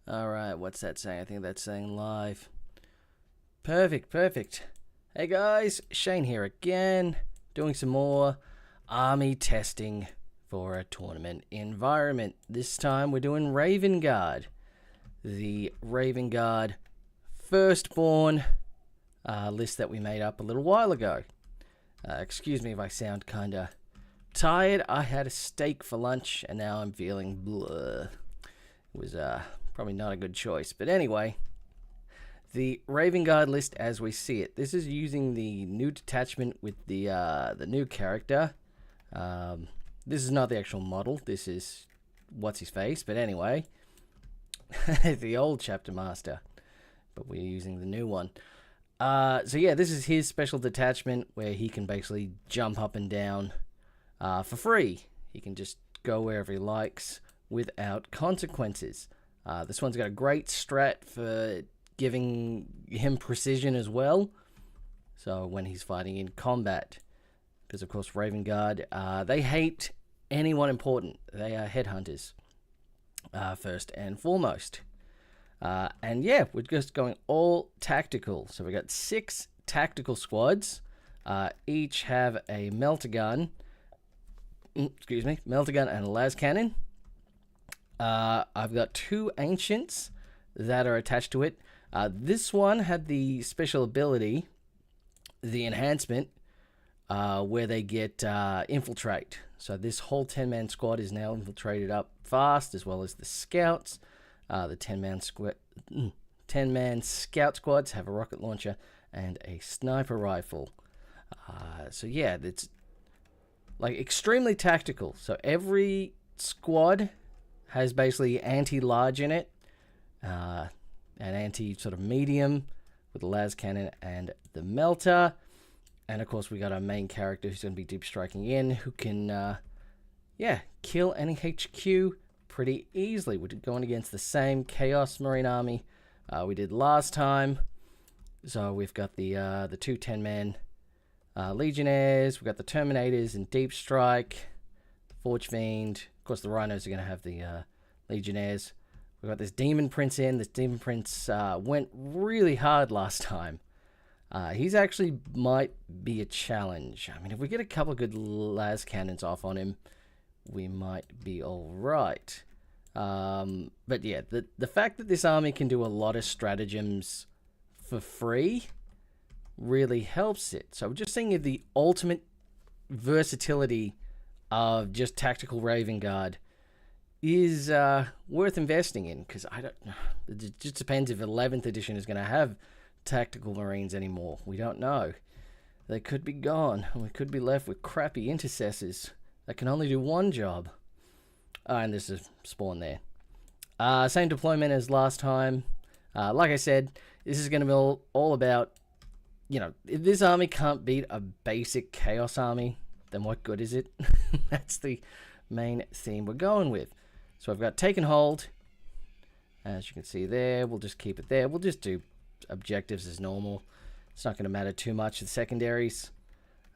Alright, what's that saying? I think that's saying live. Perfect, perfect. Hey guys, Shane here again, doing some more army testing for a tournament environment. This time we're doing Raven Guard. The Raven Guard Firstborn list that we made up a little while ago. Excuse me if I sound kinda tired. I had a steak for lunch and now I'm feeling blah. It was probably not a good choice, but anyway, the Raven Guard list as we see it. This is using the new detachment with the new character. This is not the actual model. This is what's his face, but anyway, the old chapter master, but we're using the new one. So yeah, this is his special detachment where he can basically jump up and down for free. He can just go wherever he likes without consequences. This one's got a great strat for giving him precision as well. So when he's fighting in combat, because of course Raven Guard, they hate anyone important. They are headhunters, first and foremost. And yeah, we're just going all tactical. So we got 6 tactical squads. Each have a melter gun. Melter gun and a las cannon. I've got 2 ancients that are attached to it. This one had the special ability, the enhancement, where they get infiltrate. So this whole 10-man squad is now infiltrated up fast, as well as the scouts. The 10-man scout squads have a rocket launcher and a sniper rifle. So yeah, it's like extremely tactical. So every squad has basically anti-large in it, an anti-sort of medium with the las cannon and the melter. And of course we got our main character who's going to be deep striking in, who can, kill any HQ pretty easily. We're going against the same Chaos Marine Army we did last time. So we've got the 2 10-man Legionnaires, we've got the Terminators and Deep Strike, Forge Fiend. Of course, the Rhinos are going to have the Legionnaires. We've got this Demon Prince in. This Demon Prince went really hard last time. He's actually might be a challenge. I mean, if we get a couple of good las cannons off on him, we might be all right. But yeah, the fact that this army can do a lot of stratagems for free really helps it. So we're just seeing the ultimate versatility of just tactical Raven Guard is worth investing in, because it just depends if 11th edition is going to have tactical Marines anymore. We don't know. They could be gone, and we could be left with crappy intercessors that can only do one job. And there's a spawn there. Same deployment as last time. Like I said, this is going to be all about, if this army can't beat a basic Chaos army, then what good is it? That's the main theme we're going with. So I've got taken hold. As you can see there, we'll just keep it there. We'll just do objectives as normal. It's not going to matter too much, the secondaries.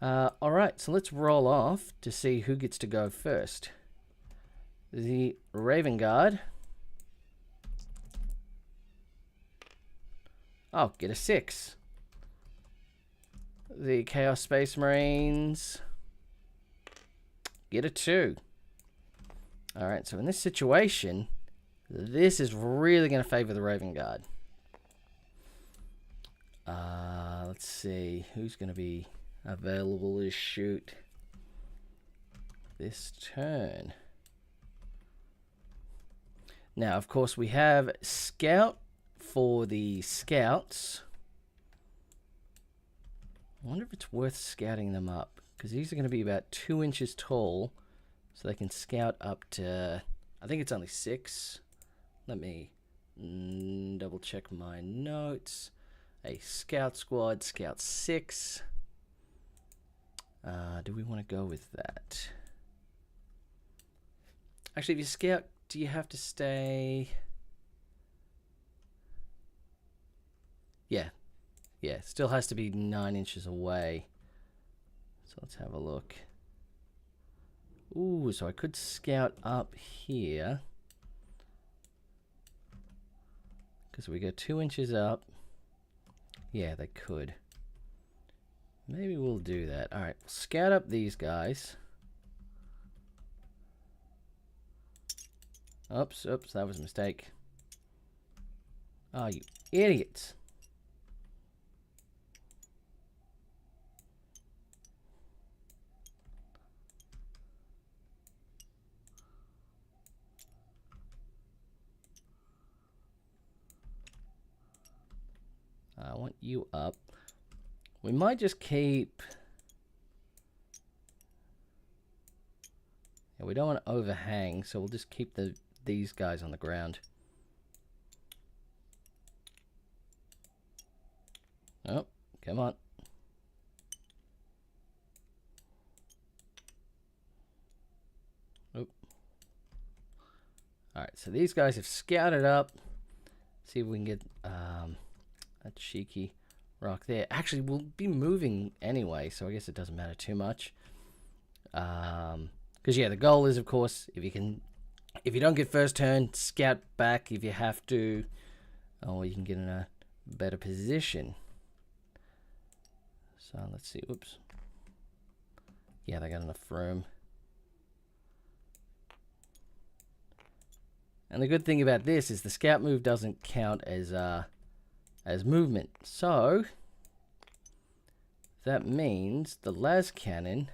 Alright, so let's roll off to see who gets to go first. The Raven Guard. Oh, get a 6. The Chaos Space Marines get a 2. Alright, so in this situation, this is really going to favor the Raven Guard. Let's see, who's going to be available to shoot this turn. Now, of course, we have Scout for the Scouts. I wonder if it's worth scouting them up, because these are going to be about 2 inches tall, so they can scout up to, I think it's only 6. Let me double check my notes. A Scout Squad, Scout 6. Do we want to go with that? Actually, if you scout, do you have to stay? Yeah, still has to be 9 inches away. So let's have a look. Ooh, so I could scout up here. Because we go 2 inches up. Yeah, they could. Maybe we'll do that. Alright, we'll scout up these guys. Oops, that was a mistake. Oh, you idiots. I want you up. We might just keep... Yeah, we don't want to overhang, so we'll just keep these guys on the ground. Oh, come on. Oop. Alright, so these guys have scouted up. See if we can get a cheeky rock there. Actually, we'll be moving anyway, so I guess it doesn't matter too much. Because yeah, the goal is, of course, if you don't get first turn, scout back if you have to, or you can get in a better position. So let's see. Oops. Yeah, they got enough room. And the good thing about this is the scout move doesn't count as movement. So that means the las cannon.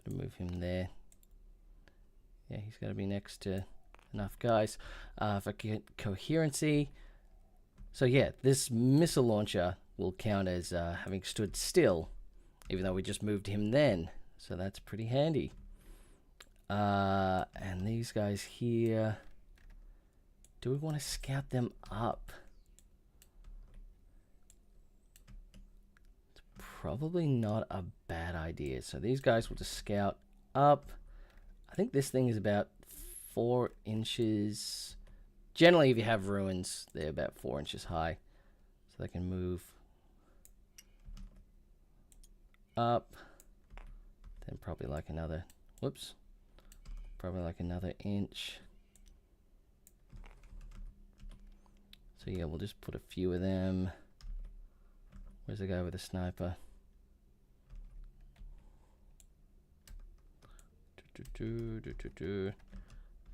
Move him there. Yeah, he's got to be next to enough guys for coherency. So yeah, this missile launcher will count as having stood still, even though we just moved him then. So that's pretty handy. And these guys here, do we want to scout them up? It's probably not a bad idea. So these guys will just scout up. I think this thing is about 4 inches. Generally, if you have ruins, they're about 4 inches high. So they can move up. Then probably like another, whoops. Probably like another inch. So yeah, we'll just put a few of them. Where's the guy with the sniper?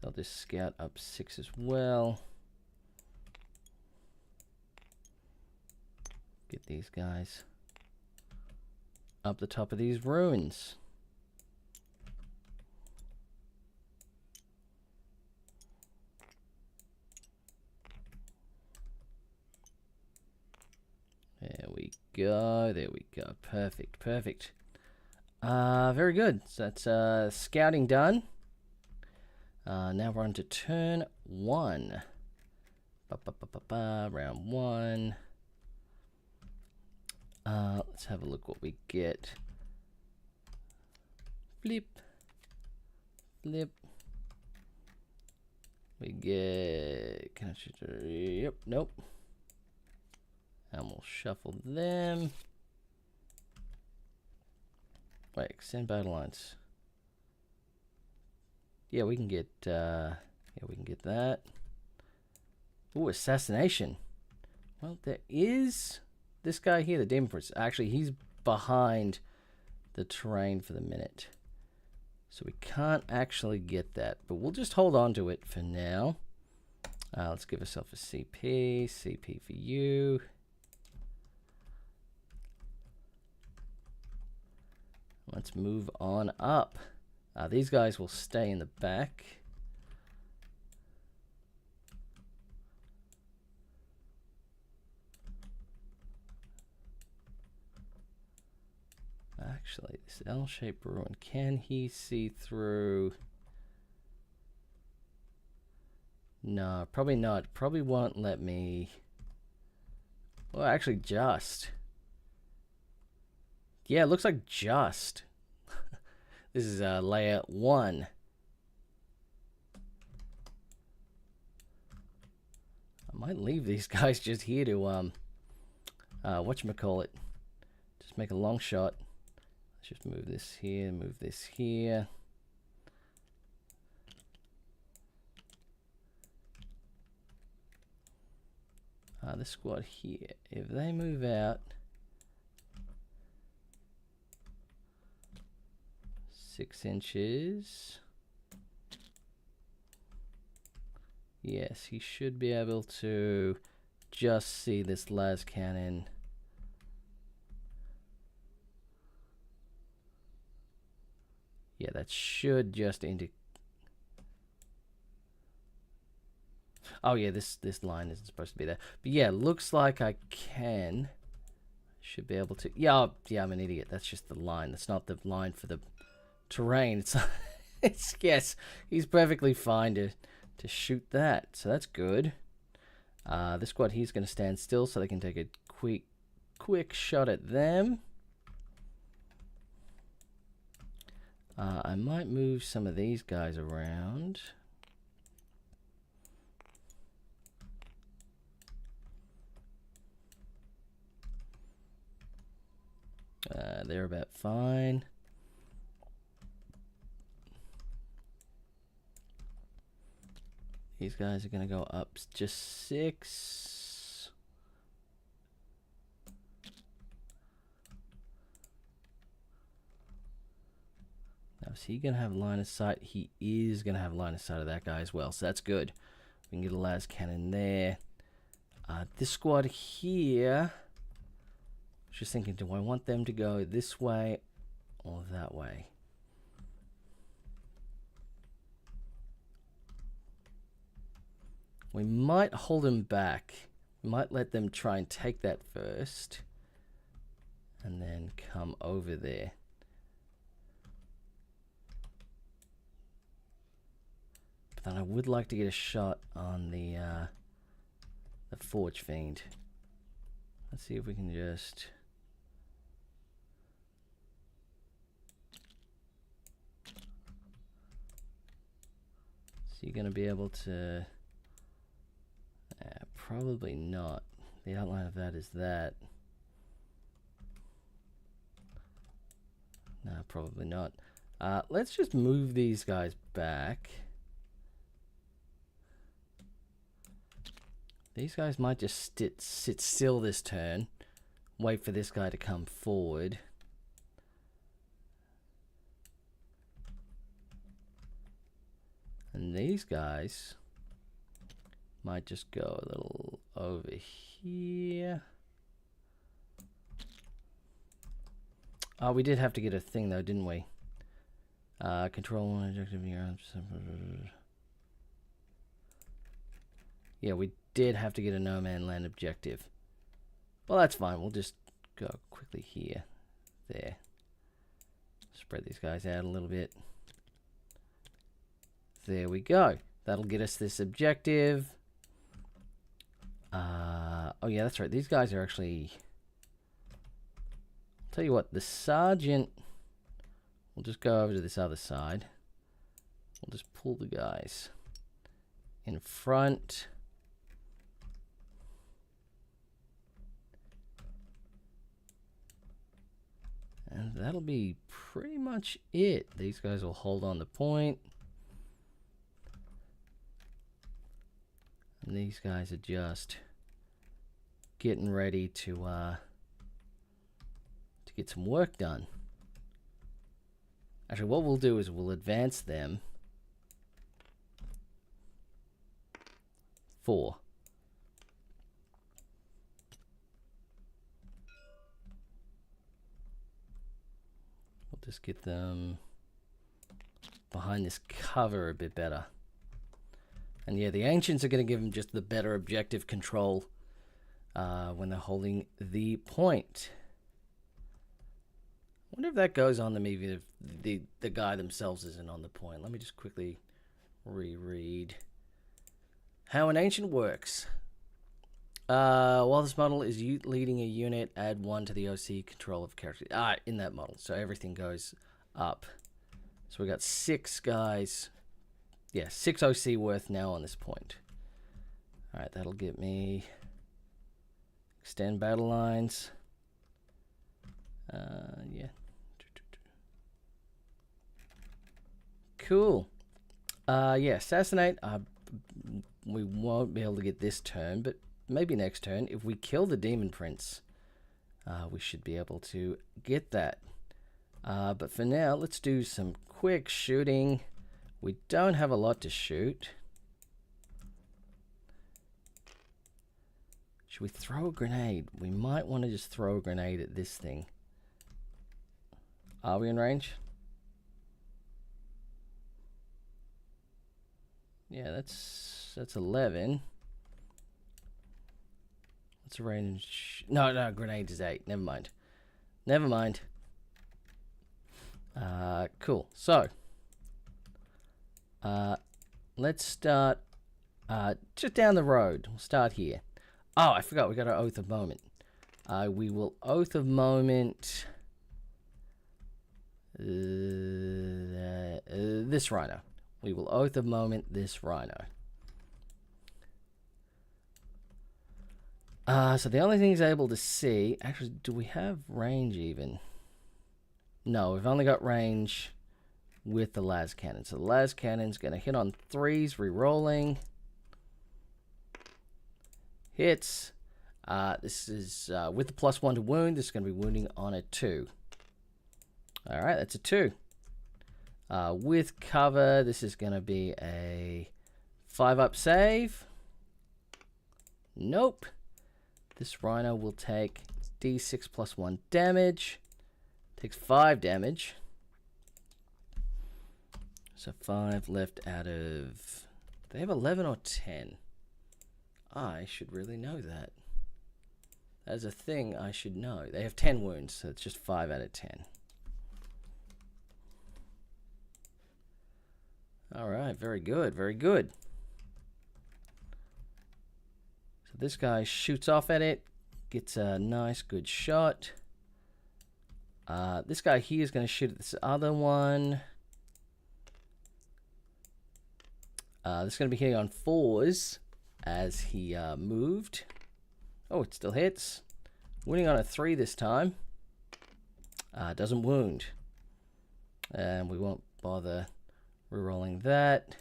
They'll just scout up 6 as well. Get these guys up the top of these ruins. There we go. There we go. Perfect. Perfect. Very good. So that's scouting done. Now we're on to turn 1. Round 1. Let's have a look what we get. Flip. Flip. We get... Can I... Yep. Nope. And we'll shuffle them. Wait, extend battle lines. Yeah, we can get that. Ooh, assassination. Well, there is this guy here, the Demon Prince. Actually, he's behind the terrain for the minute. So we can't actually get that, but we'll just hold on to it for now. Let's give ourselves a CP. CP for you. Let's move on up. These guys will stay in the back. Actually, this L-shaped ruin, can he see through? No, probably not. Probably won't let me. Well, actually, just. Yeah, it looks like just. This is layer 1. I might leave these guys just here to whatchamacallit. Just make a long shot. Let's just move this here, move this here. This squad here, if they move out 6 inches, yes, he should be able to just see this las cannon. Yeah, that should just indicate. Oh yeah, this line isn't supposed to be there. But yeah, looks like I should be able to. Yeah, yeah, I'm an idiot. That's just the line. That's not the line for the terrain. It's yes, he's perfectly fine to shoot that. So that's good. This squad here's going to stand still so they can take a quick shot at them. I might move some of these guys around. They're about fine. These guys are going to go up just 6. Now, is he going to have line of sight? He is going to have line of sight of that guy as well, so that's good. We can get a las cannon there. This squad here, just thinking, do I want them to go this way or that way? We might hold them back. We might let them try and take that first and then come over there. But then I would like to get a shot on the Forge Fiend. Let's see if we can just... So you're going to be able to... probably not. The outline of that is that. No, probably not. Let's just move these guys back. These guys might just sit still this turn. Wait for this guy to come forward. And these guys might just go a little over here. Oh, we did have to get a thing though, didn't we? Control one objective here. Yeah, we did have to get a no man land objective. Well, that's fine. We'll just go quickly here. There. Spread these guys out a little bit. There we go. That'll get us this objective. Oh yeah, that's right. These guys are actually... I'll tell you what, the sergeant... We'll just go over to this other side. We'll just pull the guys in front. And that'll be pretty much it. These guys will hold on the point. And these guys are just getting ready to get some work done. Actually, what we'll do is we'll advance them 4. We'll just get them behind this cover a bit better. And yeah, the Ancients are going to give them just the better objective control when they're holding the point. I wonder if that goes on them even if the guy themselves isn't on the point. Let me just quickly reread how an Ancient works. While this model is leading a unit, add 1 to the OC control of character. In that model. So everything goes up. So we got 6 guys. Yeah, 6 OC worth now on this point. Alright, that'll get me... Extend battle lines. Yeah. Cool. Yeah, assassinate. We won't be able to get this turn, but maybe next turn, if we kill the Demon Prince, we should be able to get that. But for now, let's do some quick shooting. We don't have a lot to shoot. Should we throw a grenade? We might want to just throw a grenade at this thing. Are we in range? Yeah, that's 11. What's a range? No, grenade is 8. Never mind. Never mind. Cool. So, let's start just down the road. We'll start here. Oh, I forgot. We got our Oath of Moment. We will Oath of Moment this rhino. We will Oath of Moment this rhino. So the only thing he's able to see... Actually, do we have range even? No, we've only got range with the las cannon. So the las cannon's going to hit on 3s, re-rolling. Hits. This is with the +1 to wound. This is going to be wounding on a 2. All right, that's a 2. With cover, this is going to be a 5-up save. Nope. This rhino will take d6 +1 damage. Takes 5 damage. So 5 left out of... They have 11 or 10. I should really know that. That's a thing I should know. They have 10 wounds, so it's just 5 out of 10. Alright, very good, very good. So this guy shoots off at it, gets a nice, good shot. This guy here is going to shoot at this other one. This is going to be hitting on 4s as he moved. Oh, it still hits. Wounding on a 3 this time. Doesn't wound. And we won't bother rerolling that.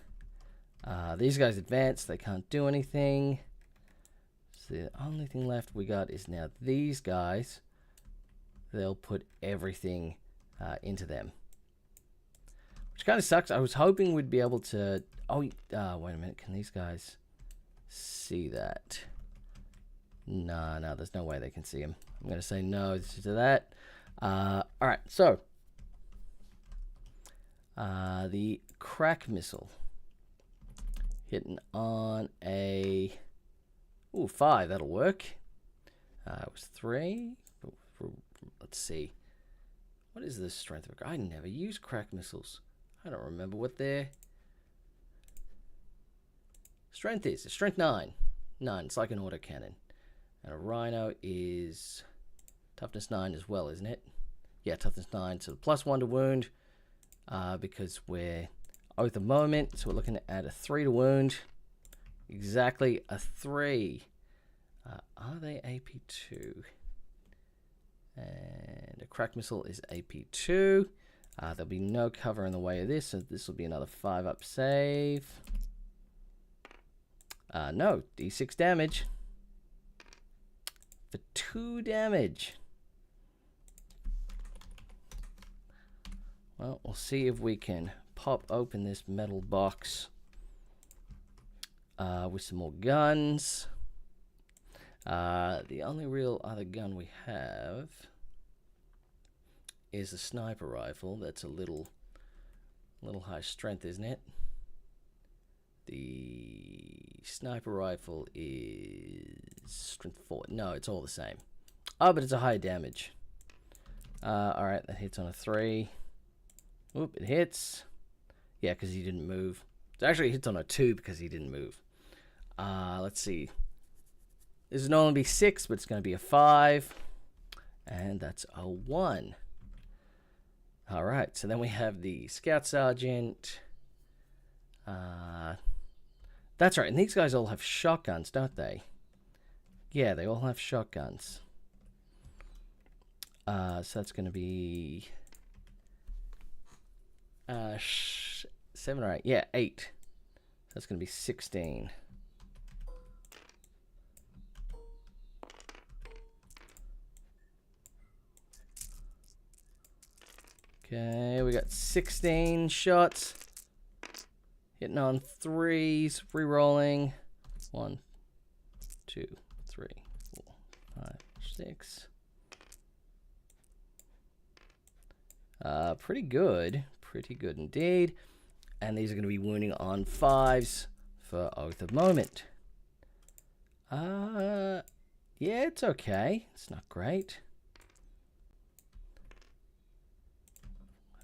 These guys advance. They can't do anything. So the only thing left we got is now these guys. They'll put everything into them. Which kind of sucks. I was hoping we'd be able to... Oh, wait a minute. Can these guys see that? No, there's no way they can see him. I'm going to say no to that. Alright, so. The crack missile. Hitting on a... Ooh, 5. That'll work. It was 3. Let's see. What is the strength of a... I never use crack missiles. I don't remember what their strength is. It's strength 9. 9. It's like an autocannon. And a rhino is toughness 9 as well, isn't it? Yeah, toughness 9. So the +1 to wound because we're Oath of Moment. So we're looking at a 3 to wound. Exactly a 3. Are they AP2? And a crack missile is AP2. There'll be no cover in the way of this, so this will be another 5-up save. No, d6 damage. For 2 damage. Well, we'll see if we can pop open this metal box with some more guns. The only real other gun we have is a sniper rifle. That's a little high strength, isn't it? The sniper rifle is strength 4. No, it's all the same. Oh, but it's a high damage. Alright, that hits on a 3. Oop, it hits. Yeah, because he didn't move. It actually hits on a 2 because he didn't move. Let's see. This is normally 6, but it's going to be a 5. And that's a 1. Alright, so then we have the Scout Sergeant. That's right, and these guys all have shotguns, don't they? Yeah, they all have shotguns. So that's going to be 7 or 8. Yeah, 8. So that's going to be 16. Okay, we got 16 shots. Hitting on 3s, re-rolling. 1, 2, 3, 4, 5, 6. Pretty good. Pretty good indeed. And these are going to be wounding on 5s for Oath of Moment. Yeah, it's okay. It's not great.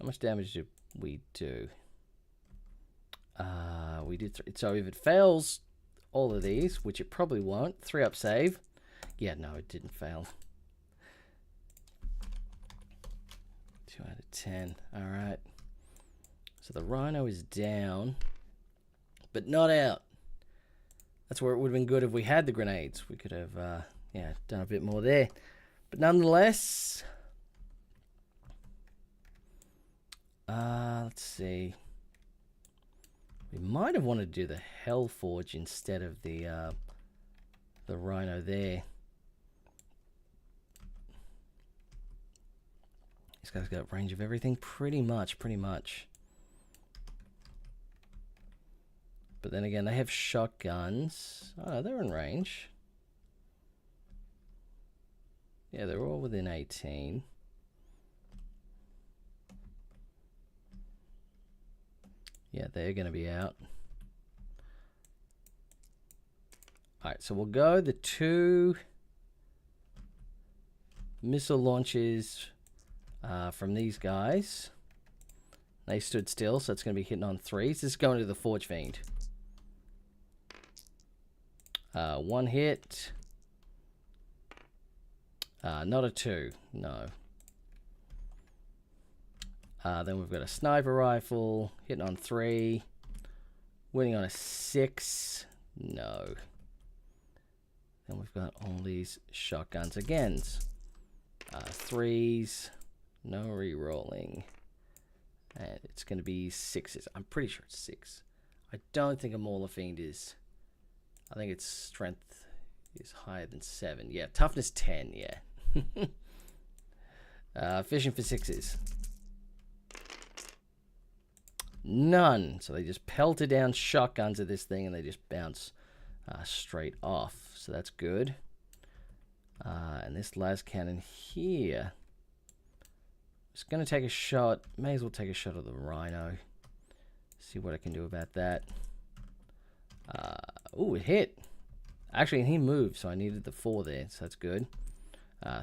How much damage did we do? We did 3. So if it fails all of these, which it probably won't, 3-up save. Yeah, no, it didn't fail. 2 out of 10. All right. So the Rhino is down, but not out. That's where it would have been good if we had the grenades. We could have, yeah, done a bit more there. But nonetheless, let's see. We might have wanted to do the Hellforge instead of the Rhino there. This guy's got range of everything, pretty much. But then again, they have shotguns. Oh, they're in range. Yeah, they're all within 18. Yeah, they're going to be out. Alright, so we'll go the 2 missile launches from these guys. They stood still, so it's going to be hitting on 3s. This is going to the Forge Fiend. 1 hit. Not a 2, no. Then we've got a sniper rifle, hitting on 3. Winning on a 6, no. Then we've got all these shotguns again. 3s, no re-rolling. And it's going to be 6s. I'm pretty sure it's 6. I don't think a Mauler Fiend is. I think its strength is higher than 7. Yeah, toughness 10, yeah. Fishing for 6s. None. So they just pelted down shotguns at this thing and they just bounce straight off. So that's good. And this las cannon here is going to take a shot. May as well take a shot of the Rhino. See what I can do about that. Oh, it hit. Actually, he moved, so I needed the 4 there. So that's good.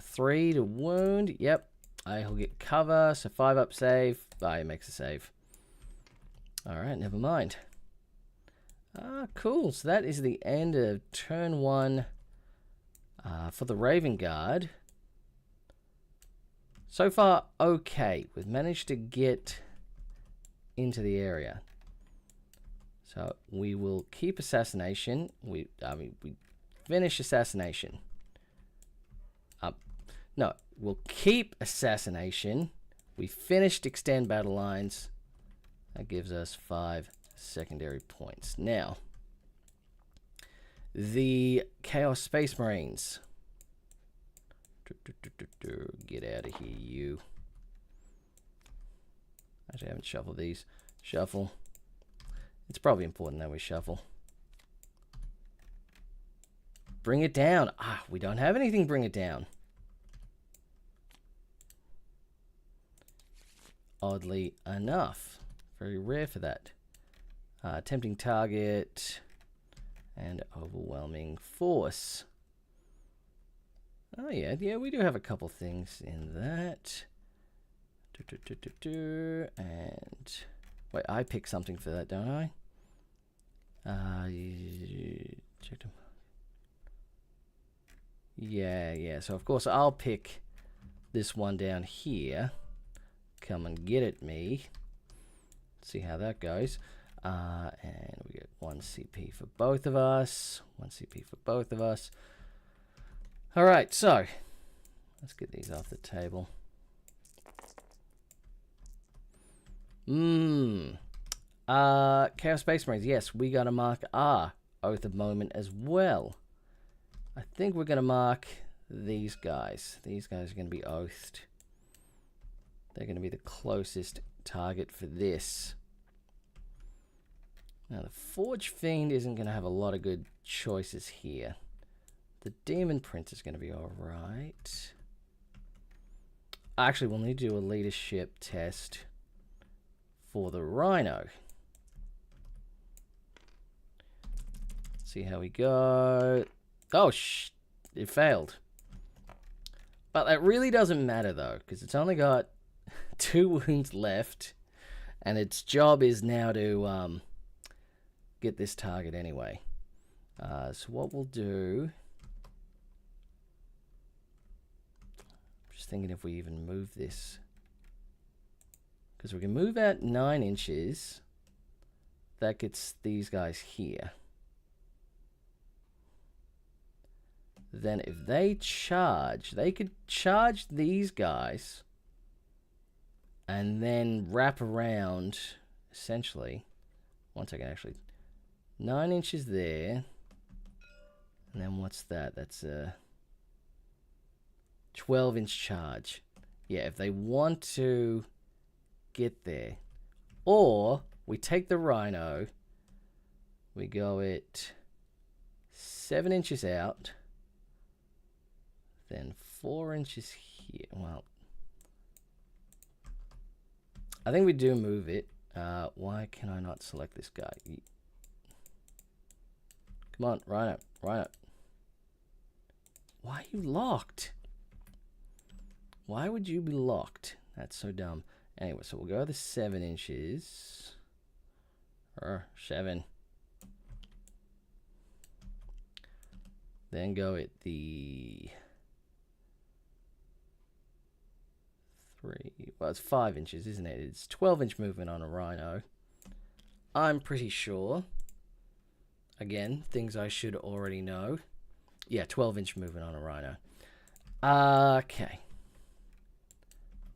3 to wound. Yep. He'll get cover. So 5-up save. He makes a save. Alright, never mind. Cool. So that is the end of turn 1 for the Raven Guard. So far, okay. We've managed to get into the area. So we will keep assassination. We finish assassination. No, we'll keep assassination. We finished extend battle lines. That gives us 5 secondary points. Now, the Chaos Space Marines. Get out of here, you. Actually, I haven't shuffled these. Shuffle. It's probably important that we shuffle. Bring it down. We don't have anything bring it down. Oddly enough. Very rare for that. Tempting target and overwhelming force. Oh yeah, we do have a couple things in that. And wait, I pick something for that, don't I? Check them. Yeah. So of course I'll pick this one down here. Come and get it, me. See how that goes. And we get 1 CP for both of us. 1 CP for both of us. All right, so let's get these off the table. Chaos Space Marines. Yes, we got to mark our Oath of Moment as well. I think we're going to mark these guys. These guys are going to be oathed. They're going to be the closest target for this. Now, the Forge Fiend isn't going to have a lot of good choices here. The Demon Prince is going to be alright. Actually, we'll need to do a leadership test for the Rhino. See how we go. Oh, it failed. But that really doesn't matter, though, because it's only got 2 wounds left, and its job is now to get this target anyway. So what we'll do... Just thinking if we even move this. Because we can move out 9 inches. That gets these guys here. Then if they charge, they could charge these guys and then wrap around, essentially. One second, actually. 9 inches there. And then what's that? That's a 12-inch charge. Yeah, if they want to get there. Or we take the Rhino. We go it 7 inches out. Then 4 inches here. Well, I think we do move it. Why can I not select this guy? Come on, Rhino, Rhino. Why are you locked? Why would you be locked? That's so dumb. Anyway, so we'll go the 7 inches. Or 7. Then go at the 3. Well, it's 5 inches, isn't it? It's 12-inch movement on a Rhino. I'm pretty sure. Again, things I should already know. Yeah, 12-inch movement on a Rhino. Okay.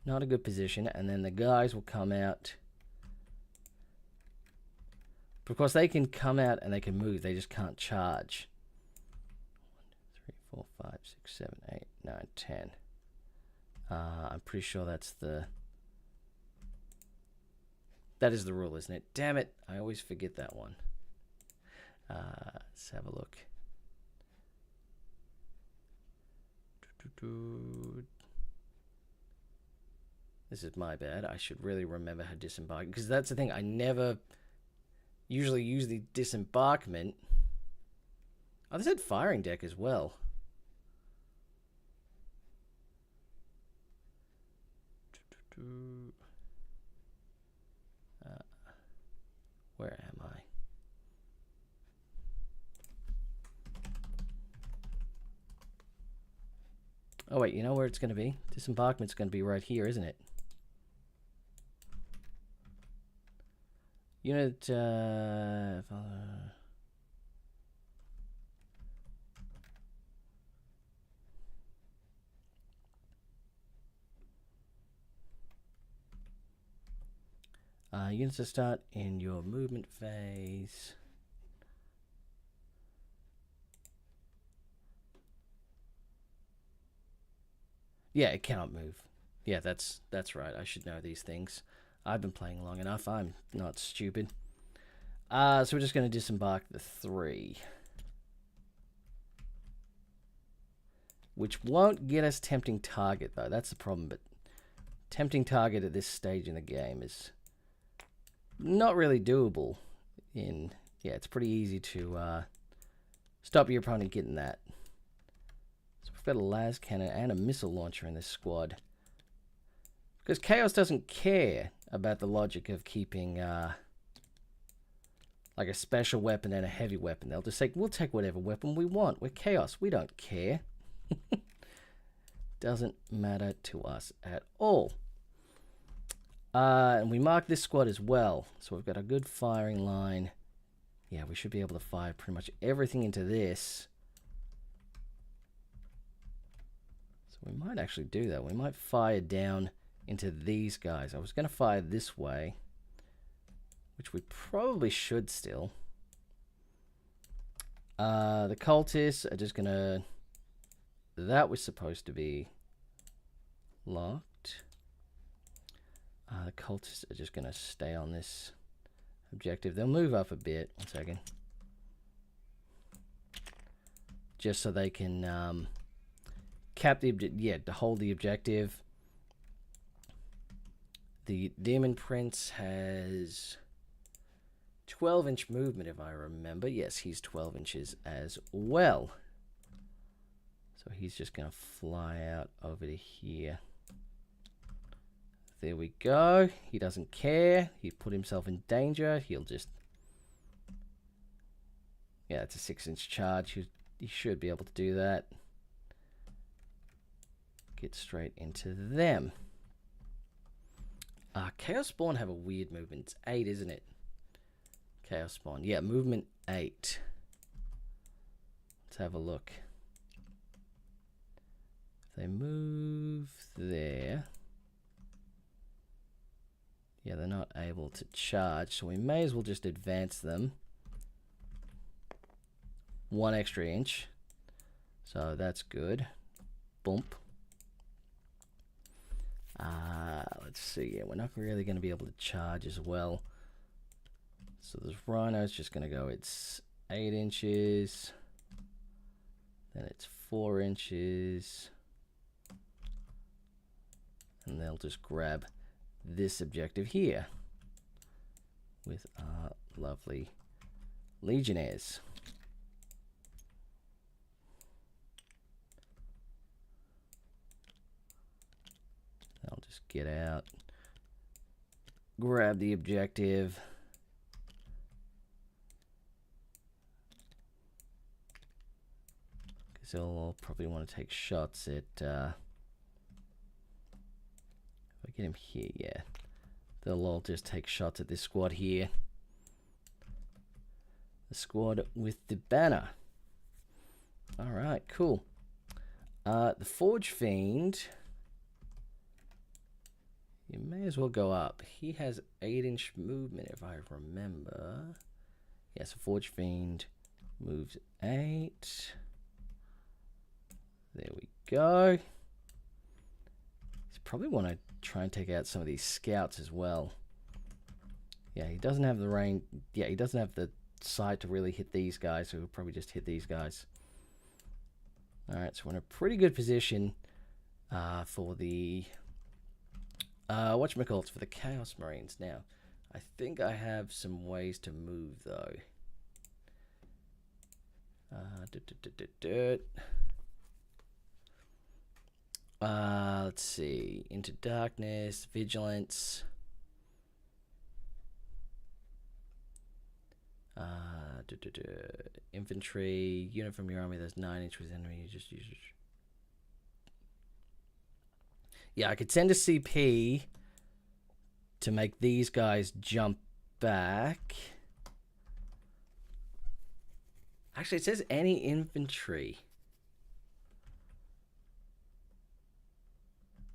Not a good position. And then the guys will come out. But of course, they can come out and they can move. They just can't charge. 1, 2, 3, 4, 5, 6, 7, 8, 9, 10. I'm pretty sure that's the... That is the rule, isn't it? Damn it. I always forget that one. Let's have a look. This is my bad. I should really remember how disembark, because that's the thing. I never usually use the disembarkment. Oh, they said firing deck as well. Where am I? Oh wait, you know where it's going to be? Disembarkment's going to be right here, isn't it? Unit, units to start in your movement phase. Yeah, it cannot move. Yeah, that's right. I should know these things. I've been playing long enough. I'm not stupid. So we're just going to disembark the 3. Which won't get us tempting target, though. That's the problem. But tempting target at this stage in the game is not really doable. Yeah, it's pretty easy to stop your opponent getting that. So we've got a las cannon and a missile launcher in this squad. Because Chaos doesn't care about the logic of keeping like a special weapon and a heavy weapon. They'll just say, we'll take whatever weapon we want. We're Chaos. We don't care. Doesn't matter to us at all. And we mark this squad as well. So we've got a good firing line. Yeah, we should be able to fire pretty much everything into this. So we might actually do that. We might fire down into these guys. I was going to fire this way, which we probably should still. The cultists are just going to... That was supposed to be locked. The cultists are just going to stay on this objective. They'll move up a bit. 1 second. Just so they can cap the to hold the objective. The Demon Prince has 12-inch movement, if I remember. Yes, he's 12 inches as well. So he's just going to fly out over to here. There we go. He doesn't care. He put himself in danger. He'll just... Yeah, it's a 6-inch charge. He should be able to do that. Get straight into them. Chaos Spawn have a weird movement. It's 8, isn't it? Chaos Spawn. Yeah, movement 8. Let's have a look. If they move there... Yeah, they're not able to charge, so we may as well just advance them 1 extra inch. So that's good. Bump. Let's see. Yeah, we're not really going to be able to charge as well. So this rhino's just going to go, it's 8 inches. Then it's 4 inches. And they'll just grab this objective here with our lovely legionnaires. I'll just get out, grab the objective. Because they'll probably want to take shots at if I get him here, yeah. They'll all just take shots at this squad here. The squad with the banner. Alright, cool. The Forge Fiend. You may as well go up. He has 8-inch movement, if I remember. Yes, a Forge Fiend moves 8. There we go. He's probably want to try and take out some of these scouts as well. Yeah, he doesn't have the range. Yeah, he doesn't have the sight to really hit these guys, so he'll probably just hit these guys. Alright, so we're in a pretty good position for the whatchamacallits, for the Chaos Marines. Now, I think I have some ways to move though. Let's see. Into darkness, vigilance. Infantry, unit from your army that's 9-inch with enemy. You just use it. Yeah, I could send a CP to make these guys jump back. Actually, it says any infantry.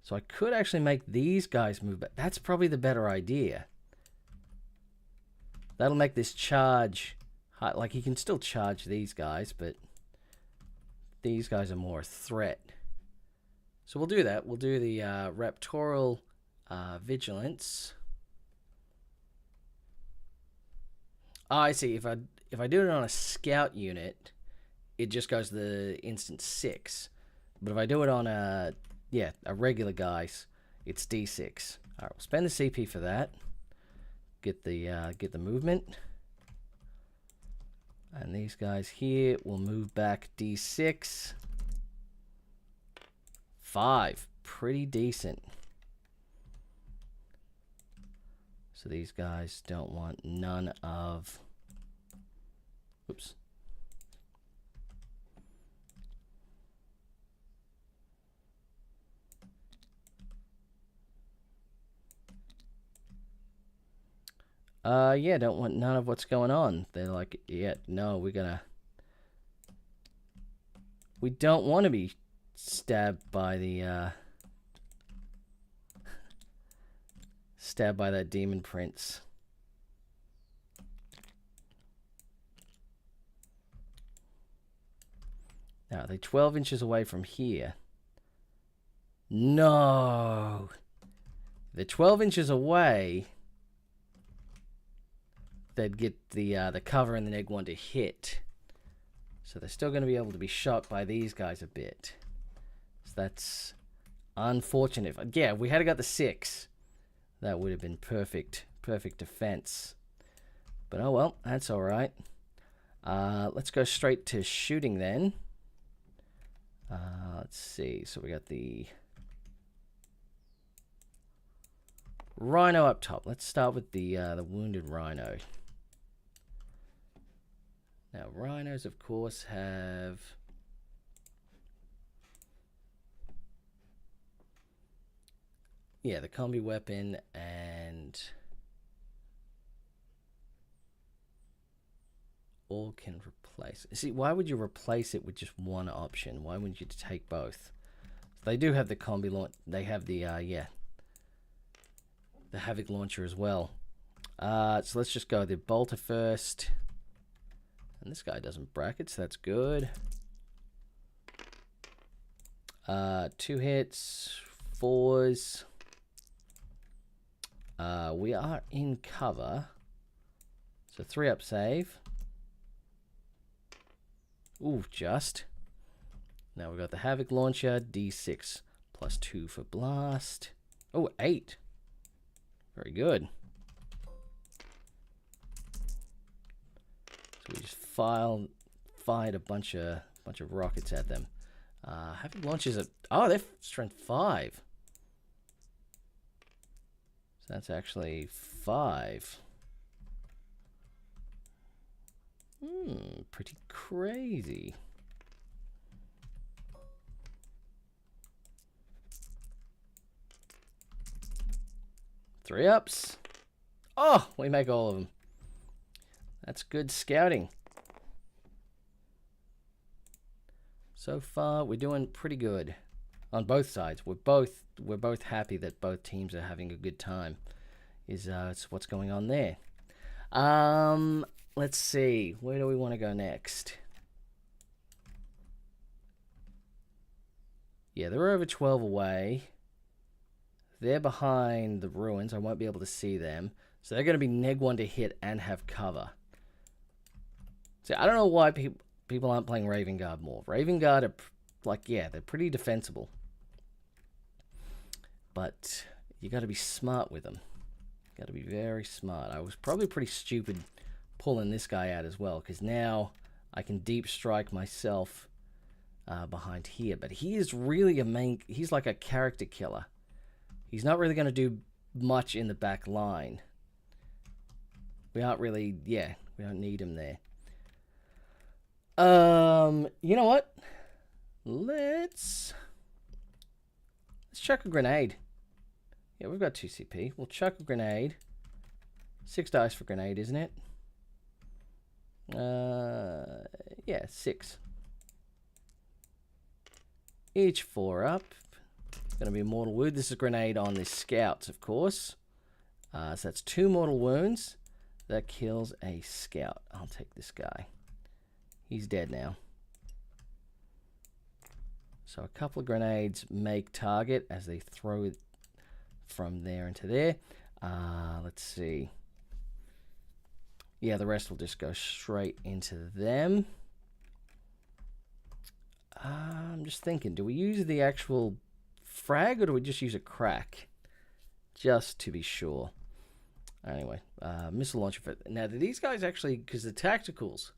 So I could actually make these guys move back. That's probably the better idea. That'll make this charge high. Like, he can still charge these guys, but these guys are more a threat. So we'll do that. We'll do the Raptorial Vigilance. Oh, I see. If I do it on a scout unit, it just goes to the instant 6. But if I do it on a regular guys, it's D6. All right, we'll spend the CP for that. Get the movement. And these guys here will move back D6. 5. Pretty decent. So these guys don't want none of... Oops. Yeah, don't want none of what's going on. They're like, yeah, no, we don't want to be stabbed by the, stabbed by that demon prince. Now, they're 12 inches away from here. No! They're 12 inches away. They'd get the cover and the neg one to hit. So they're still going to be able to be shot by these guys a bit. So that's unfortunate. Yeah, if we had got the 6, that would have been perfect defense. But oh well, that's all right. Let's go straight to shooting then. Let's see. So we got the rhino up top. Let's start with the wounded rhino. Now, rhinos, of course, have... yeah, the combi weapon and... all can replace... see, why would you replace it with just one option? Why wouldn't you take both? They do have the combi launch... they have the, yeah, the Havoc launcher as well. So let's just go the bolter first. And this guy doesn't bracket, so that's good. 2 hits, 4s. We are in cover. So 3 up save. Ooh, just. Now we've got the Havoc launcher, D6 plus 2 for blast. Oh, 8. Very good. So we just fired a bunch of rockets at them. Havoc launches at... oh, they're strength 5. So that's actually 5. Pretty crazy. Three ups. Oh, we make all of them. That's good scouting. So far, we're doing pretty good on both sides. We're both happy that both teams are having a good time. Is what's going on there. Let's see. Where do we want to go next? Yeah, they're over 12 away. They're behind the ruins. I won't be able to see them. So they're going to be neg 1 to hit and have cover. So I don't know why people aren't playing Raven Guard more. Raven Guard are, like, yeah, they're pretty defensible. But you got to be smart with them. Got to be very smart. I was probably pretty stupid pulling this guy out as well, because now I can deep strike myself behind here. But he is really a main... he's like a character killer. He's not really going to do much in the back line. We aren't really... yeah, we don't need him there. You know what? Let's chuck a grenade. Yeah, we've got 2 CP. We'll chuck a grenade. 6 dice for grenade, isn't it? Yeah, 6. Each 4 up. Gonna be a mortal wound. This is a grenade on the scouts, of course. So that's 2 mortal wounds. That kills a scout. I'll take this guy. He's dead now. So a couple of grenades make target as they throw it from there into there. Let's see. Yeah, the rest will just go straight into them. I'm just thinking, do we use the actual frag or do we just use a crack? Just to be sure. Anyway, missile launcher. Now, do these guys actually, because the tacticals,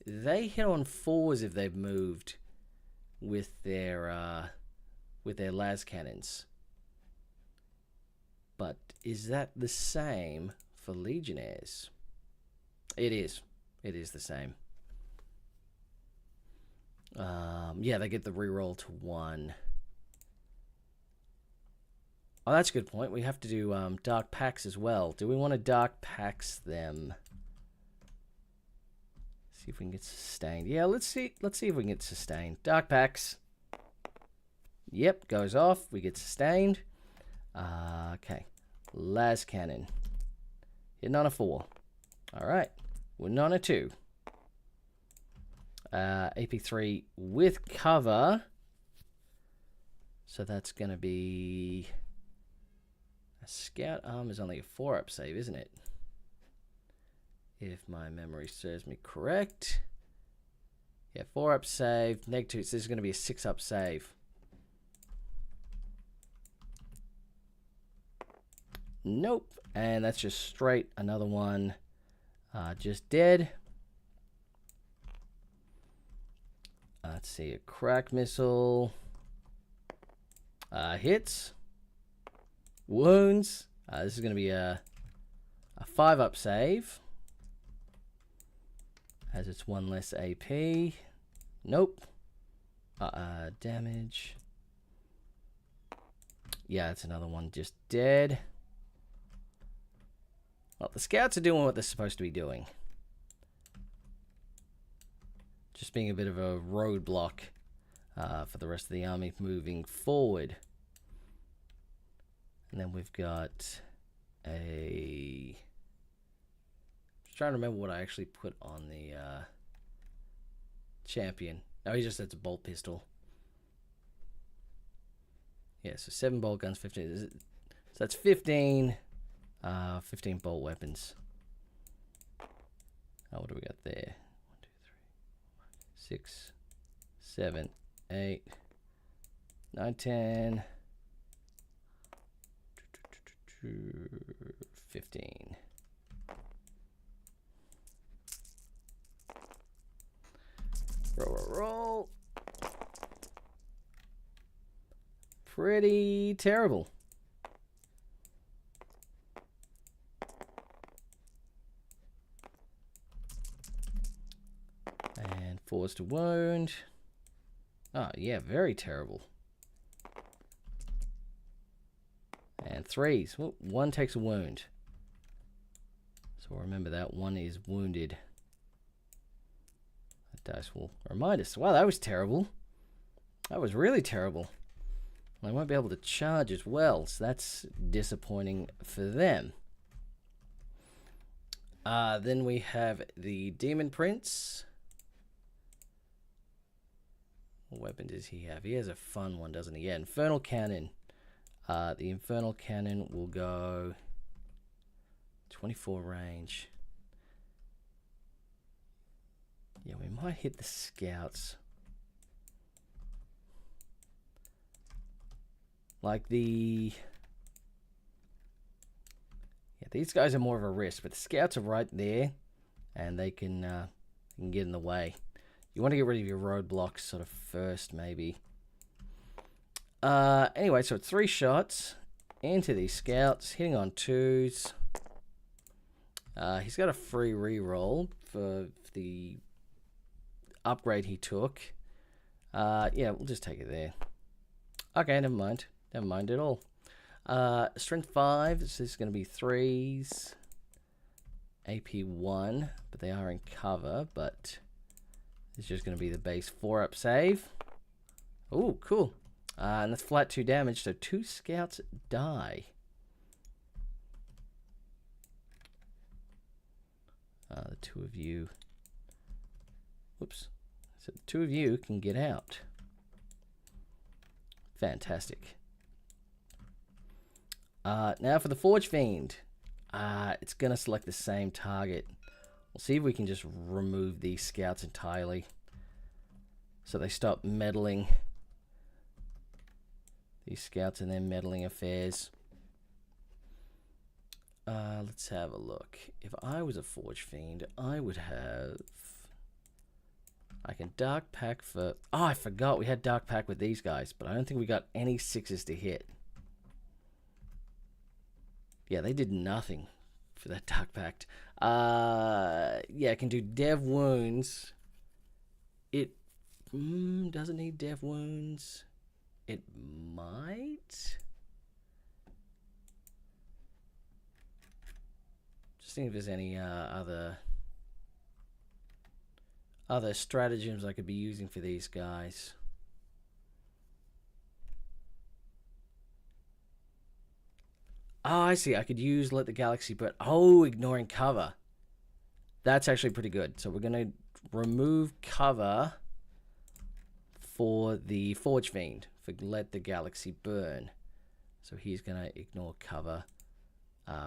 they hit on 4s if they've moved with their las cannons. But is that the same for legionnaires? It is. It is the same. Yeah, they get the reroll to 1. Oh, that's a good point. We have to do dark packs as well. Do we want to dark packs them? See if we can get sustained. Yeah, let's see if we can get sustained. Dark packs. Yep, goes off. We get sustained. Okay. Las cannon. Hitting on a 4. Alright. We're on a 2. AP3 with cover. So that's going to be... A scout arm is only a 4-up save, isn't it? If my memory serves me correct. Yeah, 4-up save. -2. So this is going to be a 6-up save. Nope. And that's just straight. Another one. Just dead. Let's see. A crack missile. Hits. Wounds. This is going to be a 5-up save. Has its 1 less AP. Nope. Damage. Yeah, it's another one just dead. Well, the scouts are doing what they're supposed to be doing. Just being a bit of a roadblock for the rest of the army moving forward. And then we've got a... Just trying to remember what I actually put on the champion. No, he just has a bolt pistol. Yeah, so 7 bolt guns, 15. So that's 15. 15 bolt weapons. Oh, what do we got there? 1, 2, 3, 6, 7, 8, 9, 10, 15. Roll. Pretty terrible. And 4s to wound. Oh, yeah, very terrible. And 3s. Well, 1 takes a wound. So remember that 1 is wounded. That dice will remind us. Wow, that was terrible. That was really terrible. They won't be able to charge as well, so that's disappointing for them. Then we have the Demon Prince. What weapon does he have? He has a fun one, doesn't he? Yeah, Infernal Cannon. The Infernal Cannon will go 24 range. Yeah, we might hit the scouts. Like the... Yeah, these guys are more of a risk, but the scouts are right there, and they can get in the way. You want to get rid of your roadblocks sort of first, maybe. Anyway, so it's 3 shots into these scouts, hitting on 2s. He's got a free reroll for the upgrade he took. Yeah, we'll just take it there. Okay, never mind. Never mind at all. Strength 5, this is going to be 3s. AP 1, but they are in cover, but it's just going to be the base 4-up save. Ooh, cool. And that's flat 2 damage, so 2 scouts die. The 2 of you... Whoops. So the 2 of you can get out. Fantastic. Now for the Forge Fiend. It's going to select the same target. We'll see if we can just remove these scouts entirely, so they stop meddling. These scouts and their meddling affairs. Let's have a look. If I was a Forge Fiend, I would have... I can Dark Pack for... Oh, I forgot we had Dark Pack with these guys, but I don't think we got any 6s to hit. Yeah, they did nothing for that Dark Pact. Yeah, I can do Dev Wounds. It doesn't need Dev Wounds. It might. Just think if there's any other stratagems I could be using for these guys. Oh, I see. I could use Let the Galaxy Burn. Oh, ignoring cover. That's actually pretty good. So we're going to remove cover for the Forge Fiend for Let the Galaxy Burn. So he's going to ignore cover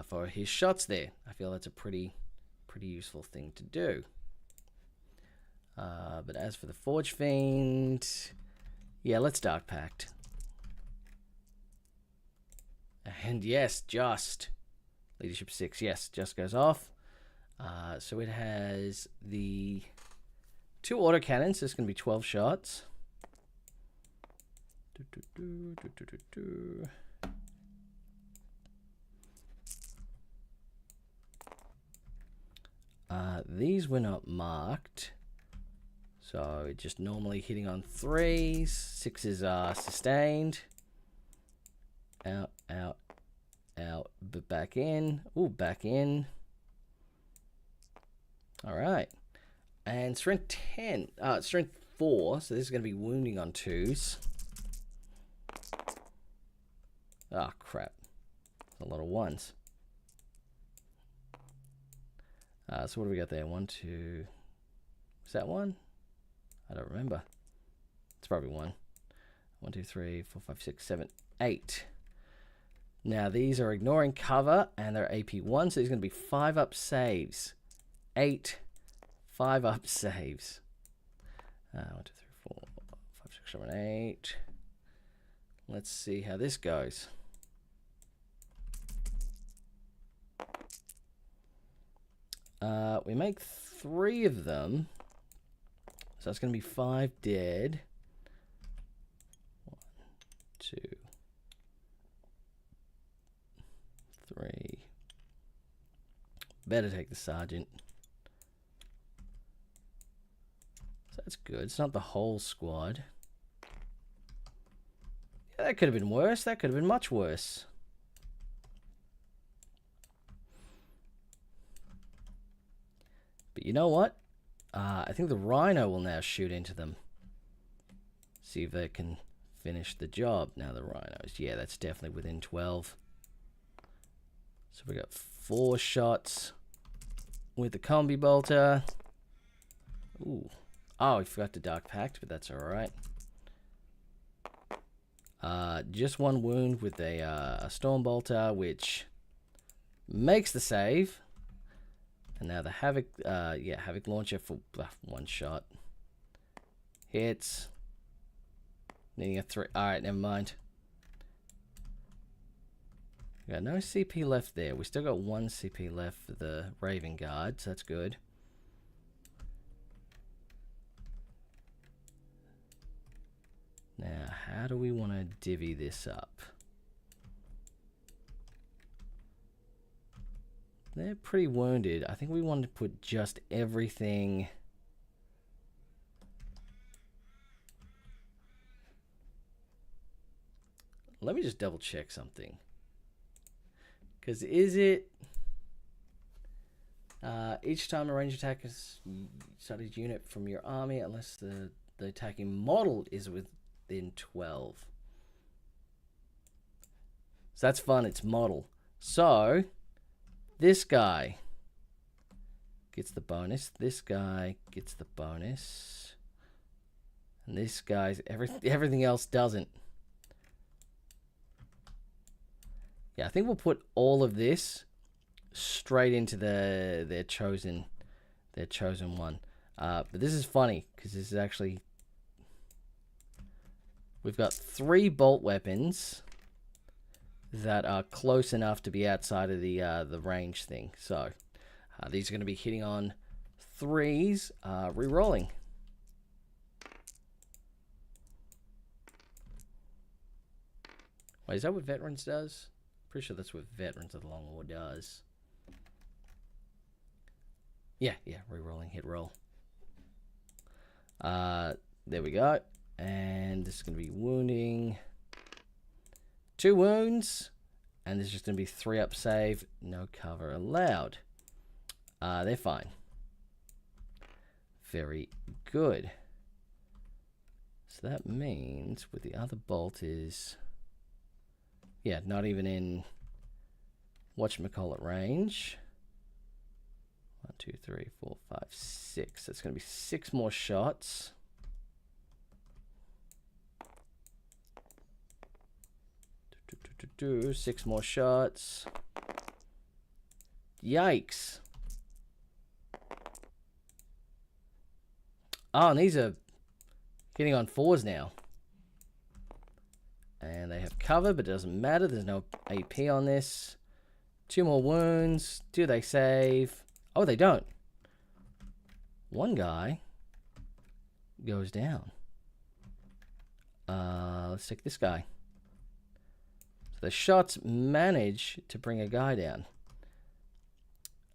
for his shots there. I feel that's a pretty useful thing to do. But as for the Forge Fiend, yeah, let's Dark Pact. And yes, just Leadership 6, yes, just goes off. So it has the 2 autocannons, so it's going to be 12 shots. These were not marked, so just normally hitting on 3s. 6s are sustained. Out, out, out, but back in. Ooh, back in. All right. And strength 10, strength 4, so this is going to be wounding on 2s. Ah, crap. A lot of 1s. So what do we got there? 1, 2. Was that 1? I don't remember. It's probably 1. 1, 2, 3, 4, 5, 6, 7, 8. Now these are ignoring cover and they're AP1, so there's going to be 5 up saves. 8 5 up saves. 1, 2, 3, 4, 5, 6, 7, 8. Let's see how this goes. We make 3 of them, so that's going to be 5 dead. 1, 2, 3. Better take the sergeant. So that's good. It's not the whole squad. Yeah, that could have been worse. That could have been much worse. But you know what? I think the Rhino will now shoot into them. See if they can finish the job. Now the Rhinos. Yeah, that's definitely within 12. So we got 4 shots with the Combi Bolter. Ooh. Oh, we forgot to Dark Pact, but that's alright. Just 1 wound with a Storm Bolter, which makes the save. And now the Havoc, Havoc Launcher for 1 shot. Hits. Needing a 3. Alright, never mind. We got no CP left there. We still got 1 CP left for the Raven Guard, so that's good. Now, how do we want to divvy this up? They're pretty wounded. I think we want to put just everything. Let me just double check something. Because is it... each time a range attack is studied unit from your army, unless the attacking model is within 12. So that's fun, it's model. So... this guy gets the bonus. This guy gets the bonus. And this guy's... everything else doesn't. Yeah, I think we'll put all of this straight into their chosen one. But this is funny, because this is actually... we've got 3 bolt weapons that are close enough to be outside of the range thing. So these are going to be hitting on 3s, re-rolling. Wait, is that what Veterans does? Pretty sure that's what Veterans of the Long War does. Yeah, re-rolling, hit roll. There we go. And this is going to be wounding. 2 wounds, and there's just going to be 3 up save, no cover allowed. They're fine. Very good. So that means with the other bolt is, yeah, not even in whatchamacallit range. 1, 2, 3, 4, 5, 6. That's going to be 6 more shots. 6 more shots. Yikes. Oh, and these are hitting on 4s now. And they have cover, but it doesn't matter. There's no AP on this. 2 more wounds. Do they save? Oh, they don't. One guy goes down. Let's take this guy. So the shots manage to bring a guy down.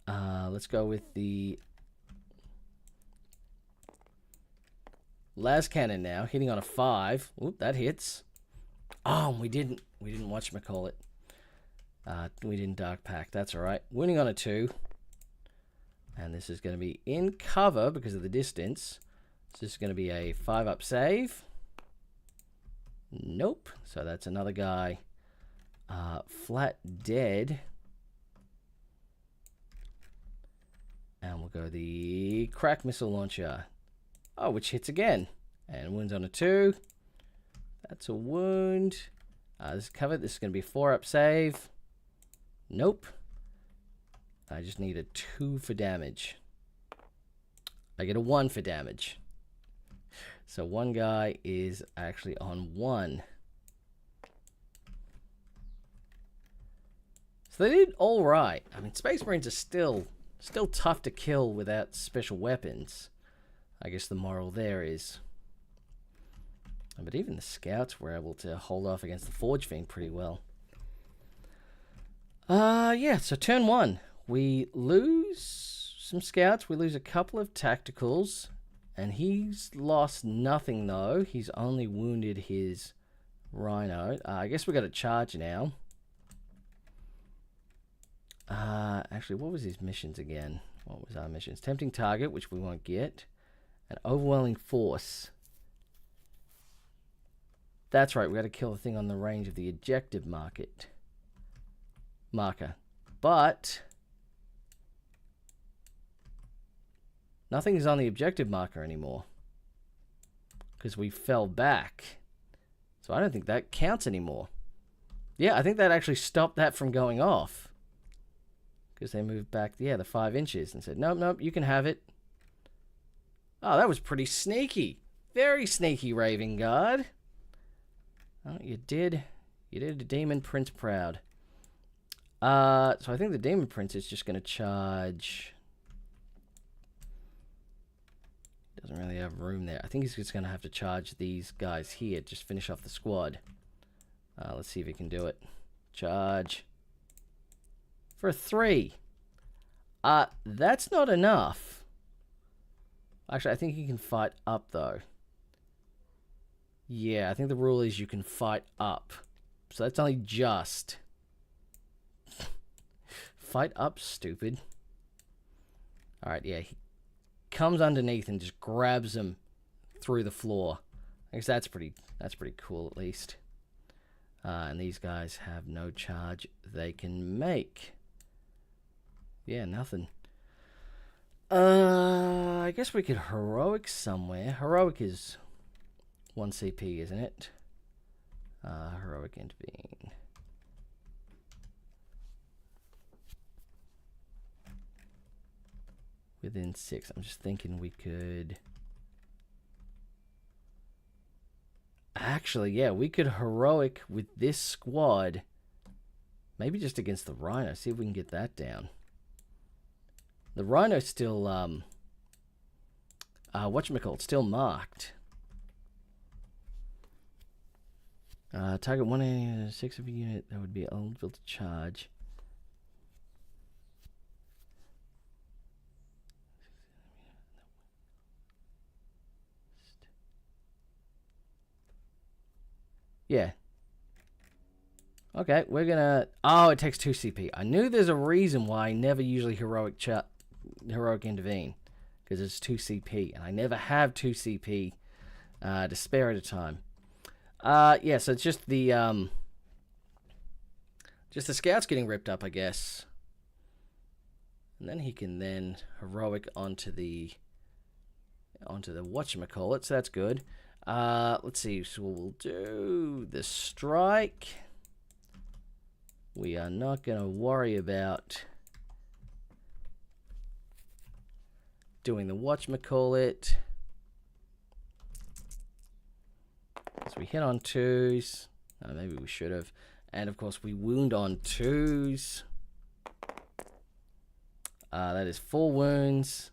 Let's go with the las cannon now, hitting on a 5. Oop, that hits. Oh, we didn't whatchamacallit. We didn't dark pack. That's all right. Wounding on a 2. And this is going to be in cover because of the distance. So this is going to be a 5-up save. Nope. So that's another guy flat dead. And we'll go the crack missile launcher. Oh, which hits again. And wounds on a 2. That's a wound. This is covered. This is going to be a 4-up save. Nope. I just need a 2 for damage. I get a 1 for damage. So one guy is actually on 1. So they did all right. I mean, Space Marines are still tough to kill without special weapons. I guess the moral there is. But even the scouts were able to hold off against the Forge Fiend pretty well. Yeah, so turn 1. We lose some scouts. We lose a couple of tacticals. And he's lost nothing, though. He's only wounded his rhino. I guess we got a charge now. Actually, what was his missions again? What was our missions? Tempting target, which we won't get. An overwhelming force. That's right, we got to kill the thing on the range of the objective marker. But nothing is on the objective marker anymore. Because we fell back. So I don't think that counts anymore. Yeah, I think that actually stopped that from going off. Because they moved back, yeah, the 5 inches and said, nope, nope, you can have it. Oh, that was pretty sneaky. Very sneaky, Raven Guard. Oh, you did a Demon Prince proud. So I think the Demon Prince is just going to charge. Doesn't really have room there. I think he's just going to have to charge these guys here. Just finish off the squad. Let's see if he can do it. Charge. For a 3. That's not enough. Actually, I think he can fight up, though. Yeah, I think the rule is you can fight up. So that's only just. Fight up, stupid. Alright, yeah. He comes underneath and just grabs him through the floor. I guess that's pretty cool, at least. And these guys have no charge they can make. Yeah, nothing. I guess we could heroic somewhere. Heroic is 1 CP, isn't it? Heroic intervene. Within 6. I'm just thinking we could. Actually, yeah, we could heroic with this squad. Maybe just against the Rhino. See if we can get that down. The Rhino's still, whatchamacallit, still marked. Target 186 of a unit that would be eligible to charge. Yeah. Okay, we're gonna. Oh, it takes 2 CP. I knew there's a reason why I never usually heroic intervene, because it's 2 CP, and I never have 2 CP to spare at a time. Yeah, so it's just the scouts getting ripped up, I guess. And then he can then heroic onto the whatchamacallit, so that's good. Let's see, so we'll do the strike. we are not going to worry about doing the whatchamacallit. So we hit on 2s. Maybe we should have. And of course we wound on 2s. That is 4 wounds.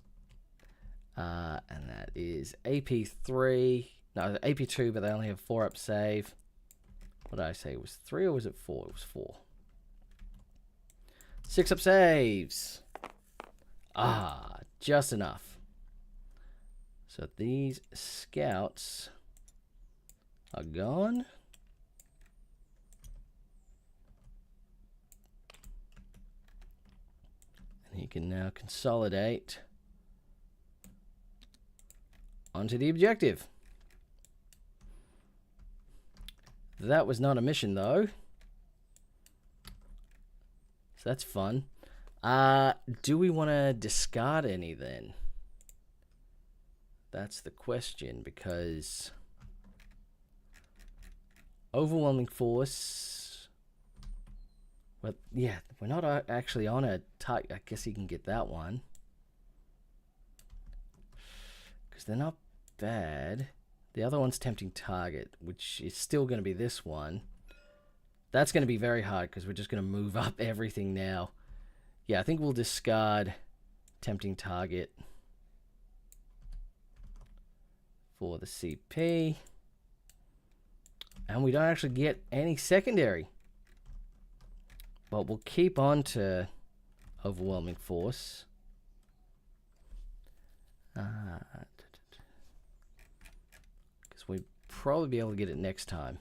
And that is AP3. No, AP2, but they only have 4 up save. What did I say? It was 3 or was it 4? It was 4. 6 up saves. Just enough. So these scouts are gone. And he can now consolidate onto the objective. That was not a mission, though. So that's fun. Do we want to discard any, then? That's the question, because overwhelming force... Well, yeah, we're not actually on a type. I guess you can get that one. Because they're not bad. The other one's tempting target, which is still going to be this one. That's going to be very hard because we're just going to move up everything now. Yeah, I think we'll discard tempting target for the CP. And we don't actually get any secondary. But we'll keep on to overwhelming force. We'd probably be able to get it next time.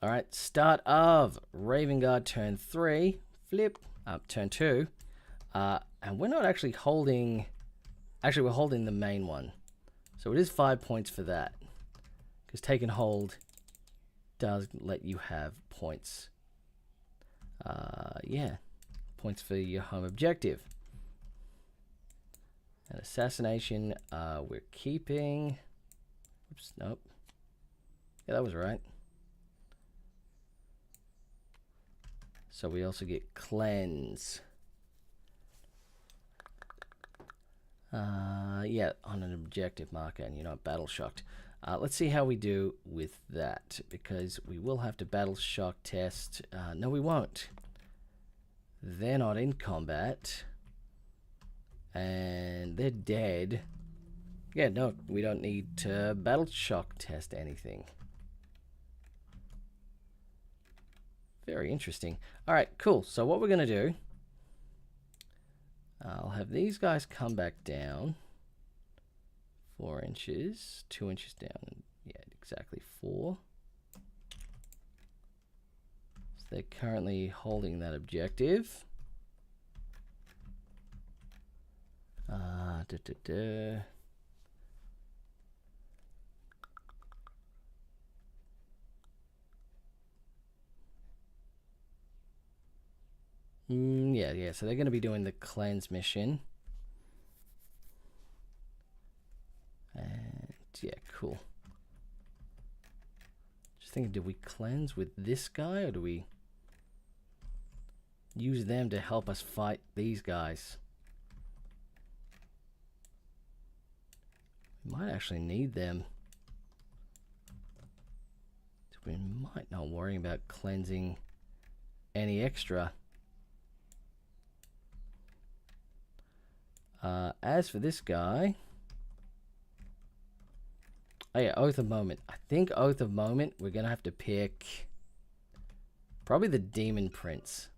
All right, start of Raven Guard turn 3. Flip up turn 2. And we're not actually holding... Actually, we're holding the main one. So it is 5 points for that. Because take and hold does let you have points. Yeah, points for your home objective. And assassination, we're keeping... Oops, nope. Yeah, that was right. So we also get cleanse. Yeah, on an objective marker, and you're not battle shocked. Let's see how we do with that, because we will have to battle shock test. No, we won't. They're not in combat. And they're dead. Yeah, no, we don't need to battle shock test anything. Very interesting. All right, cool. So what we're going to do, I'll have these guys come back down 4 inches, 2 inches down. Yeah, exactly 4. So they're currently holding that objective. Yeah, so they're going to be doing the cleanse mission. And yeah, cool. Just thinking, do we cleanse with this guy, or do we use them to help us fight these guys? We might actually need them. So we might not worry about cleansing any extra. As for this guy, oh yeah, Oath of Moment. I think Oath of Moment, we're gonna have to pick probably the Demon Prince,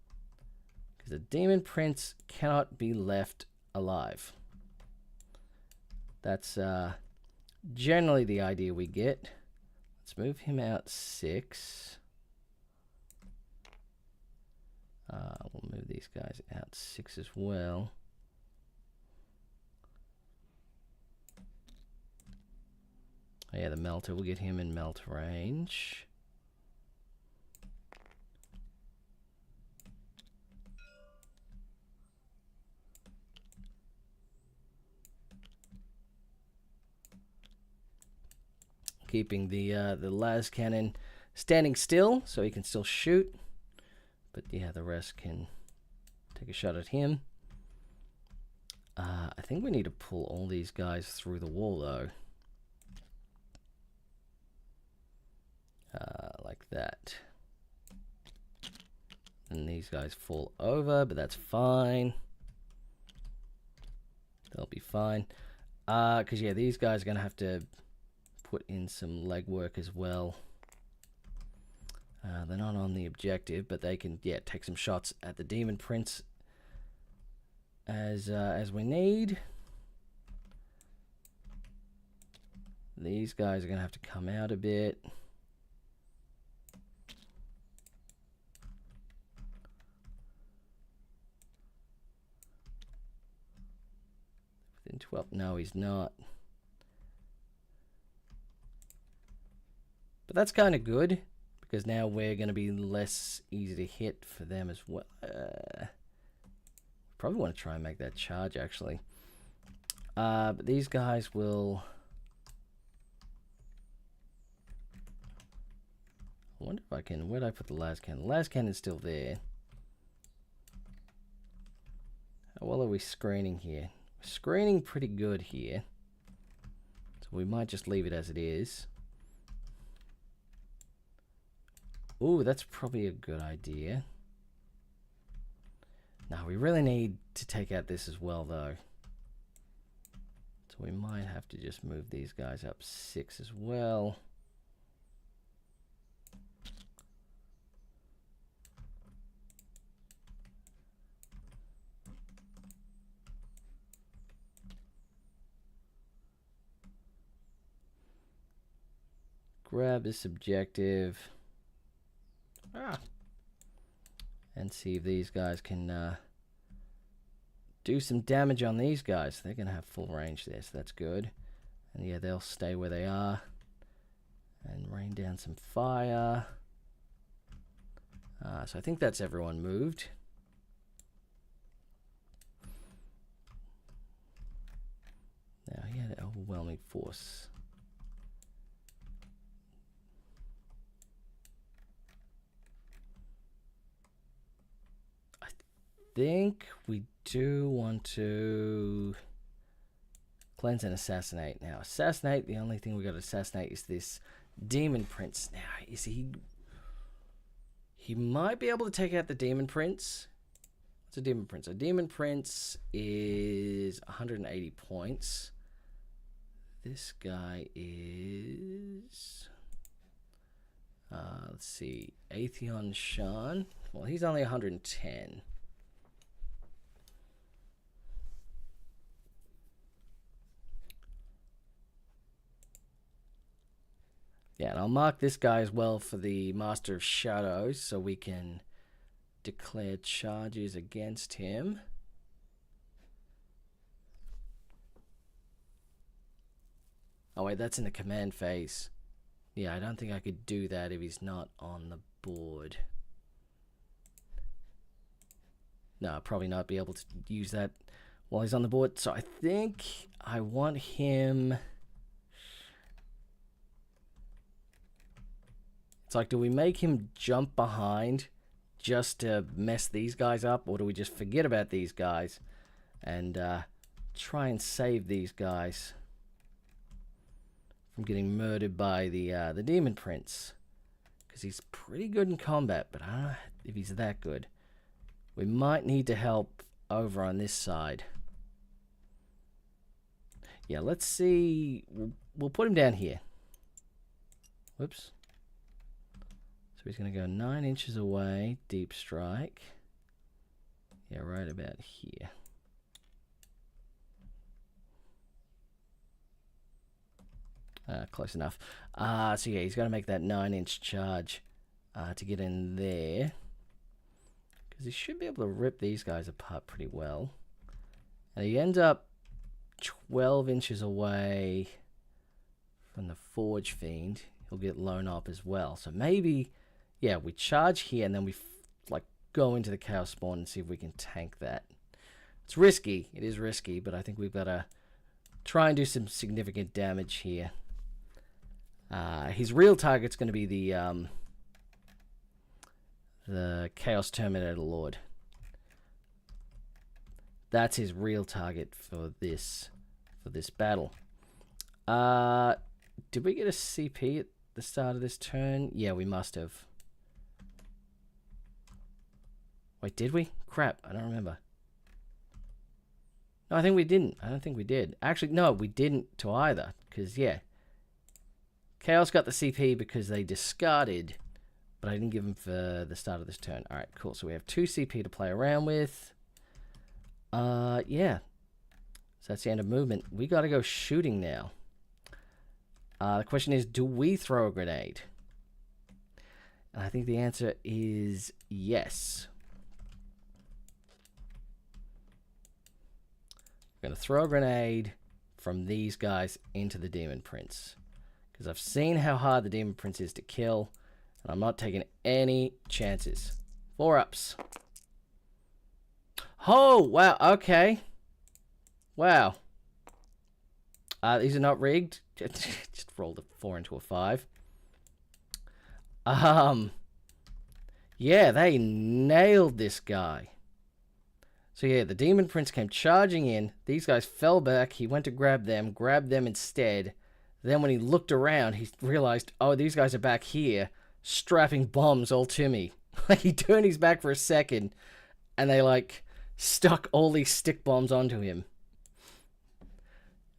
because the Demon Prince cannot be left alive. That's generally the idea we get. Let's move him out 6. We'll move these guys out 6 as well. Oh yeah, the Melter. We'll get him in melt range. Keeping the las cannon standing still so he can still shoot. But yeah, the rest can take a shot at him. I think we need to pull all these guys through the wall, though. Like that. And these guys fall over, but that's fine. They'll be fine. Because, yeah, these guys are going to have to put in some legwork as well. They're not on the objective, but they can, yeah, take some shots at the Demon Prince as we need. These guys are going to have to come out a bit. Within 12, no, he's not. But that's kind of good, because now we're going to be less easy to hit for them as well. Probably want to try and make that charge, actually. But these guys will... I wonder if I can... Where did I put the las cannon? The las cannon's still there. How well are we screening here? We're screening pretty good here. So we might just leave it as it is. Ooh, that's probably a good idea. Now, we really need to take out this as well, though. So we might have to just move these guys up 6 as well. Grab this objective. And see if these guys can do some damage on these guys. They're going to have full range there, so that's good. And yeah, they'll stay where they are. And rain down some fire. So I think that's everyone moved. Now he had an overwhelming force. I think we do want to cleanse and assassinate. Now, assassinate, the only thing we got to assassinate is this Demon Prince. Now, you see, he might be able to take out the Demon Prince. What's a Demon Prince? A Demon Prince is 180 points. This guy is... let's see, Atheon Shan. Well, he's only 110. Yeah, and I'll mark this guy as well for the Master of Shadows, so we can declare charges against him. Oh wait, that's in the command phase. Yeah, I don't think I could do that if he's not on the board. No, I'll probably not be able to use that while he's on the board. So I think I want him... It's like, do we make him jump behind just to mess these guys up? Or do we just forget about these guys and try and save these guys from getting murdered by the Demon Prince? Because he's pretty good in combat, but I don't know if he's that good. We might need to help over on this side. Yeah, let's see. We'll put him down here. Whoops. So he's going to go 9 inches away, deep strike. Yeah, right about here. Close enough. So yeah, he's got to make that 9-inch charge to get in there. Because he should be able to rip these guys apart pretty well. And he ends up 12 inches away from the Forge Fiend. He'll get blown up as well. So maybe... Yeah, we charge here and then we like go into the Chaos Spawn and see if we can tank that. It's risky. It is risky, but I think we've got to try and do some significant damage here. His real target's going to be the the Chaos Terminator Lord. That's his real target for this battle. Did we get a CP at the start of this turn? Yeah, we must have. Wait, did we? Crap, I don't remember. No, I think we didn't. I don't think we did. Actually, no, we didn't to either. Because, yeah. Chaos got the CP because they discarded, but I didn't give them for the start of this turn. Alright, cool. So we have 2 CP to play around with. Yeah. So that's the end of movement. We gotta go shooting now. The question is, do we throw a grenade? And I think the answer is yes. We're going to throw a grenade from these guys into the Demon Prince. Because I've seen how hard the Demon Prince is to kill. And I'm not taking any chances. 4 ups. Oh, wow. Okay. Wow. These are not rigged. Just rolled a 4 into a 5. Yeah, they nailed this guy. So yeah, the Demon Prince came charging in. These guys fell back. He went to grabbed them instead. Then when he looked around, he realized, oh, these guys are back here, strapping bombs all to me. He turned his back for a second, and they, like, stuck all these stick bombs onto him.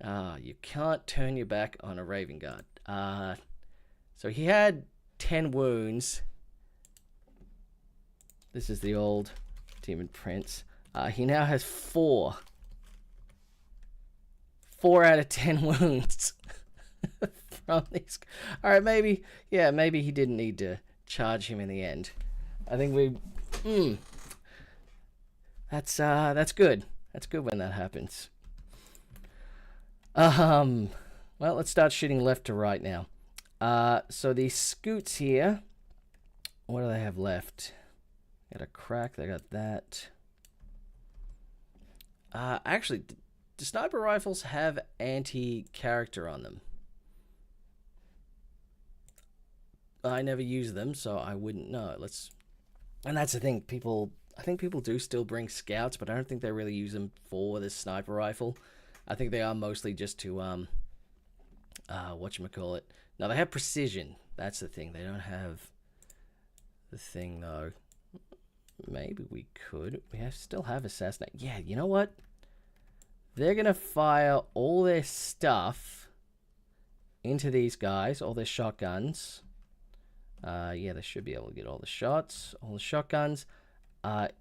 You can't turn your back on a Raven Guard. So he had 10 wounds. This is the old Demon Prince. He now has 4. 4 out of 10 wounds from these. All right, maybe he didn't need to charge him in the end. I think we. That's good. That's good when that happens. Well, let's start shooting left to right now. So these scoots here, what do they have left? Got a crack. They got that. Actually, do sniper rifles have anti-character on them? I never use them, so I wouldn't know. And that's the thing. I think people do still bring scouts, but I don't think they really use them for the sniper rifle. I think they are mostly just to whatchamacallit. No, they have precision. That's the thing. They don't have the thing though. Maybe we could. Still have assassinate. Yeah, you know what? They're gonna fire all their stuff into these guys, all their shotguns. Yeah, they should be able to get all the shots, all the shotguns,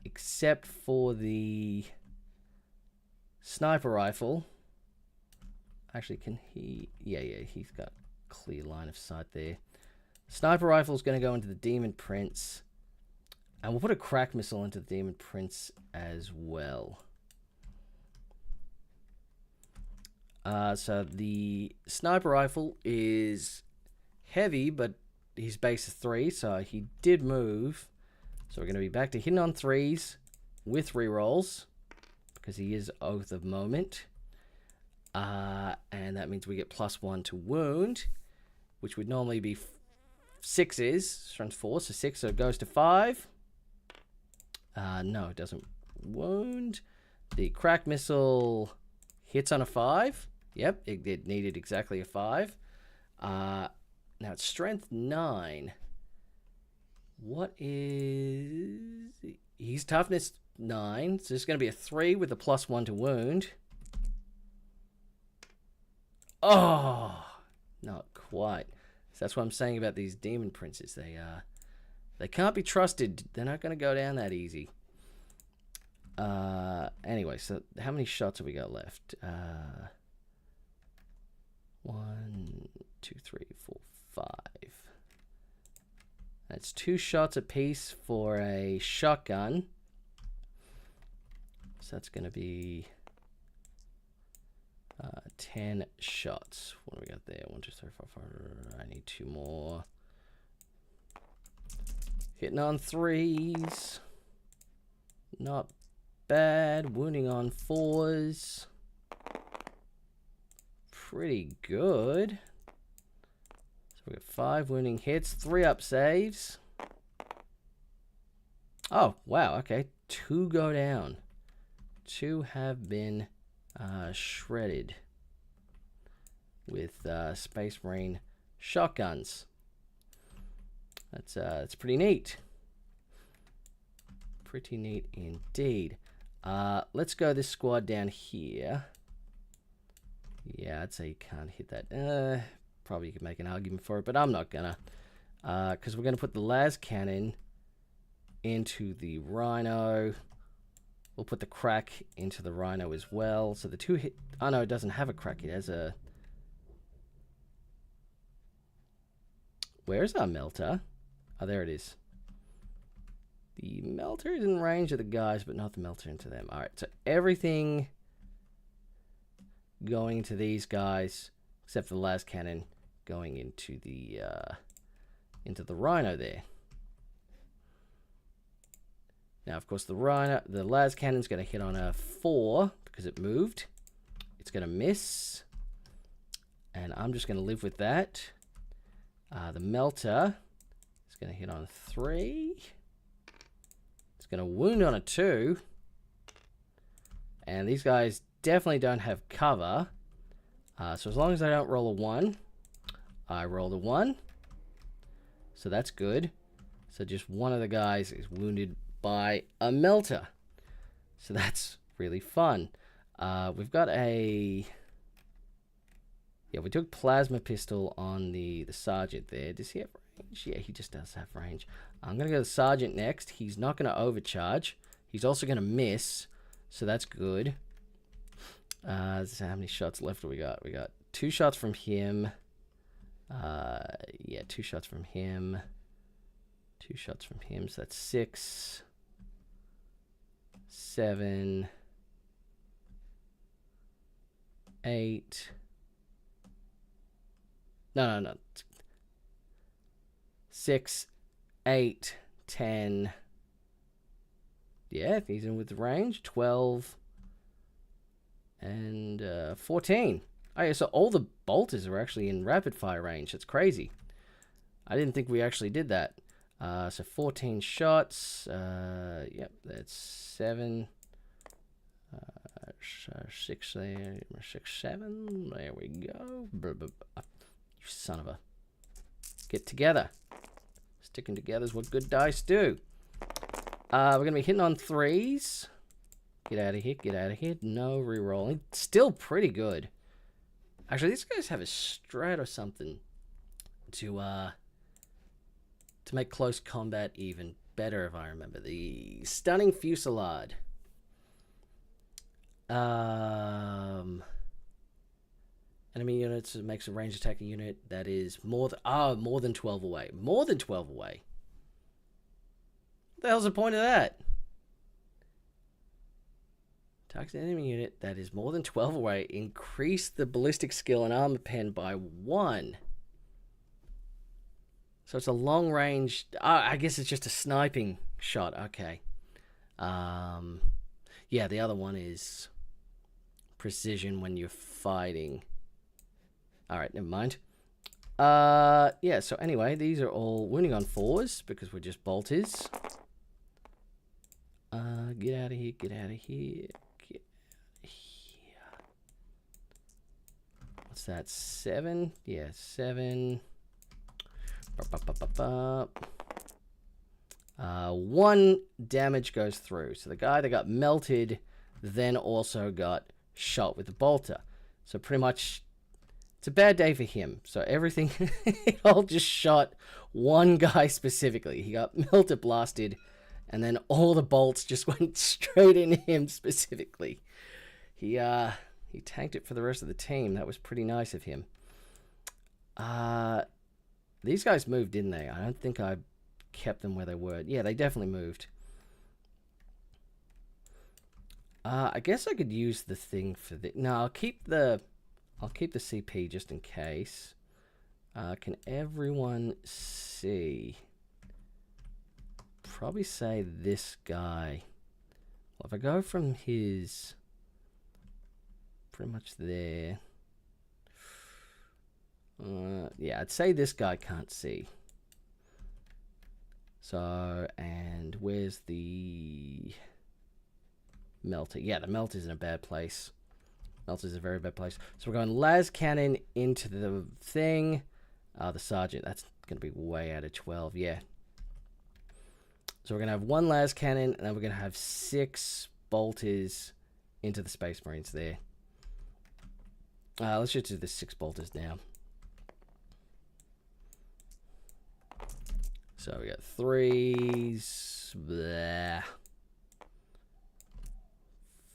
except for the sniper rifle. Actually, can he? Yeah, he's got clear line of sight there. Sniper rifle is going to go into the Demon Prince. And we'll put a crack missile into the Demon Prince as well. So the sniper rifle is heavy, but his base is 3, so he did move. So we're going to be back to hitting on 3s with rerolls, because he is Oath of Moment. And that means we get +1 to wound, which would normally be 6s. Strength 4, so 6, so it goes to 5. No, it doesn't wound. The crack missile hits on a 5. Yep, it needed exactly a 5. Now it's strength 9. What is... He's toughness 9, so it's going to be a 3 with a +1 to wound. Oh, not quite. So that's what I'm saying about these Demon Princes. They can't be trusted. They're not going to go down that easy. Anyway, so how many shots have we got left? 1, 2, 3, 4, 5. That's 2 shots apiece for a shotgun. So that's going to be 10 shots. What do we got there? 1, 2, 3, 4, 5. I need 2 more. Hitting on 3s. Not bad. Wounding on 4s. Pretty good. So we got 5 wounding hits, 3 up saves. Oh, wow. Okay. 2 go down. 2 have been shredded with Space Marine shotguns. That's pretty neat. Pretty neat indeed. Let's go this squad down here. Yeah, I'd say you can't hit that. Probably you could make an argument for it, but I'm not gonna. Because we're gonna put the las cannon into the rhino. We'll put the crack into the rhino as well. So the 2 hit. Oh no, it doesn't have a crack. It has a. Where's our melter? Oh, there it is. The melter is in range of the guys, but not the melter into them. Alright, so everything going to these guys, except for the las cannon going into the rhino there. Now, of course, the las cannon's going to hit on a 4 because it moved. It's going to miss, and I'm just going to live with that. The melter is going to hit on a 3. It's going to wound on a 2. And these guys definitely don't have cover. So as long as I don't roll a 1, I rolled a 1. So that's good. So just one of the guys is wounded by a melter. So that's really fun. We've got a... Yeah, we took plasma pistol on the sergeant there. Does he have range? Yeah, he just does have range. I'm going to go to the sergeant next. He's not going to overcharge. He's also going to miss. So that's good. So how many shots left do we got? We got 2 shots from him. Yeah, 2 shots from him. 2 shots from him. So that's 6, 7, 8. No. 6, 8, 10. Yeah, if he's in with the range. 12 and 14. Oh yeah, so all the bolters are actually in rapid fire range. That's crazy. I didn't think we actually did that. So 14 shots. Yep, that's 7. 6 there. 6, 7. There we go. You son of a... Get together. Sticking together is what good dice do. We're going to be hitting on 3s. Get out of here. Get out of here. No re-rolling. Still pretty good. Actually, these guys have a strat or something to make close combat even better, if I remember. The stunning fusillade. Enemy units makes a ranged attacking unit that is more than 12 away. More than 12 away. What the hell's the point of that? Targets an enemy unit that is more than 12 away. Increase the ballistic skill and armor pen by 1. So it's a long range. I guess it's just a sniping shot. Okay. Yeah, the other one is precision when you're fighting. Alright, never mind. Yeah, so anyway, these are all wounding on 4s because we're just bolters. Get out of here, get out of here. Get out of here. What's that? 7? Yeah, 7. 1 damage goes through. So the guy that got melted then also got shot with the bolter. So pretty much it's a bad day for him. So everything, it all just shot one guy specifically. He got melter blasted, and then all the bolts just went straight in him specifically. He tanked it for the rest of the team. That was pretty nice of him. These guys moved, didn't they? I don't think I kept them where they were. Yeah, they definitely moved. I guess I could use the thing for the... No, I'll keep the CP just in case. Can everyone see? Probably say this guy. Well, if I go from his... Pretty much there. Yeah, I'd say this guy can't see. So, and where's the melter? Yeah, the melter's in a bad place. Melter's a very bad place. So we're going las cannon into the thing. The sergeant, that's going to be way out of 12, yeah. So we're going to have 1 las cannon, and then we're going to have 6 bolters into the Space Marines there. Let's just do the 6 bolters now. So we got 3s, blah.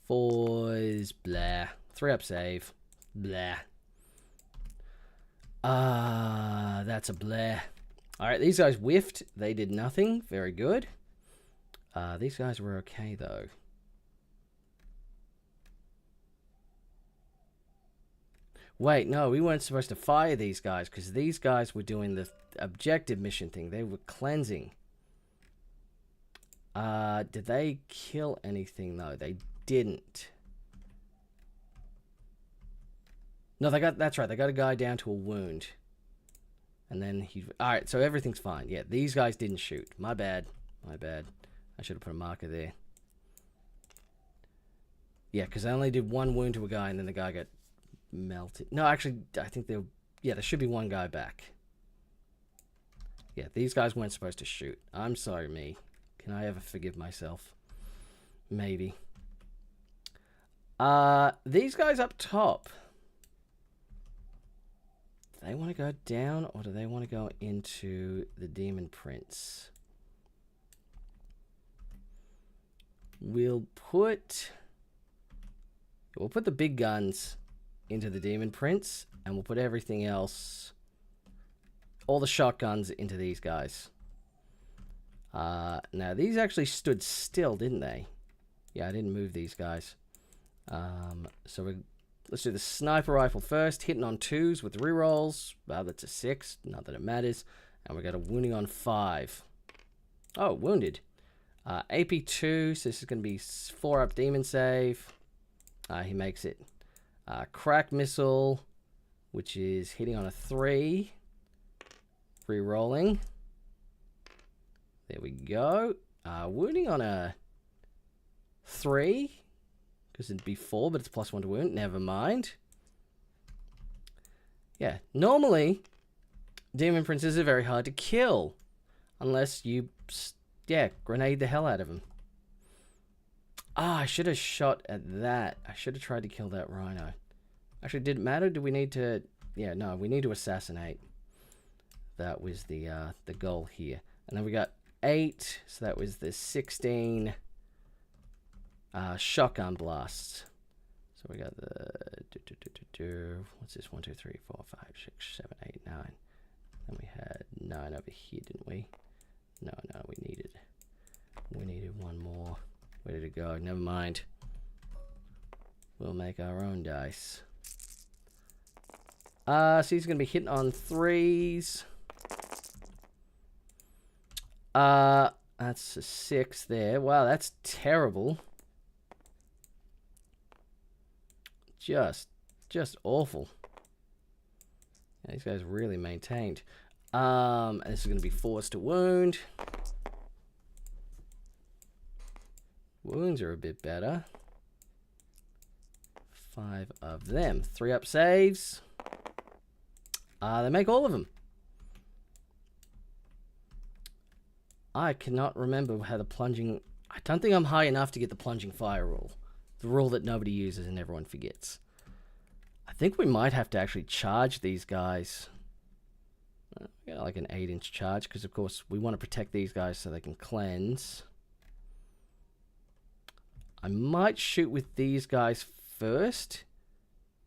4s, blah. 3 up save, blah. That's a blah. Alright, these guys whiffed. They did nothing. Very good. These guys were okay, though. Wait, no, we weren't supposed to fire these guys because these guys were doing the objective mission thing. They were cleansing. Did they kill anything, though? They didn't. No, that's right. They got a guy down to a wound. And then alright, so everything's fine. Yeah, these guys didn't shoot. My bad. My bad. I should have put a marker there. Yeah, because I only did 1 wound to a guy and then the guy got melted. No, actually, I think there should be 1 guy back. Yeah, these guys weren't supposed to shoot. I'm sorry, me. Can I ever forgive myself? Maybe. These guys up top. Do they want to go down or do they want to go into the Demon Prince? We'll put the big guns into the Demon Prince, and we'll put everything else, all the shotguns, into these guys. Now these actually stood still, didn't they? Yeah, I didn't move these guys. So let's do the sniper rifle first, hitting on 2s with rerolls. That's a 6, not that it matters. And we got a wounding on 5. Oh, wounded. AP2, so this is going to be 4 up demon save. He makes it. Crack missile, which is hitting on a 3. Rerolling. There we go. Wounding on a 3. Because it'd be 4, but it's +1 to wound. Never mind. Yeah, normally, Demon Princes are very hard to kill. Unless you, grenade the hell out of them. I should have shot at that. I should have tried to kill that rhino. Actually, did it matter? Do we need to... Yeah, no, we need to assassinate. That was the goal here. And then we got 8, so that was the 16... shotgun blasts. So we got the... What's this? 1, 2, 3, 4, 5, 6, 7, 8, 9. Then we had 9 over here, didn't we? No, we needed 1 more. Where did it go? Never mind. We'll make our own dice. So he's going to be hitting on 3s. That's a 6 there. Wow, that's terrible. Just awful. Yeah, these guys really maintained. And this is going to be 4s to wound. Wounds are a bit better. 5 of them. 3 up saves. They make all of them. I cannot remember how the plunging... I don't think I'm high enough to get the plunging fire rule. The rule that nobody uses and everyone forgets. I think we might have to actually charge these guys. We got like an 8-inch charge because, of course, we want to protect these guys so they can cleanse. I might shoot with these guys first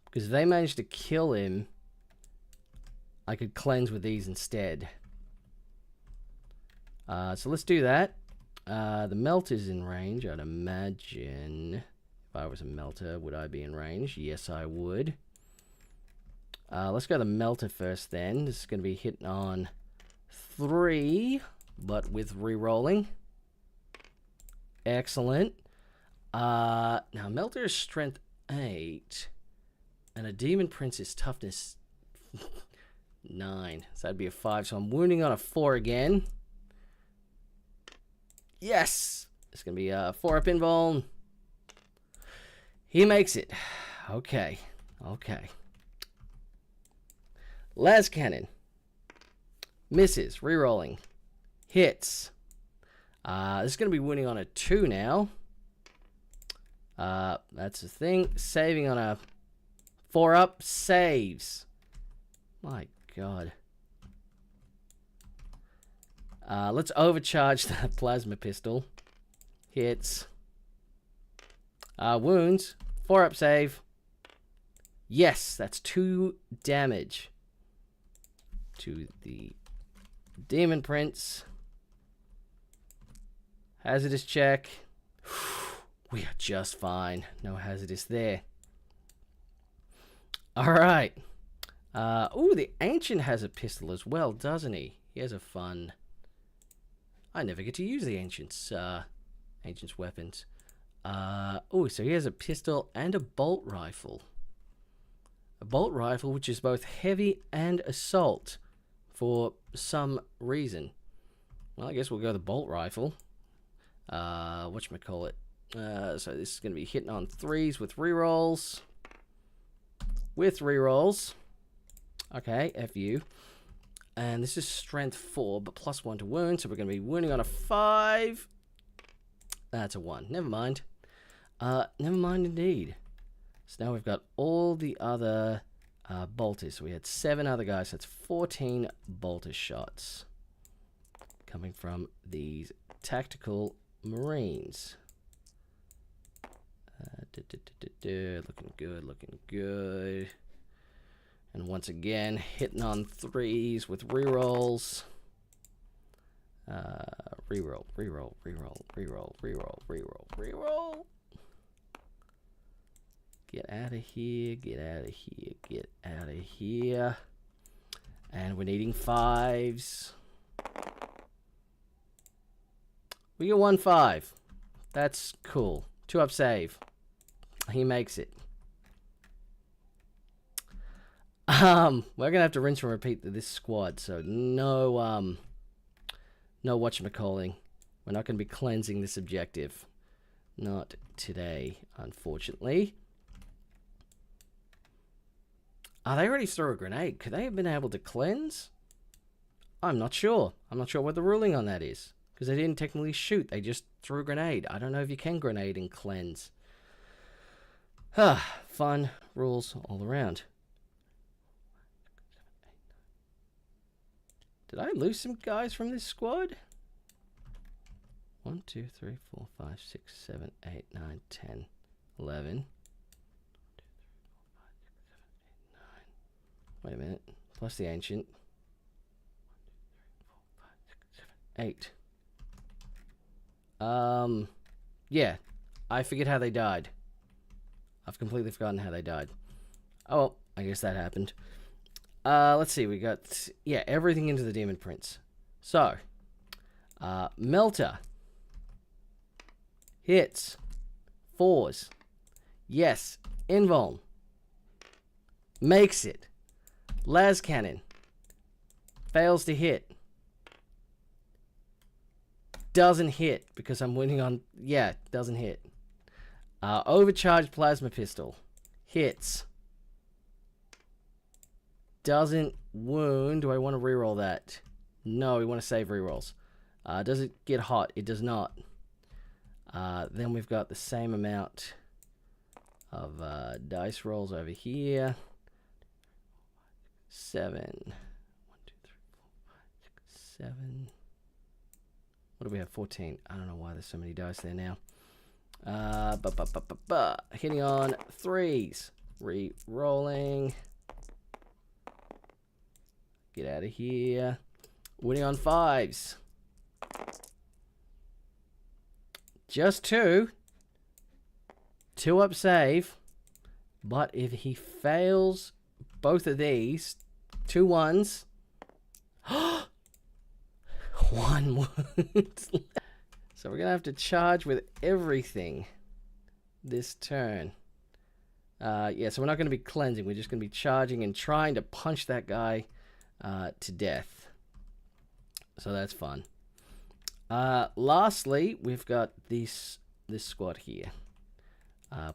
because if they manage to kill him, I could cleanse with these instead. So let's do that. The melter's in range, I'd imagine. If I was a melter, would I be in range? Yes, I would. Let's go the melter first then. This is going to be hitting on 3, but with re-rolling. Excellent. Now, melter is strength 8, and a demon prince is toughness 9. So that'd be a 5. So I'm wounding on a 4 again. Yes! It's going to be a 4-up invuln. He makes it. Okay. Okay. Las Cannon. Misses. Rerolling. Hits. This is going to be winning on a 2 now. That's the thing. Saving on a 4-up. Saves. My God. Let's overcharge that plasma pistol. Hits. Wounds. 4-up save. Yes, that's 2 damage to the Demon Prince. Hazardous check. We are just fine. No hazardous there. Alright. Ooh, the Ancient has a pistol as well, doesn't he? He has a fun... I never get to use the Ancient's weapons. Oh, so he has a pistol and a bolt rifle. A bolt rifle which is both heavy and assault for some reason. Well, I guess we'll go the bolt rifle. Whatchamacallit. So this is going to be hitting on 3s with rerolls. With rerolls. Okay, FU. And this is strength 4, but +1 to wound. So we're going to be wounding on a 5. That's a 1. Never mind. Never mind indeed. So now we've got all the other bolters. So we had 7 other guys. That's 14 bolter shots coming from these tactical Marines. Looking good, looking good. And once again, hitting on 3s with rerolls. Reroll, reroll, reroll, reroll, reroll, reroll, reroll. Get out of here, get out of here, get out of here. And we're needing 5s. We get 1 5. That's cool. 2-up save. He makes it. We're gonna have to rinse and repeat this squad, so no whatchamacalling. We're not gonna be cleansing this objective. Not today, unfortunately. They already threw a grenade. Could they have been able to cleanse? I'm not sure. I'm not sure what the ruling on that is. Because they didn't technically shoot. They just threw a grenade. I don't know if you can grenade and cleanse. Fun rules all around. Did I lose some guys from this squad? 1, 2, 3, 4, 5, 6, 7, 8, 9, 10, 11. Wait a minute. Plus the Ancient. 8. Yeah. I forget how they died. I've completely forgotten how they died. Oh, well, I guess that happened. Let's see. We got, yeah, everything into the Demon Prince. So, Melter. Hits. 4s. Yes. Invuln. Makes it. Las Cannon. Fails to hit. Doesn't hit because I'm winning on... Yeah, doesn't hit. Overcharged Plasma Pistol. Hits. Doesn't wound. Do I want to reroll that? No, we want to save rerolls. Does it get hot? It does not. Then we've got the same amount of dice rolls over here. 7. 1, 2, 3, 4, 5, 6, 7. What do we have? 14. I don't know why there's so many dice there now. Hitting on 3s. Re-rolling. Get out of here. Winning on 5s. Just 2. 2-up save. But if he fails both of these, 2 1s. 1 wound. So we're going to have to charge with everything this turn. Yeah, so we're not going to be cleansing. We're just going to be charging and trying to punch that guy to death. So that's fun. Lastly, we've got this squad here.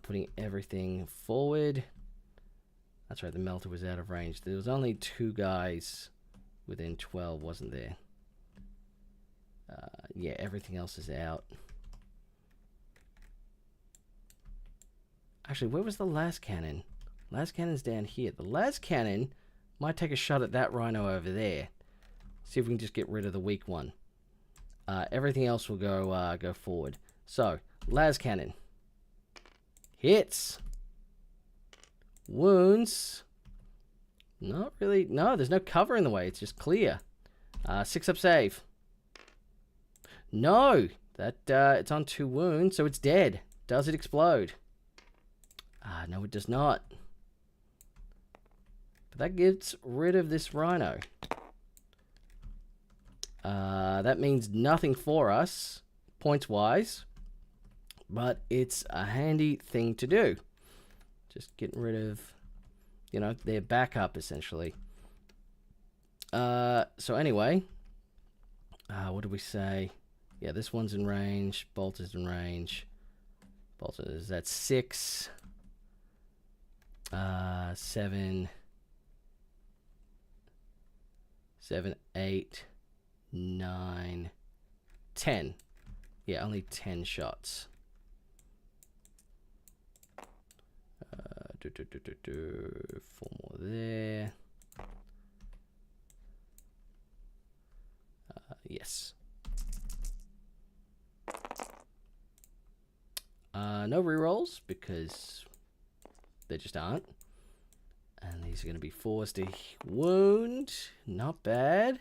Putting everything forward. That's right, the melter was out of range. There was only 2 guys within 12, wasn't there? Yeah, everything else is out. Actually, where was the last cannon? Last cannon's down here. The last cannon might take a shot at that rhino over there. See if we can just get rid of the weak one. Everything else will go forward. So, las cannon. Hits. Wounds. Not really. No, there's no cover in the way. It's just clear. 6-up save. No. That it's on 2 wounds, so it's dead. Does it explode? No, it does not. But that gets rid of this rhino. That means nothing for us, points-wise. But it's a handy thing to do. Just getting rid of, you know, their backup, essentially. So anyway, what did we say? Yeah, this one's in range. Bolt is in range. Bolt is at 6. 7. 7, 8, 9, 10. Yeah, only 10 shots. 4 more there. Yes. No rerolls because they just aren't. And these are going to be forced to wound. Not bad.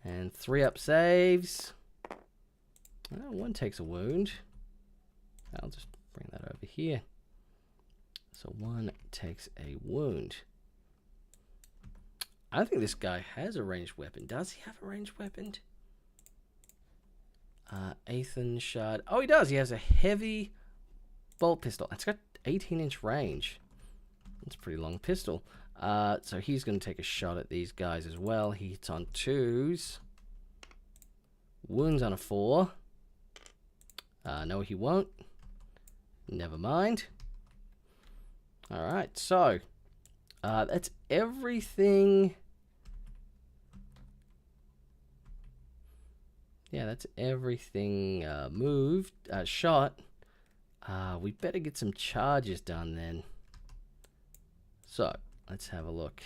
And 3-up saves. Oh, 1 takes a wound. I'll just bring that over here. So 1 takes a wound. I don't think this guy has a ranged weapon. Does he have a ranged weapon? Athan Shard. Oh, he does. He has a heavy bolt pistol. It's got 18-inch range. It's a pretty long pistol. So he's going to take a shot at these guys as well. He hits on 2s. Wounds on a 4. No, he won't. Never mind. Alright, so that's everything. Yeah, that's everything moved, shot. We better get some charges done then. So, let's have a look.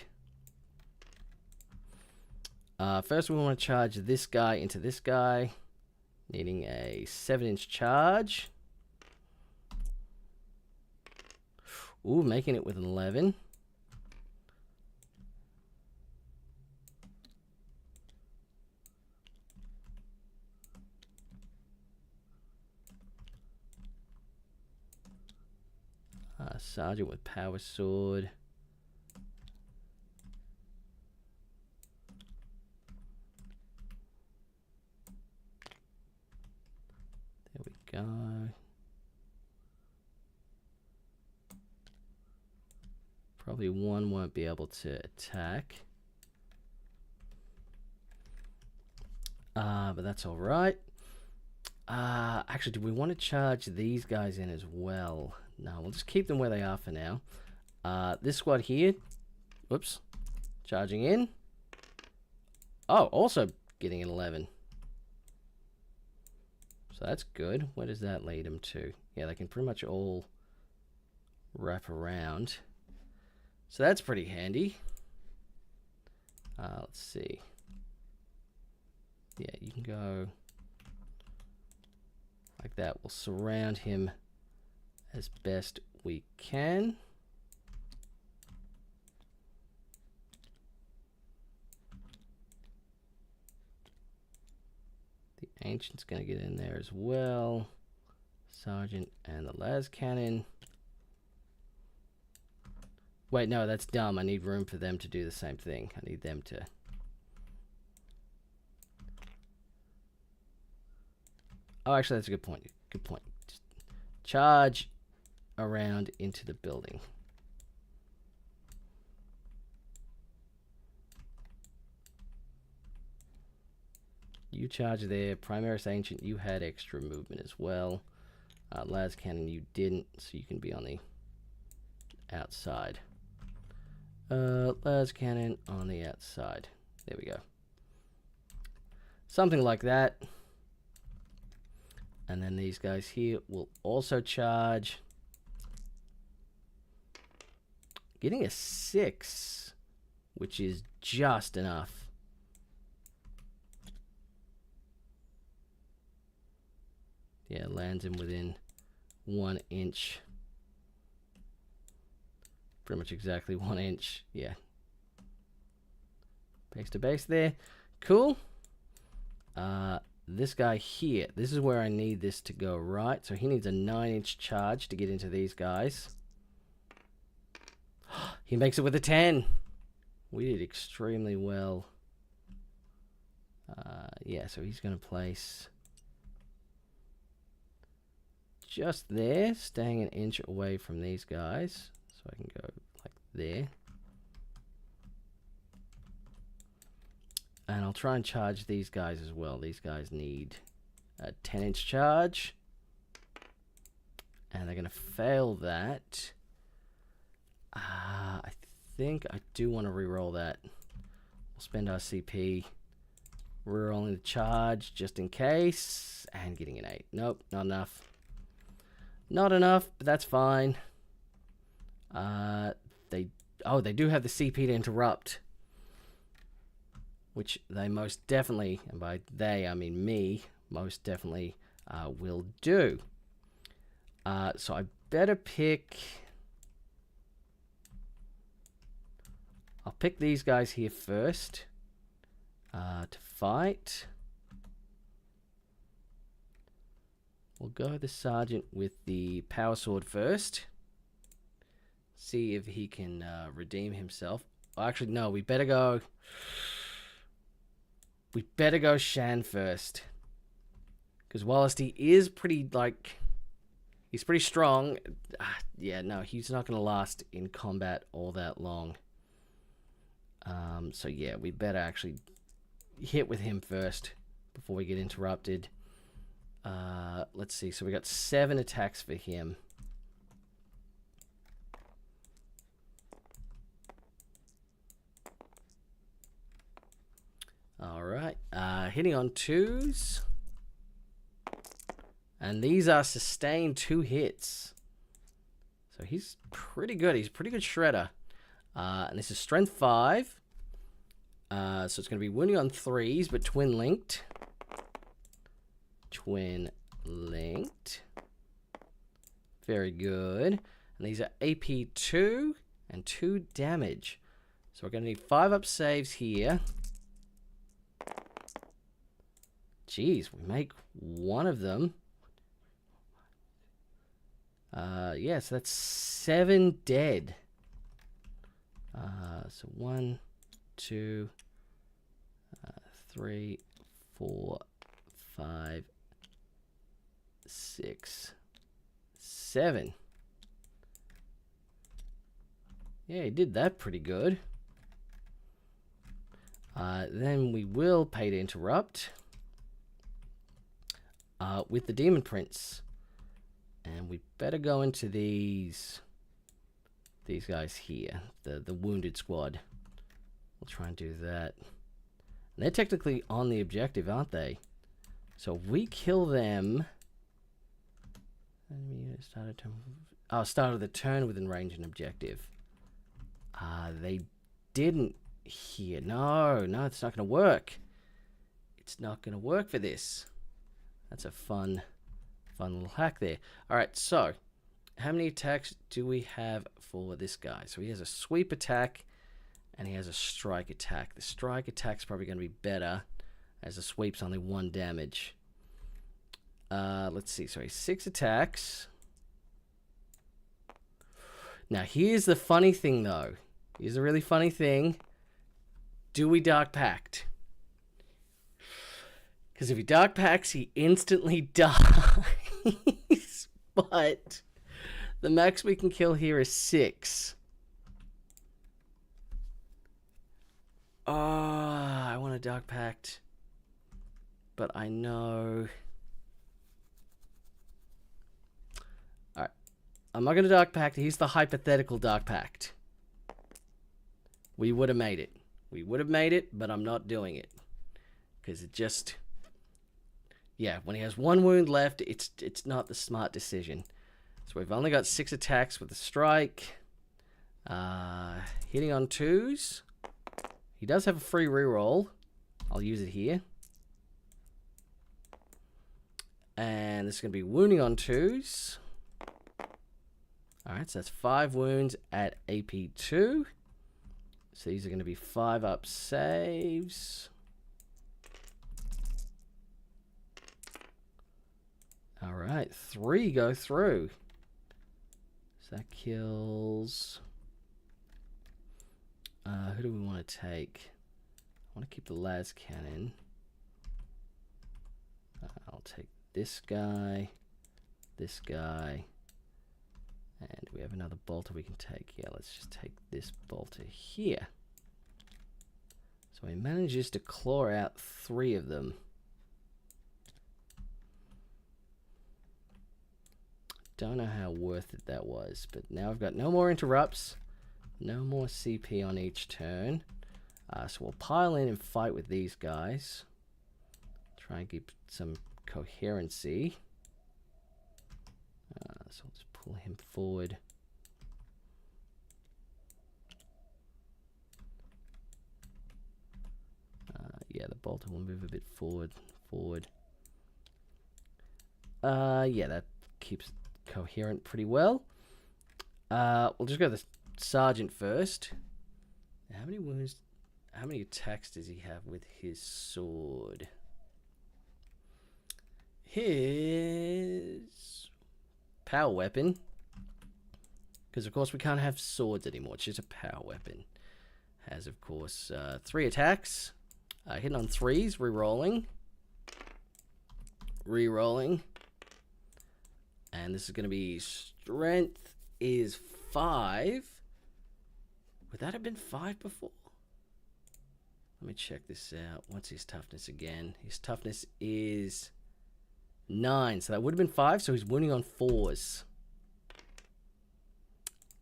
First we want to charge this guy into this guy. Needing a 7-inch charge. Ooh, making it with an 11. Sergeant with power sword. There we go. Probably 1 won't be able to attack. But that's all right. Actually, do we want to charge these guys in as well? No, we'll just keep them where they are for now. This squad here, whoops, charging in. Oh, also getting an 11. So that's good. Where does that lead them to? Yeah, they can pretty much all wrap around. So that's pretty handy. Let's see. Yeah, you can go like that. We'll surround him as best we can. The Ancient's going to get in there as well. Sergeant and the las cannon. Wait, no, that's dumb. I need room for them to do the same thing. I need them to... Oh, actually, that's a good point. Good point. Just charge around into the building. You charge there. Primaris Ancient, you had extra movement as well. Las Cannon, you didn't, so you can be on the outside. Las Cannon on the outside. There we go. Something like that. And then these guys here will also charge. Getting a 6, which is just enough. Yeah, lands him within 1 inch. Pretty much exactly 1 inch. Yeah. Base to base there. Cool. This guy here, this is where I need this to go right. So he needs a 9-inch charge to get into these guys. He makes it with a 10. We did extremely well. Yeah, so he's going to place just there, staying 1 inch away from these guys. So I can go like there. And I'll try and charge these guys as well. These guys need a 10-inch charge. And they're going to fail that. I think I do want to re-roll that. We'll spend our CP re-rolling the charge just in case. And getting an 8. Nope, not enough. Not enough, but that's fine. They do have the CP to interrupt. Which they most definitely, and by they I mean me, most definitely will do. So I better pick... I'll pick these guys here first to fight. We'll go the Sergeant with the Power Sword first. See if he can redeem himself. Oh, actually, no, we better go... We better go Shan first. Because whilst he is pretty, he's pretty strong. Yeah, no, he's not going to last in combat all that long. So yeah, we better actually hit with him first before we get interrupted. Let's see, so we got 7 attacks for him. Alright, hitting on 2s. And these are sustained 2 hits. So he's pretty good. He's a pretty good shredder. And this is strength 5. So it's going to be wounding on 3s, but twin linked. Twin linked. Very good. And these are AP 2 and 2 damage. So we're going to need 5 up saves here. Jeez, we make one of them. Yeah, so that's 7 dead. So 1, 2, 3, 4, 5, 6, 7. Yeah, he did that pretty good. Then we will pay to interrupt. With the Demon Prince. And we better go into these guys here, the wounded squad. We'll try and do that. And they're technically on the objective, aren't they? So if we kill them... start of the turn within range and objective. They didn't here. No, it's not going to work. It's not going to work for this. That's a fun little hack there. Alright, so how many attacks do we have for this guy? So he has a sweep attack and he has a strike attack. The strike attack's probably going to be better as the sweep's only 1 damage. Let's see. So he's 6 attacks. Now here's the funny thing though. Here's a really funny thing. Do we Dark Pact? Because if he Dark Pacts, he instantly dies. But the max we can kill here is 6. Oh, I want a Dark Pact. but I know... Alright. I'm not going to Dark Pact. Here's the hypothetical Dark Pact. We would have made it. We would have made it, but I'm not doing it. Because it just... Yeah, when he has 1 wound left, it's not the smart decision. So we've only got 6 attacks with the strike. Hitting on 2s. He does have a free reroll. I'll use it here. And this is going to be wounding on 2s. Alright, so that's 5 wounds at AP 2. So these are going to be 5 up saves. Alright, 3 go through. So that kills... who do we want to take? I want to keep the las cannon. I'll take this guy, and we have another bolter we can take. Yeah, let's just take this bolter here. So he manages to claw out 3 of them. Don't know how worth it that was, but now I've got no more interrupts, no more CP on each turn. So we'll pile in and fight with these guys. Try and keep some coherency. So I'll just pull him forward. Yeah, the bolter will move a bit forward. Yeah, that keeps coherent pretty well. We'll just go to the sergeant first. How many wounds, how many attacks does he have with his sword? His power weapon, because of course we can't have swords anymore, it's just a power weapon, has of course 3 attacks, hitting on 3s, re-rolling, and this is going to be strength is 5. Would that have been 5 before? Let me check this out. What's his toughness again? His toughness is 9, so that would have been 5, so he's wounding on 4s.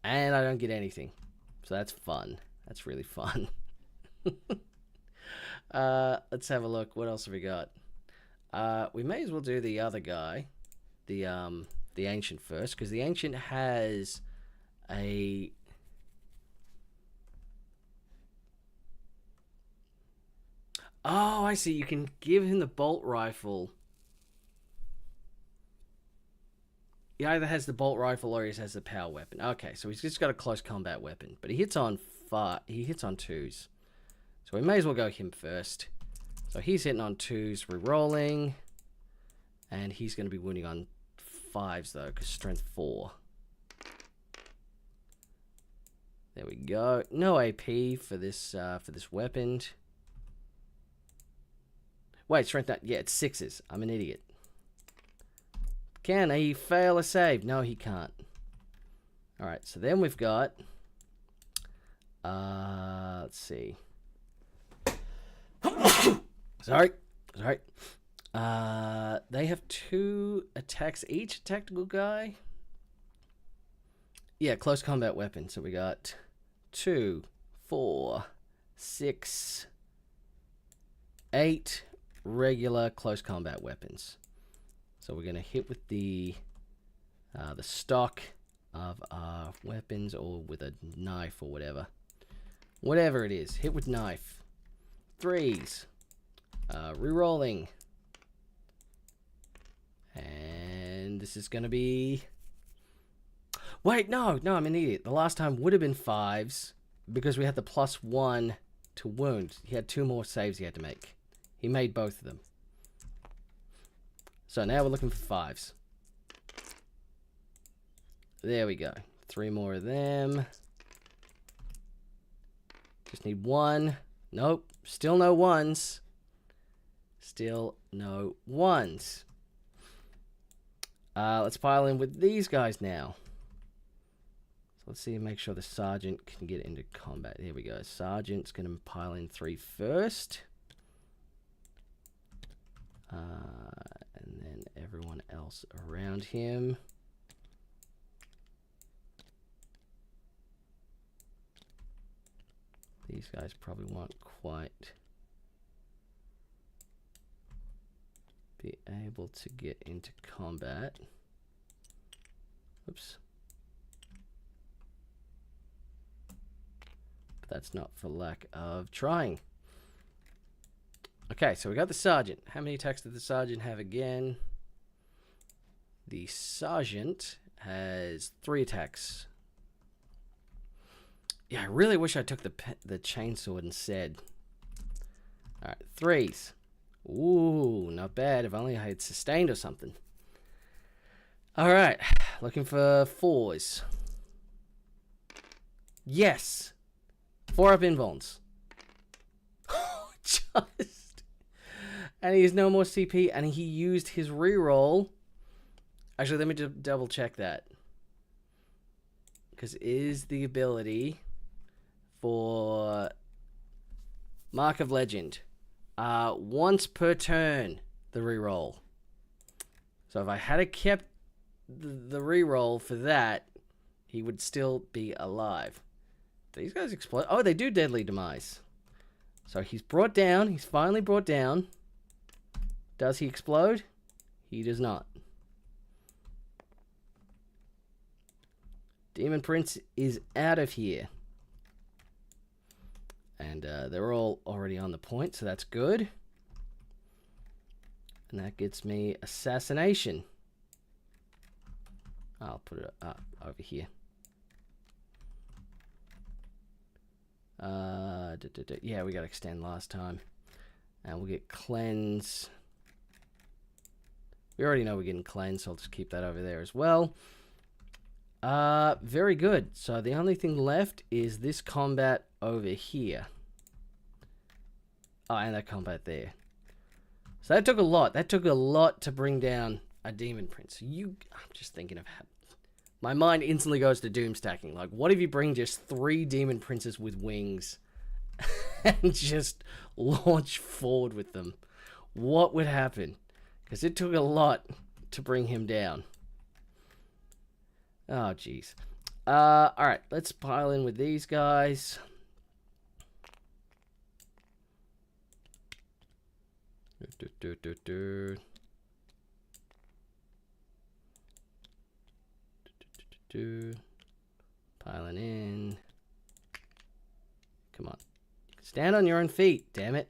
And I don't get anything. So that's fun. That's really fun. Let's have a look. What else have we got? We may as well do the other guy. The Ancient first, because the Ancient has a... Oh, I see. You can give him the bolt rifle. He either has the bolt rifle or he has the power weapon. Okay, so he's just got a close combat weapon, but he hits on 2s. So we may as well go him first. So he's hitting on 2s, re-rolling, and he's going to be wounding on 5s though, because strength 4. There we go. No AP for this weapon. Wait, strength 9. Yeah, it's 6s. I'm an idiot. Can he fail a save? No, he can't. Alright, so then we've got... let's see. Sorry. They have 2 attacks each, tactical guy. Yeah, close combat weapon. So we got 2, 4, 6, 8 regular close combat weapons. So we're going to hit with the stock of our weapons, or with a knife or whatever. Whatever it is, hit with knife. 3s. Re-rolling. And this is going to be... Wait, no, I'm an idiot. The last time would have been 5s because we had the +1 to wound. He had 2 more saves he had to make. He made both of them. So now we're looking for 5s. There we go. 3 more of them. Just need 1. Nope. Still no 1s. Still no 1s. Let's pile in with these guys now. So let's see and make sure the sergeant can get into combat. Here we go. Sergeant's going to pile in 3 first. And then everyone else around him. These guys probably won't quite be able to get into combat. Oops. But that's not for lack of trying. Okay, so we got the sergeant. How many attacks did the sergeant have again? The sergeant has 3 attacks. Yeah, I really wish I took the chainsword instead. Alright, 3s. Ooh, not bad. If only I had sustained or something. Alright, looking for 4s. Yes! 4 up invulns. Just. And he has no more CP, and he used his reroll. Actually, let me just double check that. Because it is the ability for Mark of Legend. Once per turn, the reroll. So if I had kept the reroll for that, he would still be alive. These guys explode. Oh, they do deadly demise. So he's brought down. He's finally brought down. Does he explode? He does not. Demon Prince is out of here. And they're all already on the point, so that's good. And that gets me assassination. I'll put it up over here. Yeah, we got extend last time. And we'll get cleanse. We already know we're getting cleanse, so I'll just keep that over there as well. Very good. So the only thing left is this combat over here. Oh, and that combat there. So that took a lot. That took a lot to bring down a Demon Prince. I'm just thinking of how... My mind instantly goes to doom stacking. Like, what if you bring just 3 Demon Princes with wings and just launch forward with them? What would happen? Because it took a lot to bring him down. Oh, jeez. Alright, let's pile in with these guys. Piling in. Come on. Stand on your own feet, damn it.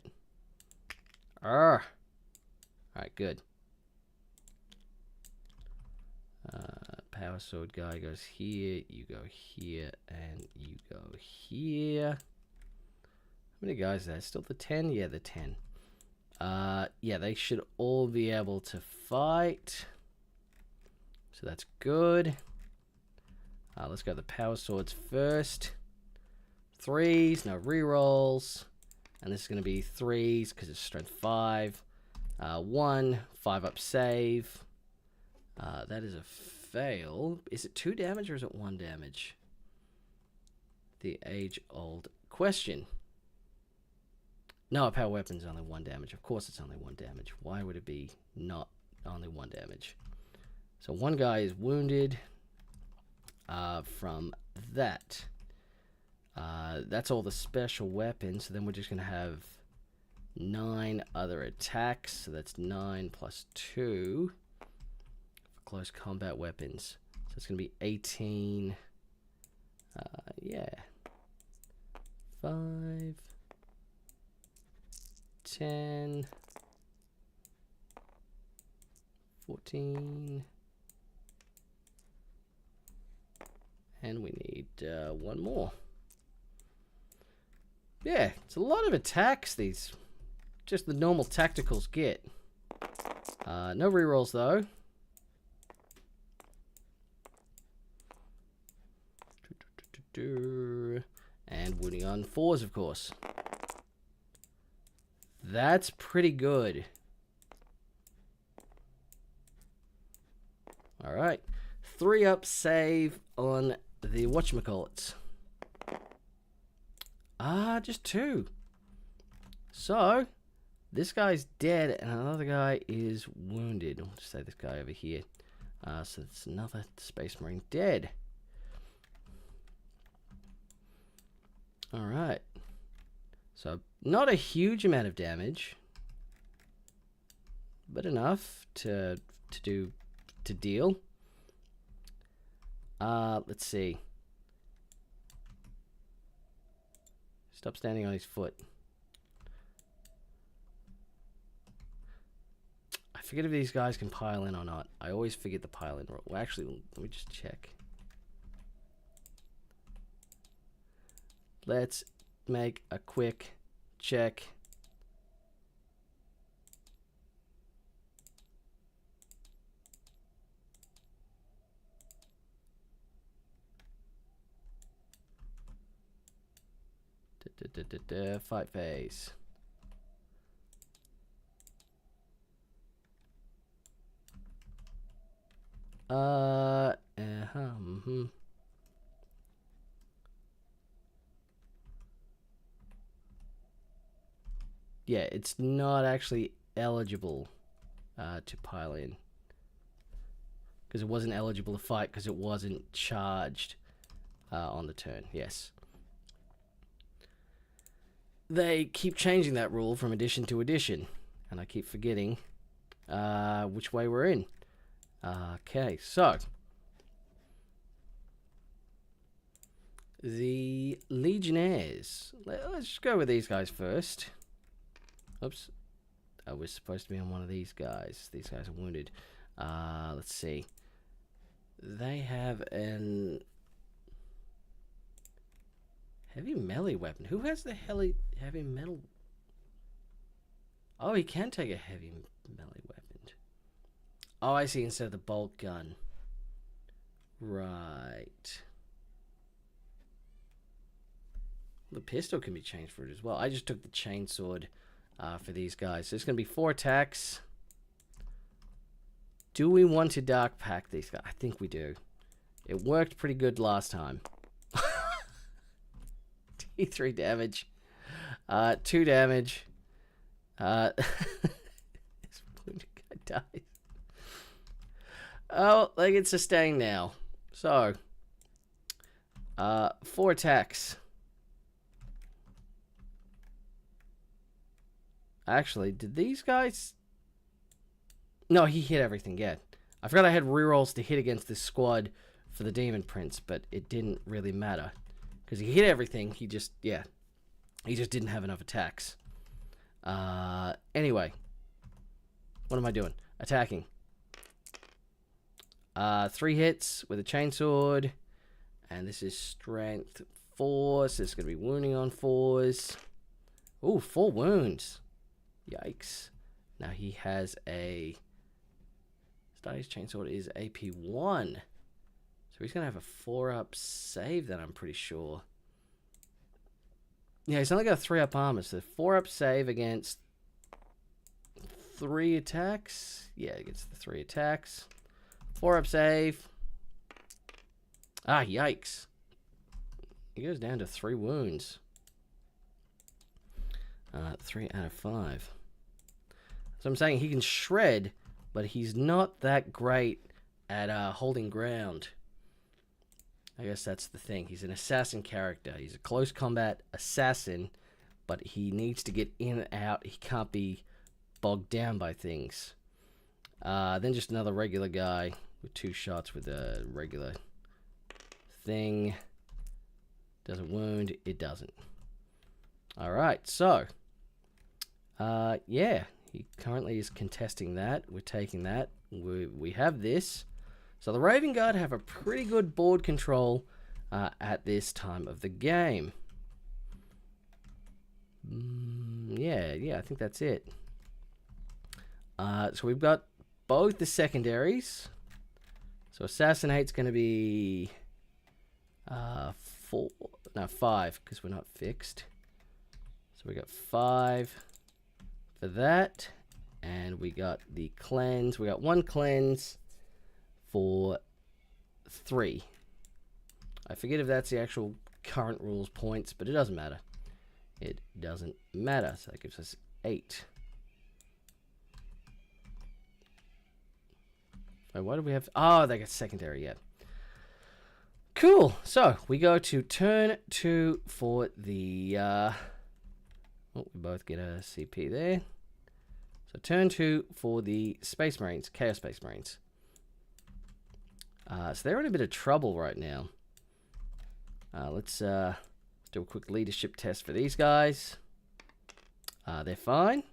Alright, good. Power sword guy goes here, you go here, and you go here. How many guys are there? Still the 10? Yeah, the 10. Yeah, they should all be able to fight. So that's good. Let's go the power swords first. 3s, no rerolls. And this is going to be 3s because it's strength 5. 1, 5 up save. That is a fail. Is it 2 damage or is it 1 damage? The age-old question. No, a power weapon's only 1 damage. Of course it's only 1 damage. Why would it be not only 1 damage? So one guy is wounded from that. That's all the special weapons. So then we're just going to have 9 other attacks. So that's 9 plus 2 for close combat weapons. So it's going to be 18. Yeah. 5. 10. 14. And we need 1 more. Yeah, it's a lot of attacks these just the normal tacticals get. No rerolls though. And wounding on 4s, of course. That's pretty good. Alright. 3 up save on the whatchamacallits. Just 2. So, This guy's dead, and another guy is wounded. I'll just say this guy over here. So it's another Space Marine dead. Alright. So, not a huge amount of damage. But enough to deal. Let's see. Stop standing on his foot. I forget if these guys can pile in or not. I always forget the pile in rule. Well, actually, let me just check. Let's make a quick check. Fight phase. Yeah, it's not actually eligible to pile in. Because it wasn't eligible to fight because it wasn't charged on the turn. Yes. They keep changing that rule from edition to edition. And I keep forgetting which way we're in. Okay, so. The Legionnaires. Let's just go with these guys first. Oops. I was supposed to be on one of these guys. These guys are wounded. Let's see. They have an heavy melee weapon. Who has the heavy metal? Oh, he can take a heavy melee weapon. Oh, I see. Instead of the bolt gun. Right. The pistol can be changed for it as well. I just took the chainsword for these guys. So it's going to be 4 attacks. Do we want to dark pack these guys? I think we do. It worked pretty good last time. T3 damage. 2 damage. This wounded guy dies. Oh, they get sustained now. So, 4 attacks. Actually, did these guys... No, he hit everything, yeah. I forgot I had rerolls to hit against this squad for the Demon Prince, but it didn't really matter. Because he hit everything, he just didn't have enough attacks. Anyway. What am I doing? Attacking. 3 hits with a chainsword. And this is strength 4, so it's going to be wounding on 4s. Ooh, 4 wounds. Yikes. Now he has a... Stardy's chainsword is AP 1. So he's going to have a 4-up save then, I'm pretty sure. Yeah, he's only got a 3-up armor, so 4-up save against 3 attacks. Yeah, against the 3 attacks. 4-up save. Ah, yikes. He goes down to 3 wounds. 3 out of 5. So I'm saying he can shred, but he's not that great at holding ground. I guess that's the thing. He's an assassin character. He's a close combat assassin, but he needs to get in and out. He can't be bogged down by things. Then just another regular guy with 2 shots with a regular thing. Does it wound? It doesn't. Alright, so. Yeah. He currently is contesting that. We're taking that. We have this. So the Raven Guard have a pretty good board control at this time of the game. Yeah, I think that's it. So we've got both the secondaries. So Assassinate's going to be 5, because we're not fixed. So we got 5 for that. And we got the cleanse. We got 1 cleanse for 3. I forget if that's the actual current rules points, but it doesn't matter. It doesn't matter. So that gives us 8. Wait, what do we have? Oh, they got secondary, yeah. Cool. So, we go to turn 2 for the... oh, we both get a CP there. So, turn 2 for the Space Marines, Chaos Space Marines. So, they're in a bit of trouble right now. Let's do a quick leadership test for these guys. They're fine.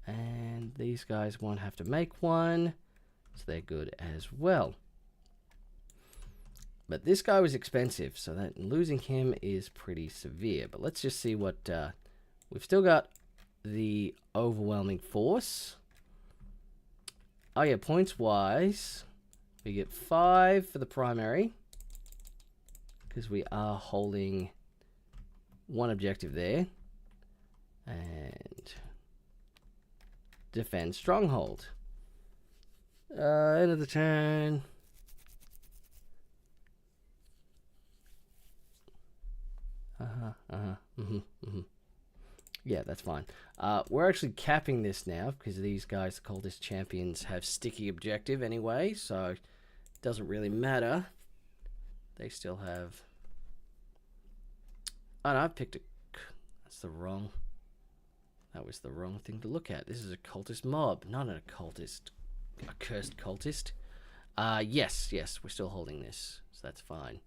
And these guys won't have to make one. So they're good as well. But this guy was expensive, so that losing him is pretty severe. But let's just see what... we've still got the overwhelming force. Oh yeah, points-wise, we get 5 for the primary. Because we are holding one objective there. And defend stronghold. End of the turn. Yeah, that's fine. We're actually capping this now because these guys, the Cultist Champions, have sticky objective anyway, so it doesn't really matter. They still have... Oh no, I picked a... That's the wrong... That was the wrong thing to look at. This is a cultist mob, not a cultist. A cursed cultist. Yes, we're still holding this, so that's fine.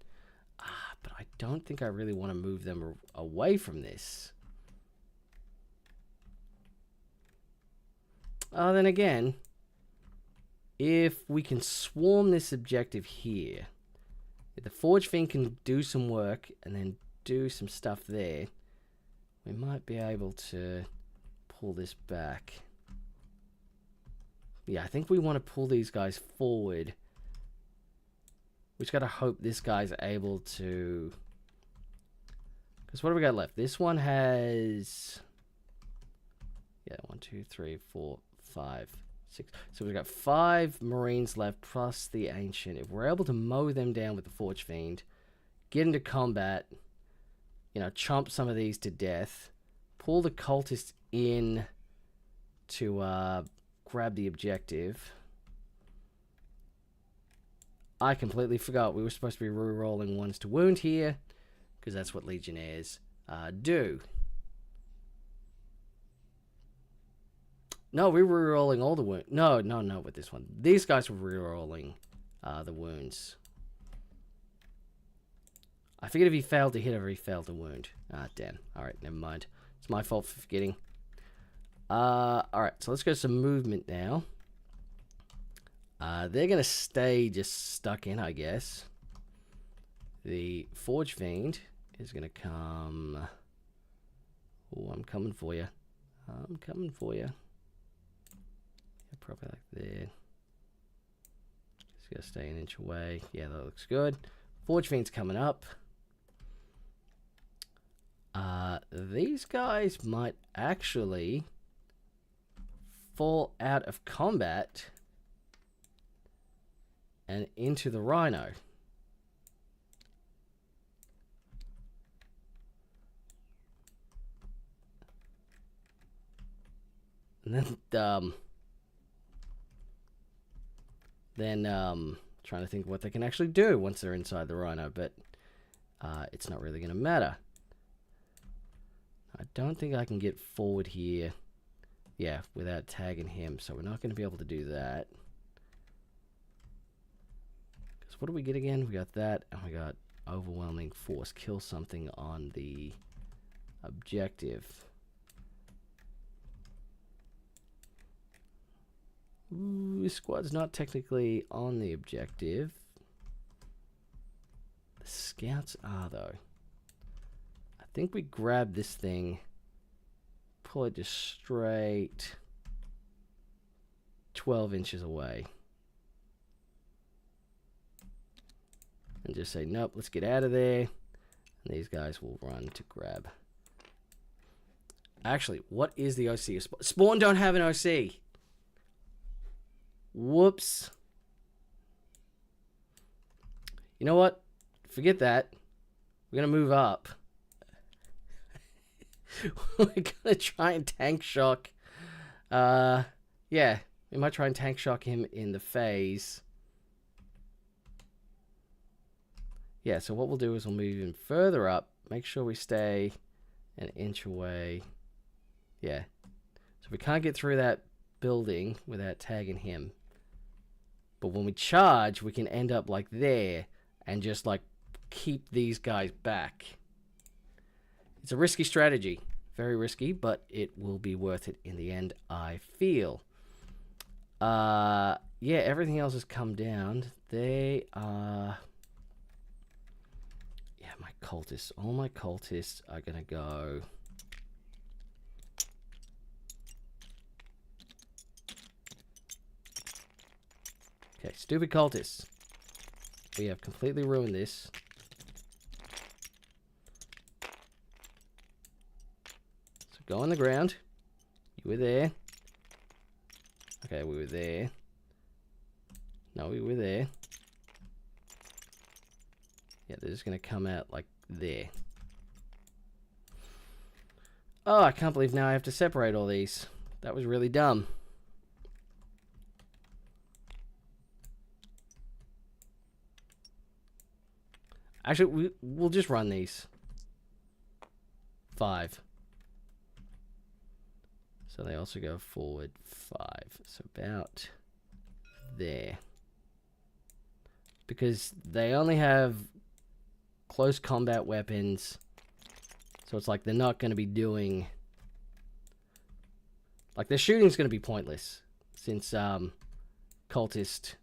But I don't think I really want to move them away from this. Then again, if we can swarm this objective here, if the Forge Fiend can do some work and then do some stuff there, we might be able to pull this back. Yeah, I think we want to pull these guys forward. We just got to hope this guy's able to... Because what do we got left? This one has... Yeah, 1, 2, 3, 4, 5, 6. So we've got 5 Marines left plus the Ancient. If we're able to mow them down with the Forge Fiend, get into combat, you know, chomp some of these to death, pull the cultists in to grab the objective. I completely forgot we were supposed to be re-rolling ones to wound here, because that's what Legionnaires do. No, we were re-rolling all the wounds. No, with this one. These guys were re-rolling the wounds. I forget if he failed to hit or he failed to wound. Damn. Alright, never mind. It's my fault for forgetting. Alright, so let's go to some movement now. They're going to stay just stuck in, I guess. The Forge Fiend is going to come... Oh, I'm coming for you. I'm coming for you. Yeah, probably like there. Just got to stay an inch away. Yeah, that looks good. Forge Fiend's coming up. These guys might actually fall out of combat and into the Rhino. And then trying to think what they can actually do once they're inside the Rhino, but it's not really going to matter. I don't think I can get forward here, yeah, without tagging him, so we're not going to be able to do that. Because what do we get again? We got that, and we got overwhelming force. Kill something on the objective. Ooh, this squad's not technically on the objective. The scouts are, though. I think we grab this thing, pull it just straight 12 inches away. And just say, nope, let's get out of there. And these guys will run to grab. Actually, what is the OC? Spawn don't have an OC. Whoops. You know what? Forget that. We're going to move up. We're going to try and tank shock. Yeah. We might try and tank shock him in the phase. Yeah, so what we'll do is we'll move him further up. Make sure we stay an inch away. Yeah. So we can't get through that building without tagging him. But when we charge, we can end up like there and just like keep these guys back. It's a risky strategy. Very risky, but it will be worth it in the end, I feel. Yeah, everything else has come down. They are... Yeah, my cultists. All my cultists are going to go... Okay, stupid cultists. We have completely ruined this. So go on the ground. You were there. Okay, we were there. No, we were there. Yeah, they're just going to come out like there. Oh, I can't believe now I have to separate all these. That was really dumb. Actually, we'll just run these. 5. So they also go forward 5. So about there. Because they only have close combat weapons. So it's like they're not going to be doing... Like their shooting's going to be pointless. Since cultist...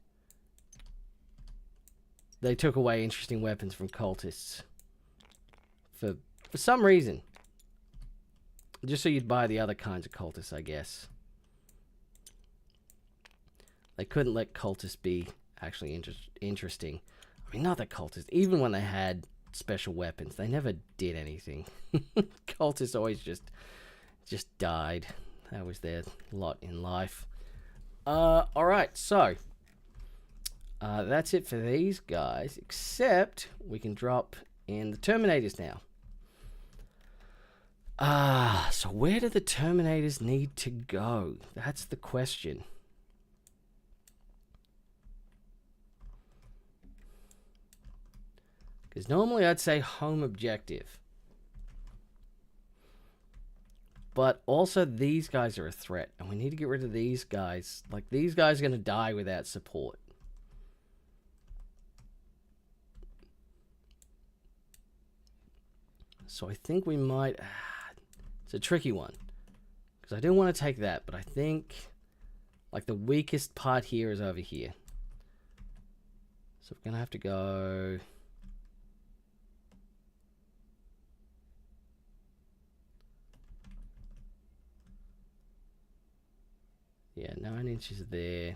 They took away interesting weapons from cultists. For some reason. Just so you'd buy the other kinds of cultists, I guess. They couldn't let cultists be actually interesting. I mean, not that cultists, even when they had special weapons, they never did anything. Cultists always just died. That was their lot in life. Alright, so that's it for these guys, except we can drop in the Terminators now. So where do the Terminators need to go? That's the question. Because normally I'd say home objective. But also these guys are a threat, and we need to get rid of these guys. Like, these guys are going to die without support. So I think we might... It's a tricky one. Because I do want to take that, but I think... Like, the weakest part here is over here. So we're going to have to go... Yeah, 9 inches there.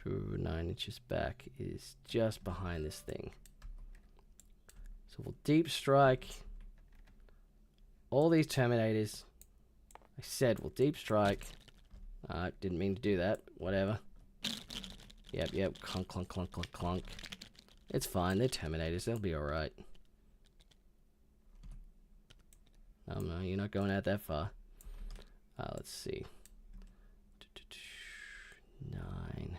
9 inches back is just behind this thing. So we'll deep strike all these Terminators. I said we'll deep strike. Didn't mean to do that. Whatever. Yep. Clunk, clunk, clunk, clunk, clunk. It's fine. They're Terminators. They'll be alright. Oh no, you're not going out that far. Let's see. 9.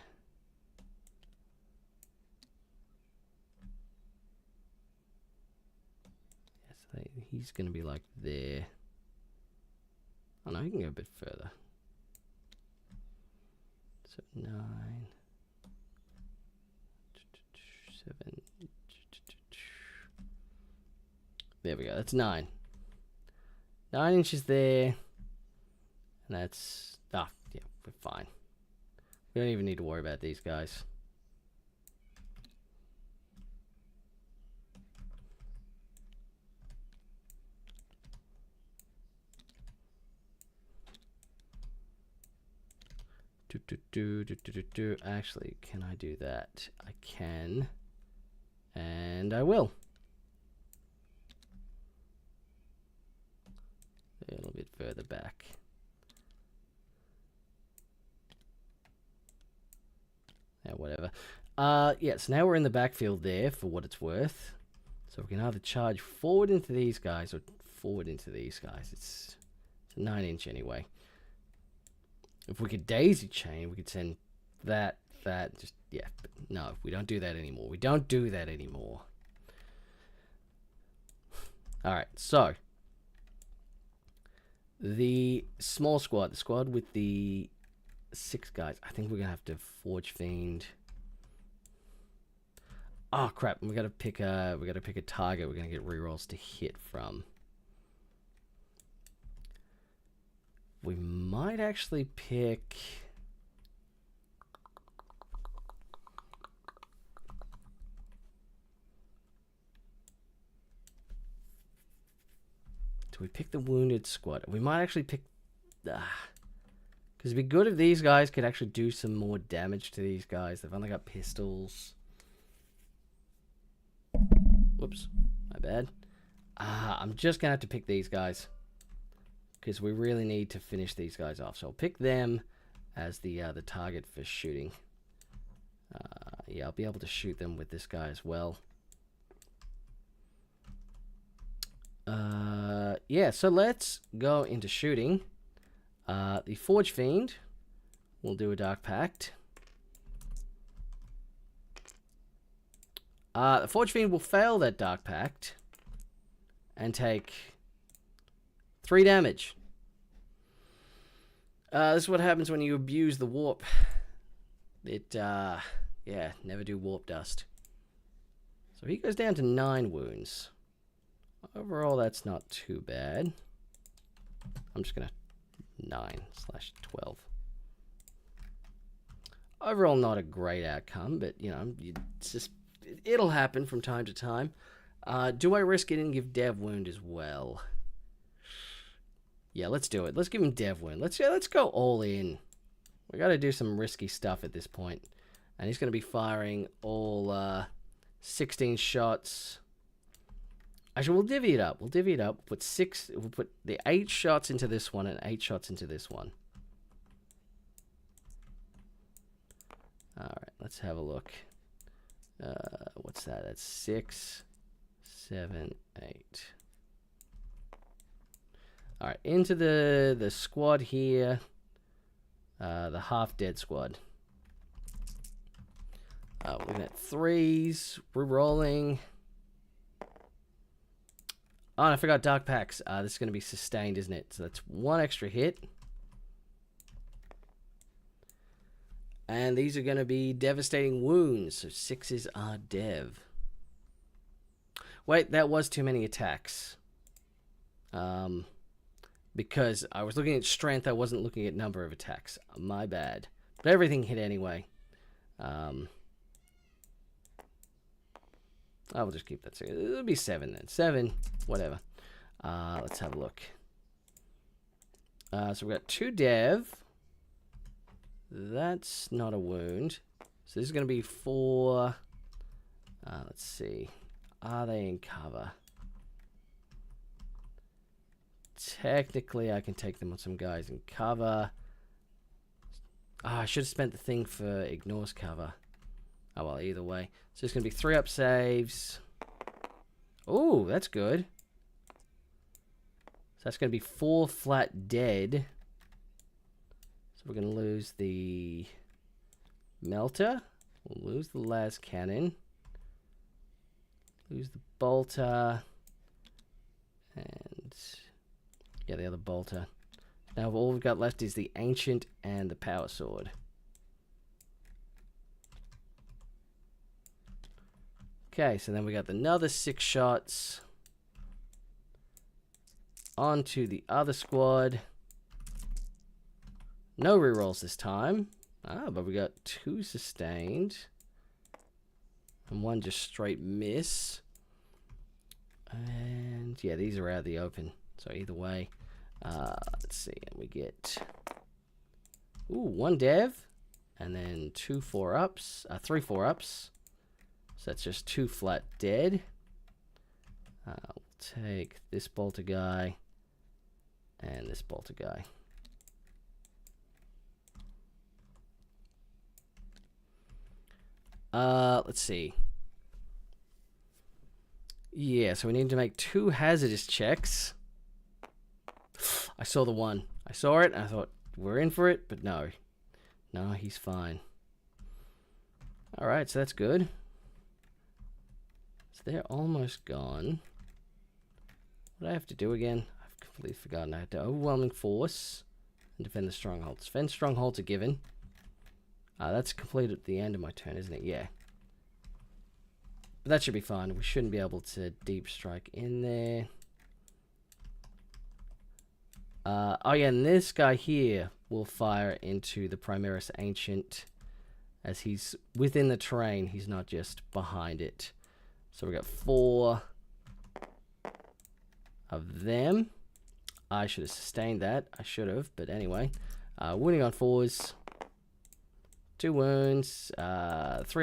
Yes, he's going to be like there. Oh no, he can go a bit further. So 9, 7. There we go. That's 9. 9 inches there. And that's... yeah, we're fine. We don't even need to worry about these guys. Actually, can I do that? I can. And I will. A little bit further back. Yeah, whatever. Yeah, so now we're in the backfield there for what it's worth. So we can either charge forward into these guys or forward into these guys. It's a 9-inch anyway. If we could daisy chain, we could send that, just, yeah. But no, we don't do that anymore. We don't do that anymore. All right, so the small squad, the squad with the 6 guys. I think we're gonna have to Forge Fiend. Oh crap! We gotta pick a target. We're gonna get rerolls to hit from. We might actually pick. Do we pick the wounded squad? We might actually pick. Because it'd be good if these guys could actually do some more damage to these guys. They've only got pistols. Whoops, my bad. I'm just gonna have to pick these guys because we really need to finish these guys off. So I'll pick them as the target for shooting. Yeah, I'll be able to shoot them with this guy as well. Yeah, so let's go into shooting. The Forge Fiend will do a Dark Pact. The Forge Fiend will fail that Dark Pact and take 3 damage. This is what happens when you abuse the warp. Yeah, never do warp dust. So he goes down to 9 wounds. Overall, that's not too bad. I'm just gonna 9/12. Overall, not a great outcome, but you know, it's just it'll happen from time to time. Do I risk it and give Dev wound as well? Yeah, let's do it. Let's give him Dev wound. Let's go all in. We got to do some risky stuff at this point, and he's going to be firing all 16 shots. Actually, we'll divvy it up. We'll put 6. We'll put the 8 shots into this one and 8 shots into this one. All right, let's have a look. What's that? That's 6, 7, 8. All right, into the squad here. The half dead squad. We're looking at 3s. We're rolling. Oh, and I forgot Dark Pacts. This is going to be sustained, isn't it? So that's 1 extra hit. And these are going to be devastating wounds. So 6s are dev. Wait, that was too many attacks. Because I was looking at strength, I wasn't looking at number of attacks. My bad. But everything hit anyway. I will just keep that. It'll be 7 then. 7, whatever. Let's have a look. So we've got 2 dev. That's not a wound. So this is going to be 4. Let's see. Are they in cover? Technically, I can take them on some guys in cover. I should have spent the thing for ignores cover. Oh, well, either way. So it's going to be 3 up saves. Oh, that's good. So that's going to be 4 flat dead. So we're going to lose the melter. We'll lose the las cannon. Lose the bolter. And yeah, the other bolter. Now all we've got left is the ancient and the power sword. Okay, so then we got another 6 shots onto the other squad. No rerolls this time. But we got 2 sustained and 1 just straight miss. And yeah, these are out of the open. So either way, let's see. And we get 1 dev and then 2 4-ups, 3 4-ups. So that's just 2 flat dead. We'll take this bolter guy and this bolter guy. Let's see. Yeah, so we need to make 2 hazardous checks. I saw the one. I saw it, and I thought, we're in for it, but no. No, he's fine. Alright, so that's good. So they're almost gone. What do I have to do again? I've completely forgotten. I had to overwhelming force and defend the strongholds. Defend strongholds are given. That's completed at the end of my turn, isn't it? Yeah. But that should be fine. We shouldn't be able to deep strike in there. Oh yeah, and this guy here will fire into the Primaris Ancient as he's within the terrain. He's not just behind it. So we got 4 of them. I should have sustained that. I should have, but anyway. Wounding on 4s. 2 wounds. 3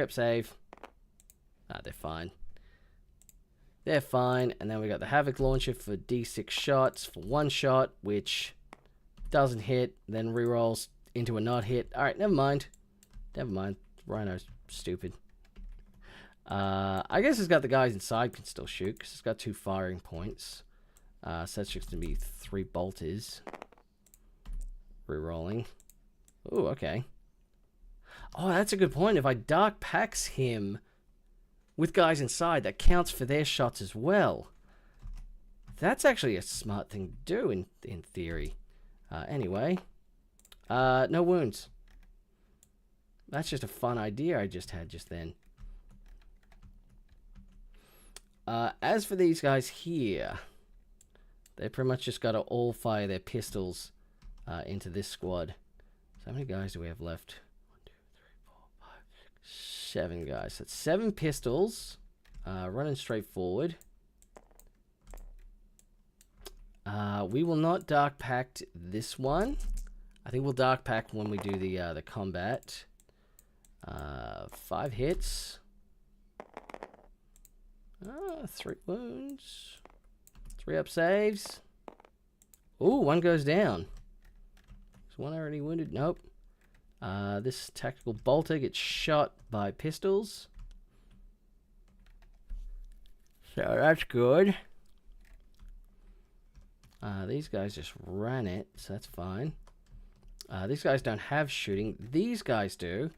up save. They're fine. They're fine. And then we got the Havoc Launcher for D6 shots for 1 shot, which doesn't hit, then rerolls into a not hit. Alright, never mind. Never mind. Rhino's stupid. I guess it's got the guys inside can still shoot, because it's got 2 firing points. So that's just going to be 3 bolters. Rerolling. Ooh, okay. Oh, that's a good point. If I Dark Packs him with guys inside, that counts for their shots as well. That's actually a smart thing to do in theory. Anyway. No wounds. That's just a fun idea I just had just then. As for these guys here, they pretty much just got to all fire their pistols into this squad. So how many guys do we have left? 1, 2, 3, 4, 5, 6, 7 guys. So that's 7 pistols running straight forward. We will not Dark Pact this one. I think we'll Dark Pact when we do the combat. 5 hits. 3 wounds. 3 up saves. Ooh, 1 goes down. Is 1 already wounded? Nope. This tactical bolter gets shot by pistols. So that's good. These guys just ran it, so that's fine. These guys don't have shooting. These guys do.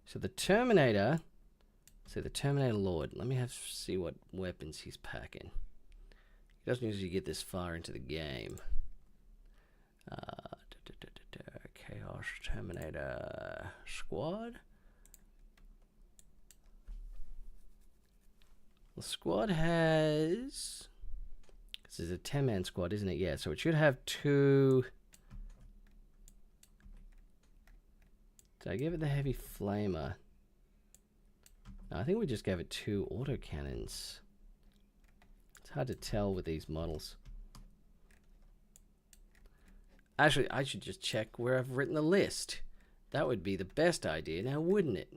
So the Terminator... So the Terminator Lord. Let me see what weapons he's packing. He doesn't usually get this far into the game. Chaos Terminator Squad. The squad has... This is a 10-man squad, isn't it? Yeah, so it should have 2... Did I give it the heavy flamer? No, I think we just gave it 2 autocannons. It's hard to tell with these models. Actually, I should just check where I've written the list. That would be the best idea now, wouldn't it?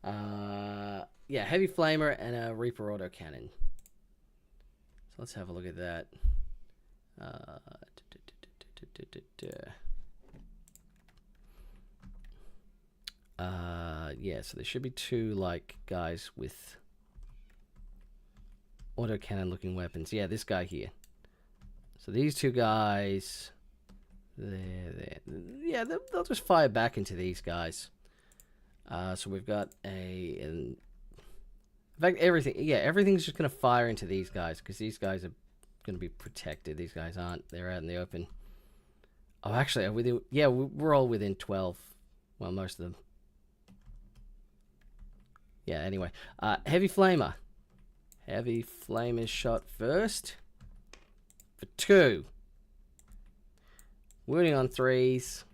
Yeah, heavy flamer and a Reaper autocannon. So let's have a look at that. Yeah, so there should be 2 like guys with autocannon looking weapons. Yeah, this guy here. So these 2 guys, yeah, they'll just fire back into these guys. So we've got in fact, everything's just gonna fire into these guys because these guys are gonna be protected. These guys aren't. They're out in the open. Oh, actually, yeah, we're all within 12. Well, most of them. Yeah, anyway. Heavy flamer. Heavy flamer shot first. For 2. Wounding on 3s.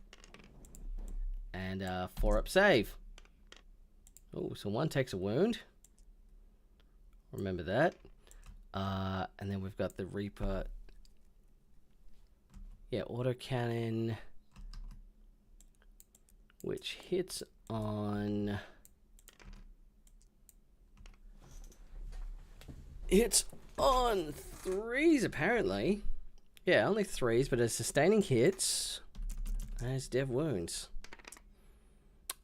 And 4 up save. Oh, so 1 takes a wound. Remember that. And then we've got the Reaper. Yeah, autocannon. Which hits on... It's on 3s, apparently. Yeah, only 3s, but it's sustaining hits. And it's dev wounds.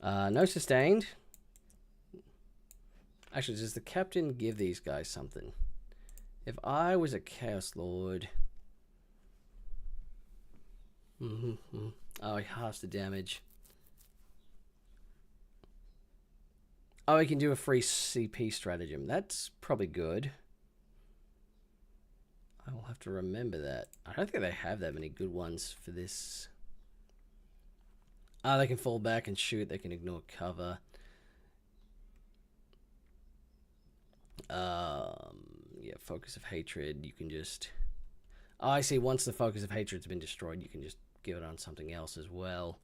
No sustained. Actually, does the captain give these guys something? If I was a Chaos Lord... Oh, he halves the damage. Oh, he can do a free CP stratagem. That's probably good. I will have to remember that. I don't think they have that many good ones for this. They can fall back and shoot. They can ignore cover. Yeah, focus of hatred. You can just... Oh, I see. Once the focus of hatred's been destroyed, you can just give it on something else as well.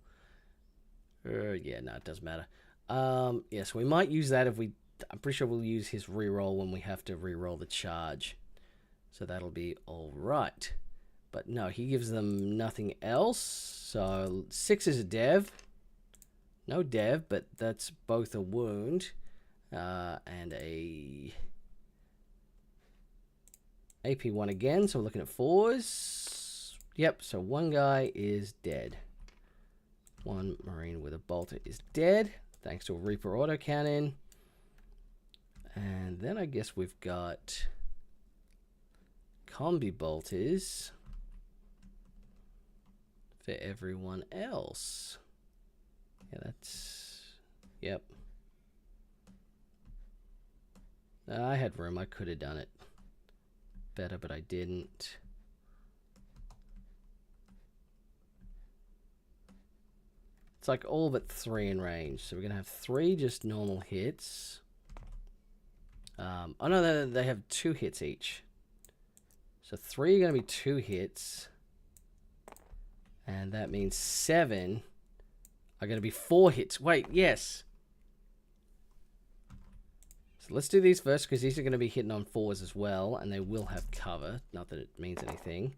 Yeah, no, it doesn't matter. Yeah, so we might use that if we... I'm pretty sure we'll use his reroll when we have to reroll the charge. So that'll be all right. But no, he gives them nothing else. So 6 is a dev. No dev, but that's both a wound and a AP1 again. So we're looking at 4s. Yep, so one guy is dead. One Marine with a bolter is dead, thanks to a Reaper autocannon. And then I guess we've got combi bolters for everyone else. Yeah, that's... Yep. I had room. I could have done it better, but I didn't. It's like all but 3 in range. So we're going to have 3 just normal hits. Oh no, they have 2 hits each. So 3 are going to be 2 hits. And that means 7 are going to be 4 hits. Wait, yes. So let's do these first, because these are going to be hitting on 4s as well. And they will have cover. Not that it means anything.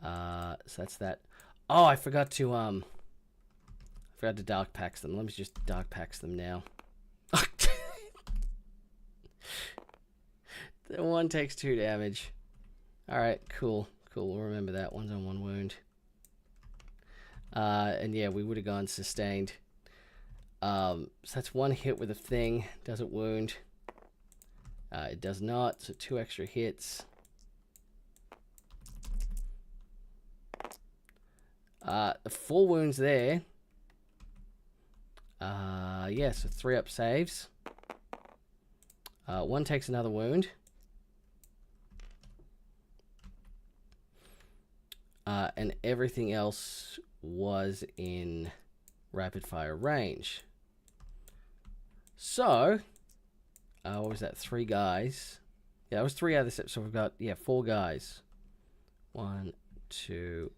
So that's that. Oh, I forgot to dark packs them. Let me just dark packs them now. The one takes 2 damage. Alright, cool. Cool, we'll remember that. One's on 1 wound. And yeah, we would have gone sustained. So that's 1 hit with a thing. Doesn't wound. It does not, so 2 extra hits. 4 wounds there. Yeah, so 3 up saves. 1 takes another wound. And everything else was in rapid fire range. So, what was that? 3 guys. Yeah, that was 3 out of the 6. So we've got, yeah, 4 guys. 1, 2,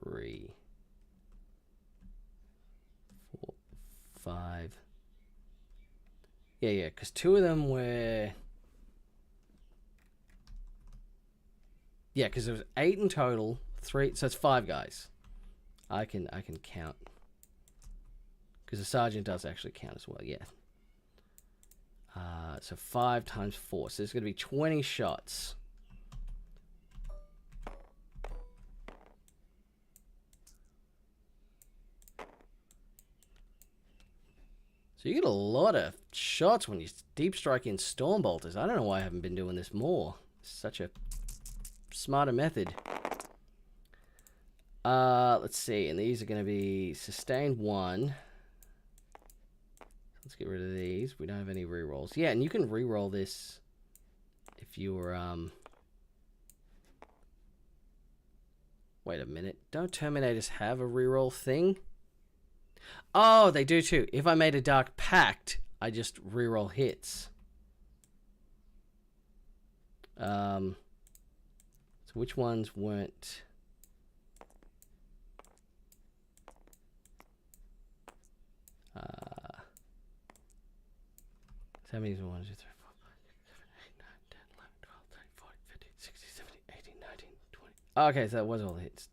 3, 4, 5. Yeah, because 2 of them were... Yeah, because there was 8 in total. 3, so it's 5 guys. I can count. Because the sergeant does actually count as well, yeah. So 5 times 4. So there's going to be 20 shots. So you get a lot of shots when you deep strike in storm bolters. I don't know why I haven't been doing this more. It's such a smarter method. Let's see, and these are going to be sustained 1. Let's get rid of these. We don't have any rerolls. Yeah, and you can reroll this if you were wait a minute. Don't Terminators have a reroll thing? Oh, they do too. If I made a Dark Pact, I just reroll hits. So which ones weren't? How many is 1, 2, 3, 4, 5, 6, 7, 8, 9, 10, 11, 12, 13, 14, 15, 16, 17, 18, 19, 20. Okay, so that was all the hits.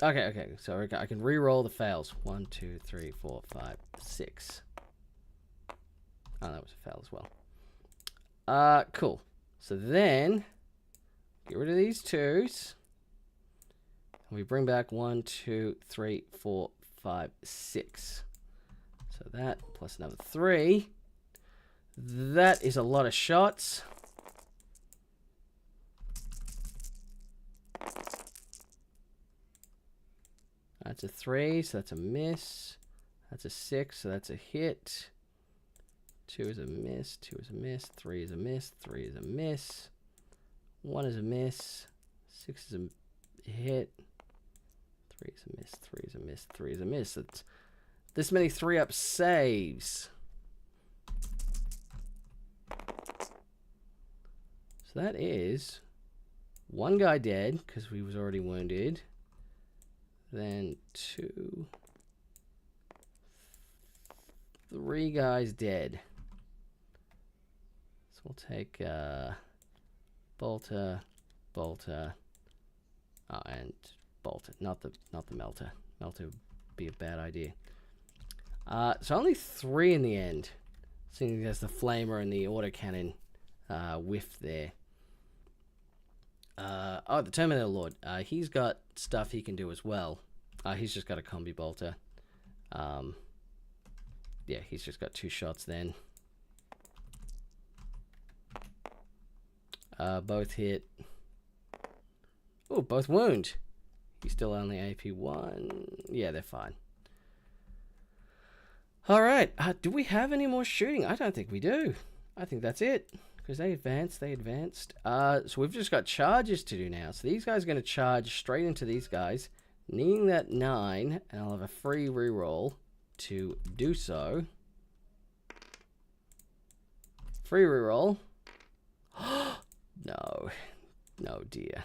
Okay, so I can re-roll the fails. 1, 2, 3, 4, 5, 6. Oh, that was a fail as well. Cool. So then, get rid of these 2s. And we bring back 1, 2, 3, 4, 5, 6. So that plus another 3. That is a lot of shots. That's a 3, so that's a miss. That's a 6, so that's a hit. 2 is a miss, 2 is a miss, 3 is a miss, 3 is a miss. 1 is a miss, 6 is a hit. 3 is a miss, 3 is a miss, 3 is a miss. That's this many 3-up saves. So that is 1 guy dead, because he was already wounded. Then 2, 3 guys dead. So we'll take Bolter, Bolter, and Bolter. Not the Melter. Melter would be a bad idea. So only 3 in the end, seeing as the Flamer and the autocannon whiff there. Oh, the Terminator Lord. He's got stuff he can do as well. He's just got a combi bolter. Yeah, he's just got 2 shots then. Both hit. Oh, both wound. He's still only AP1. Yeah, they're fine. Alright, do we have any more shooting? I don't think we do. I think that's it. Because they advanced. So we've just got charges to do now. So these guys are going to charge straight into these guys. Needing that 9, and I'll have a free reroll to do so. Free reroll. No. No, dear.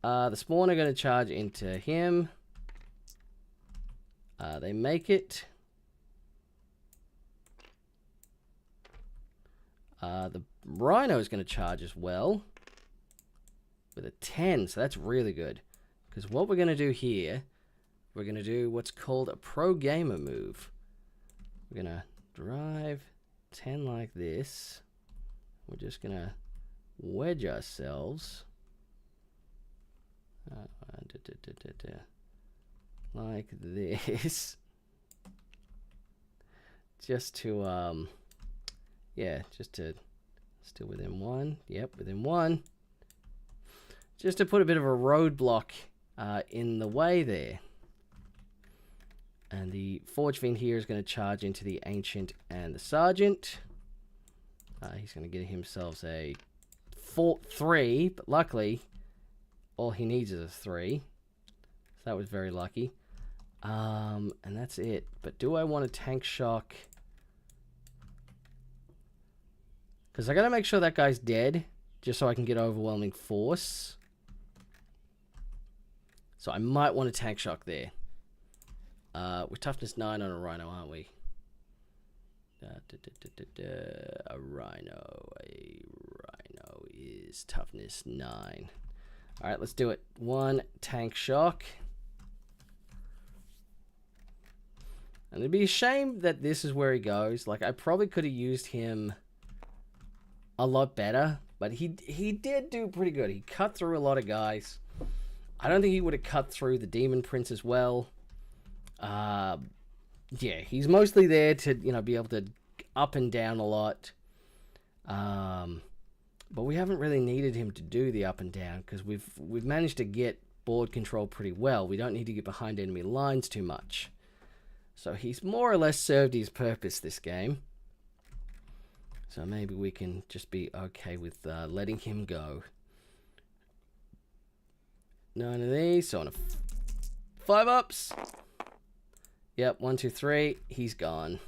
The spawn are going to charge into him. They make it. The Rhino is going to charge as well with a 10, so that's really good. Because what we're going to do here, we're going to do what's called a pro gamer move. We're going to drive 10 like this. We're just going to wedge ourselves like this. Just to, yeah, just to, still within 1. Yep, within 1. Just to put a bit of a roadblock in the way there. And the Forge Fiend here is going to charge into the Ancient and the Sergeant. He's going to get himself a 3, but luckily, all he needs is a 3. So that was very lucky. And that's it. But do I want a tank shock? Because I got to make sure that guy's dead, just so I can get overwhelming force. So I might want a tank shock there. We're toughness 9 on a Rhino, aren't we? A Rhino is toughness 9. All right, let's do it. 1 tank shock. And it'd be a shame that this is where he goes. Like, I probably could have used him a lot better, but he did do pretty good. He cut through a lot of guys. I don't think he would have cut through the Demon Prince as well. Yeah, he's mostly there to, you know, be able to up and down a lot. But we haven't really needed him to do the up and down because we've managed to get board control pretty well. We don't need to get behind enemy lines too much. So he's more or less served his purpose this game. So maybe we can just be okay with letting him go. 9 of these, so on a 5-ups. Yep, 1, 2, 3. He's gone.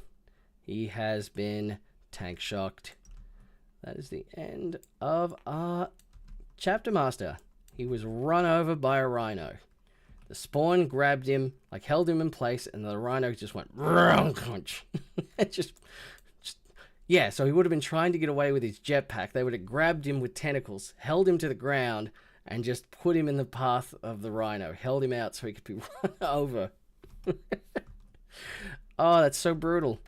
He has been tank shocked. That is the end of our chapter master. He was run over by a Rhino. The spawn grabbed him, like held him in place, and the Rhino just went crunch. just yeah. So he would have been trying to get away with his jetpack. They would have grabbed him with tentacles, held him to the ground, and just put him in the path of the Rhino. Held him out so he could be run over. Oh, that's so brutal.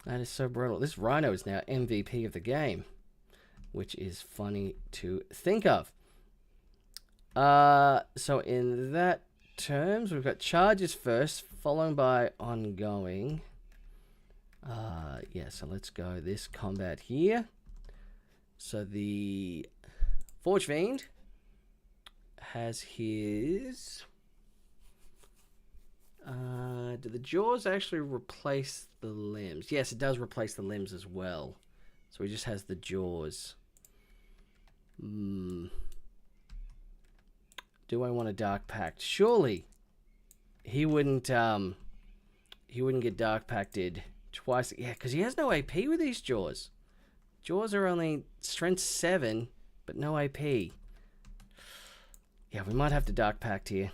That is so brutal. This Rhino is now MVP of the game, which is funny to think of. So in that terms, we've got charges first, followed by ongoing. Yeah, so let's go this combat here. So the Forge Fiend has his Do the jaws actually replace the limbs? Yes, it does replace the limbs as well. So he just has the jaws. Do I want a Dark Pact? Surely he wouldn't get Dark Pacted twice. Yeah, because he has no AP with these jaws. Jaws are only strength 7, but no AP. Yeah, we might have to Dark Pact here.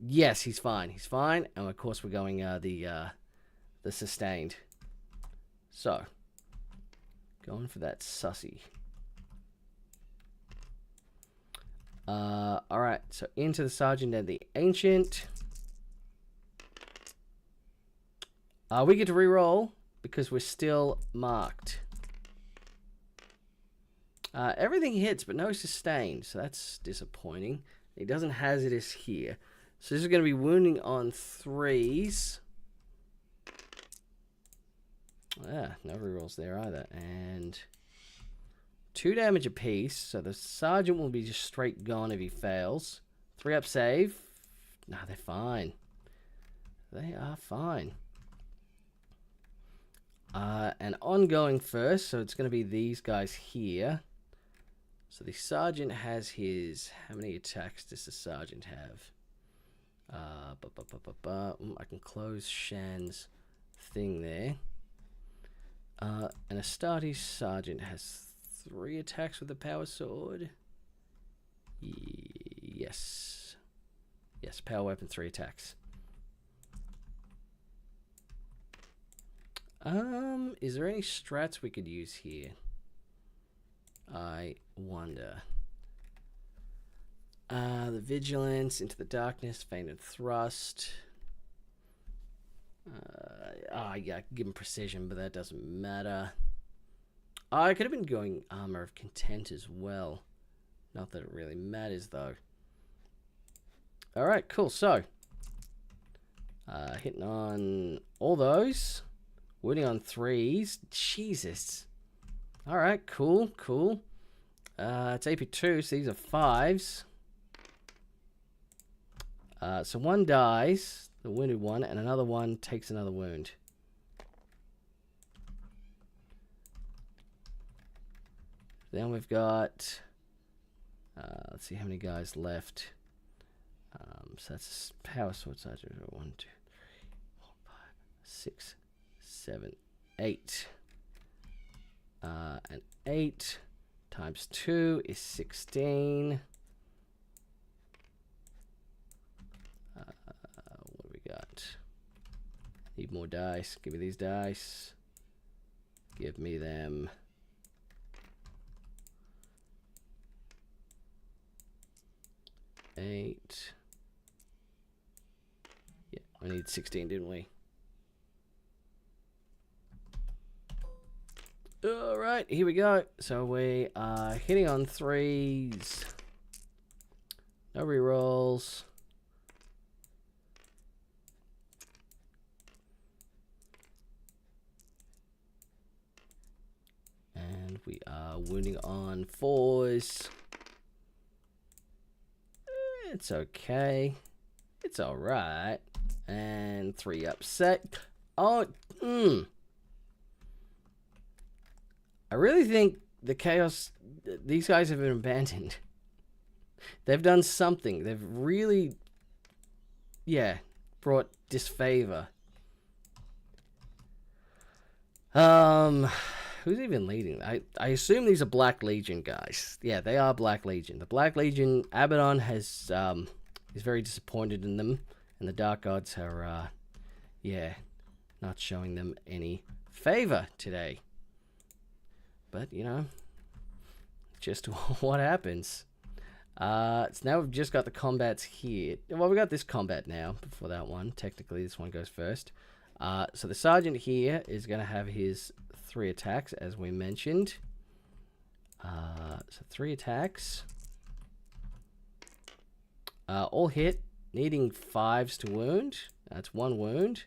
Yes, he's fine. He's fine. And of course we're going the sustained. So, going for that sussy. Alright, so into the Sergeant and the Ancient. We get to reroll because we're still marked. Everything hits, but no sustained, so that's disappointing. He doesn't hazardous here. So this is going to be wounding on 3s. No rerolls there either. And 2 damage apiece, so the Sergeant will be just straight gone if he fails. 3 up save. Nah, they're fine. They are fine. And ongoing first, so it's going to be these guys here. So the Sergeant has his... How many attacks does the Sergeant have? I can close Shan's thing there. And Astartes Sergeant has 3 attacks with the power sword. Yes. Yes, power weapon, 3 attacks. Is there any strats we could use here? I wonder. The Vigilance, Into the Darkness, Feint and Thrust. Yeah, give him Precision, but that doesn't matter. I could have been going Armor of Content as well. Not that it really matters, though. Alright, cool. So, hitting on all those. Wounding on 3s. Jesus. Alright, cool, cool. It's AP2, so these are 5s. So one dies, the wounded one, and another one takes another wound. Then we've got, let's see how many guys left. So that's a power sword sergeant. 1, 2, 3, 4, 5, 6, 7, 8. And 8 times 2 is 16. What do we got? Need more dice. Give me these dice. Give me them. Eight. Yeah, I need 16, didn't we? Alright, here we go. So we are hitting on 3s. No rerolls. And we are wounding on 4s. It's okay. It's alright. And 3 upset. Oh, I really think the Chaos... These guys have been abandoned. They've done something. They've really... Yeah, brought disfavor. Who's even leading? I assume these are Black Legion guys. Yeah, they are Black Legion. The Black Legion, Abaddon has is very disappointed in them, and the Dark Gods are yeah, not showing them any favor today. But you know, just what happens. So now we've just got the combats here. Well, we got this combat now before that one. Technically, this one goes first. So the Sergeant here is going to have his 3 attacks, as we mentioned. So 3 attacks. All hit, needing 5s to wound. That's 1 wound.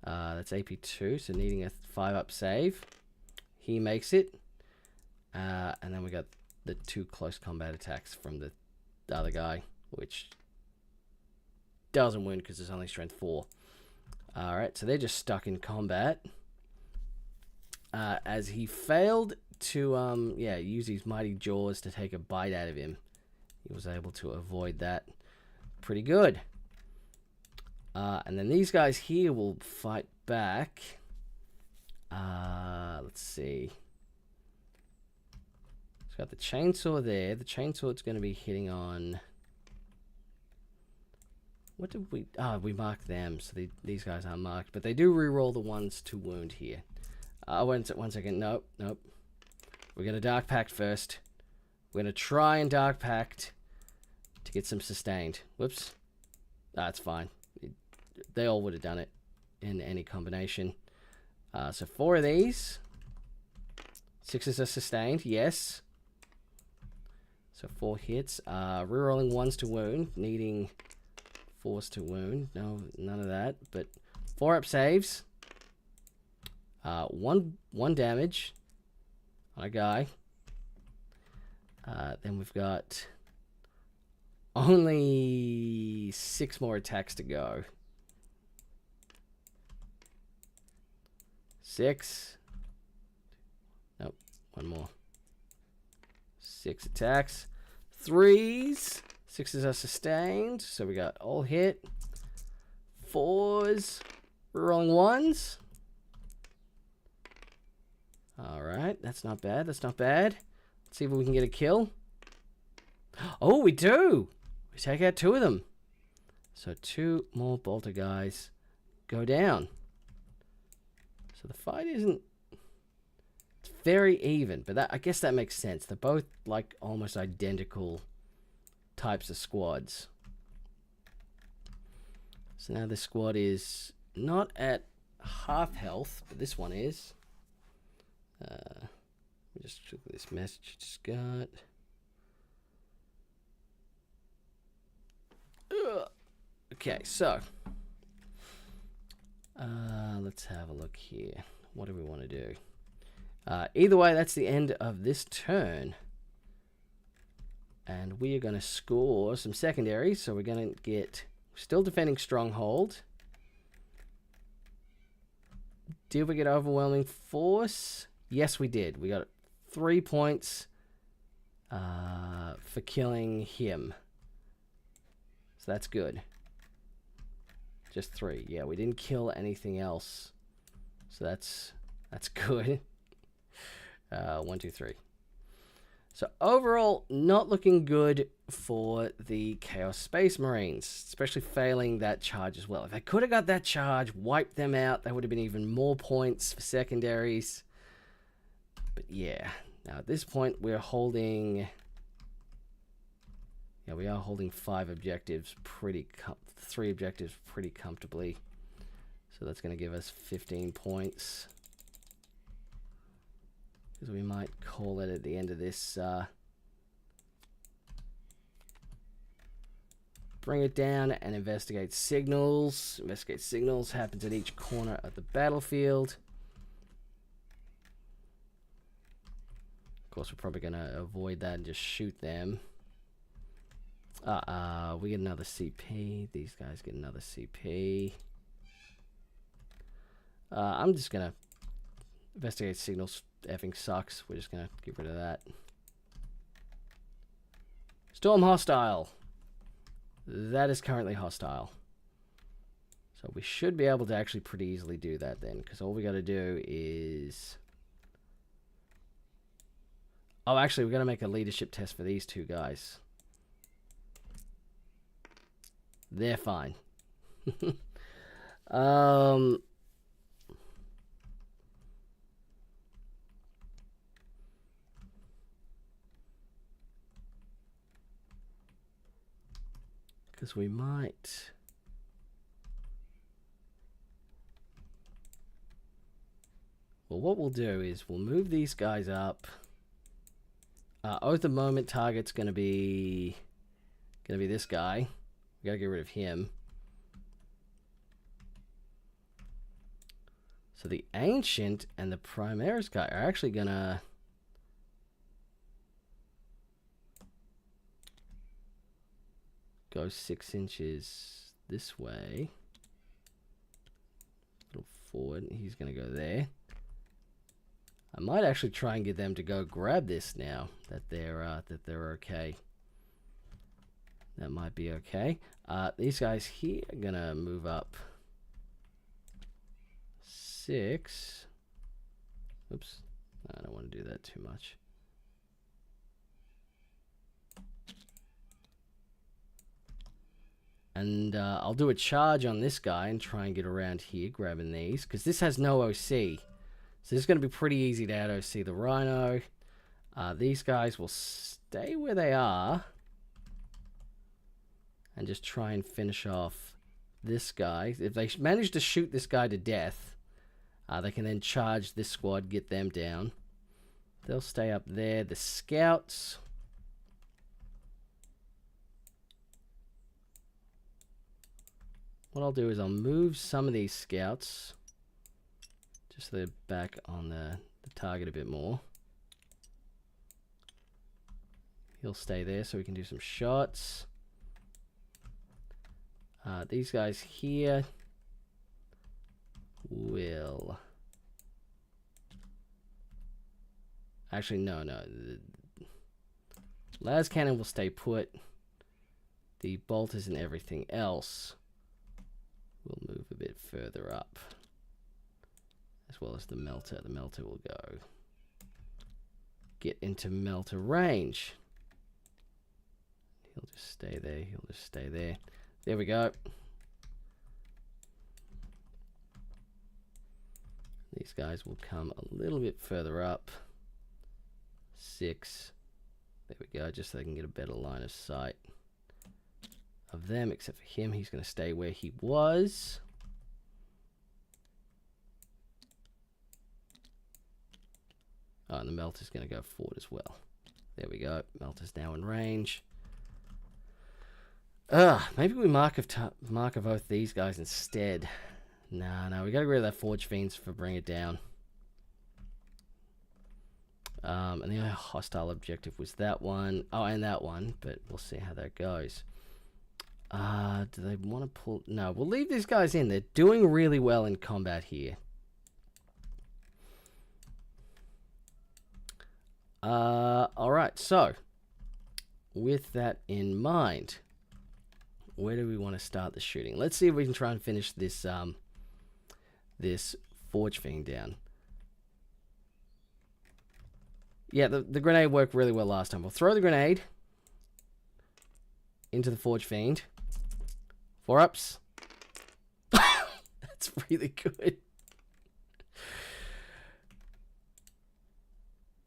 That's AP2, so needing a 5-up save. He makes it. And then we got the 2 close combat attacks from the other guy, which doesn't wound because it's only strength 4. Alright, so they're just stuck in combat. As he failed to use his mighty jaws to take a bite out of him. He was able to avoid that pretty good. And then these guys here will fight back. Let's see. It's got the chainsaw there. The chainsaw's going to be hitting on... What did we... we marked them, so these guys aren't marked. But they do reroll the ones to wound here. One second. Nope. We're going to Dark Pact first. We're going to try and Dark Pact to get some sustained. Whoops. That's fine. They all would have done it in any combination. So 4 of these. 6s are sustained, yes. So 4 hits. Rerolling 1s to wound, needing 4s to wound. No, none of that. But 4 up saves. One damage on a guy. Then we've got only 6 more attacks to go. 6. Nope, 1 more. 6 attacks. 3s. 6s are sustained, so we got all hit. 4s. Rerolling 1s. Alright, that's not bad. Let's see if we can get a kill. Oh, we do! We take out 2 of them. So 2 more bolter guys go down. So the fight isn't... It's very even, but I guess that makes sense. They're both like almost identical types of squads. So now this squad is not at half health, but this one is. Let me just look at this message just got. Okay, so let's have a look here. What do we want to do? Either way, that's the end of this turn. And we are going to score some secondaries. So we're going to get... Still defending Stronghold. Did we get Overwhelming Force? Yes, we did. We got 3 points for killing him. So that's good. Just 3. Yeah, we didn't kill anything else. So that's good. 1, 2, 3. So overall, not looking good for the Chaos Space Marines, especially failing that charge as well. If they could have got that charge, wiped them out, that would have been even more points for secondaries. But yeah, now at this point we're holding... Yeah, we are holding 5 objectives 3 objectives pretty comfortably. So that's going to give us 15 points. Because we might call it at the end of this. Bring it down and investigate signals. Investigate signals happens at each corner of the battlefield. Of course, we're probably going to avoid that and just shoot them. We get another CP. These guys get another CP. I'm just going to investigate signals. Effing sucks. We're just going to get rid of that. Storm hostile. That is currently hostile. So we should be able to actually pretty easily do that then. Because all we got to do is... Oh, actually, we're going to make a leadership test for these 2 guys. They're fine. Because we might... Well, what we'll do is we'll move these guys up. Oath of Moment target's going to be this guy. We got to get rid of him. So the Ancient and the Primaris guy are actually going to... go 6 inches this way. A little forward. He's going to go there. I might actually try and get them to go grab this now that they're okay. That might be okay. These guys here are going to move up 6. Oops. I don't want to do that too much. And I'll do a charge on this guy and try and get around here, grabbing these. Because this has no OC. So this is going to be pretty easy to out OC the Rhino. These guys will stay where they are. And just try and finish off this guy. If they manage to shoot this guy to death, they can then charge this squad, get them down. They'll stay up there. The scouts... What I'll do is I'll move some of these scouts just so they're back on the target a bit more. He'll stay there so we can do some shots. These guys here will... Actually, no. The las cannon will stay put. The bolters and everything else... We'll move a bit further up, as well as the melter. The melter will go get into melter range. He'll just stay there. He'll just stay there. There we go. These guys will come a little bit further up. 6. There we go, just so they can get a better line of sight of them, except for him. He's going to stay where he was. Oh, and the melter's going to go forward as well. There we go. Melter's now in range. Maybe we mark of oath these guys instead. No, we got to get rid of that Forge Fiends for bring it down. And the only hostile objective was that one. Oh, and that one, but we'll see how that goes. Do they want to pull? No, we'll leave these guys in. They're doing really well in combat here. Alright, so with that in mind, where do we want to start the shooting? Let's see if we can try and finish this this Forge Fiend down. Yeah, the grenade worked really well last time. We'll throw the grenade into the Forge Fiend. 4-ups. That's really good.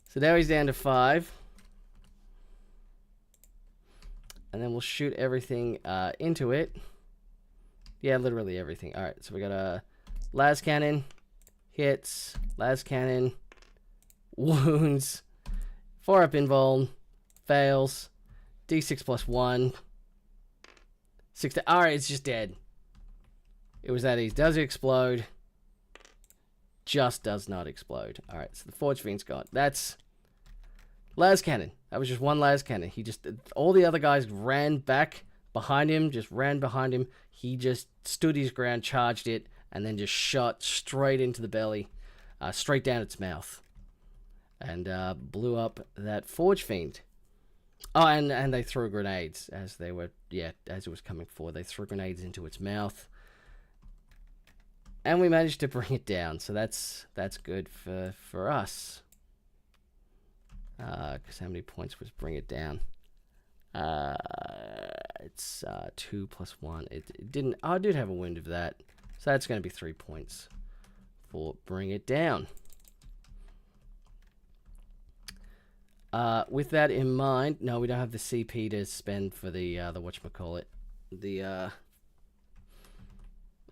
So now he's down to 5. And then we'll shoot everything into it. Yeah, literally everything. Alright, so we got a las cannon, hits, las cannon, wounds, 4-up invuln, fails, d6 plus 1, 6 to... Alright, it's just dead. It was that easy. Does it explode? Just does not explode. Alright, so the Forge Fiend's gone. That's las cannon. That was just one las cannon. He just... All the other guys ran back behind him, just ran behind him. He just stood his ground, charged it, and then just shot straight into the belly, straight down its mouth. And blew up that Forge Fiend. Oh, and they threw grenades as they were... Yeah, as it was coming forward. They threw grenades into its mouth. And we managed to bring it down, so that's good for us. Because how many points was bring it down? It's 2 plus 1. It didn't... Oh, I did have a wound of that. So that's going to be 3 points for bring it down. With that in mind, no, we don't have the CP to spend for the whatchamacallit, the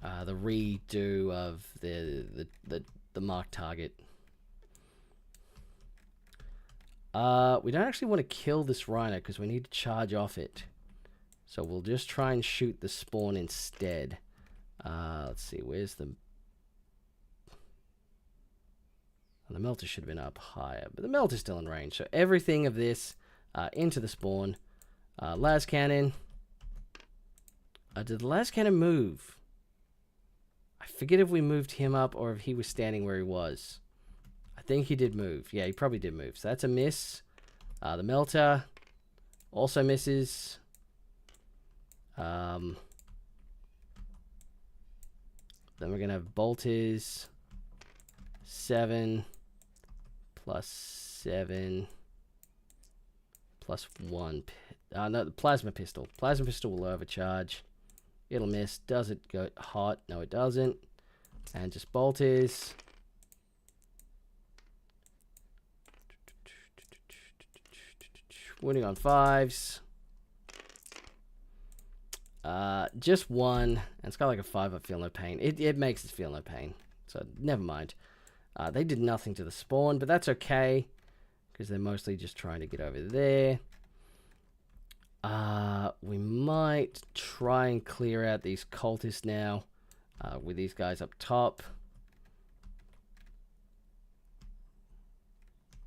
redo of the mark target. We don't actually want to kill this rhino because we need to charge off it. So we'll just try and shoot the spawn instead. Let's see, where's the... The melter should have been up higher, but the melter's still in range. So everything of this into the spawn. Las cannon. Did the las cannon move? I forget if we moved him up or if he was standing where he was. I think he did move. Yeah, he probably did move. So that's a miss. The melter also misses. Then we're going to have bolters. 7 plus 7 plus 1. No, the plasma pistol. Plasma pistol will overcharge. It'll miss. Does it go hot? No, it doesn't. And just bolters. Winning on 5s. Just 1. And it's got like a 5 up, feel no pain. It makes it feel no pain. So never mind. They did nothing to the spawn, but that's okay. Because they're mostly just trying to get over there. We might try and clear out these cultists now. With these guys up top.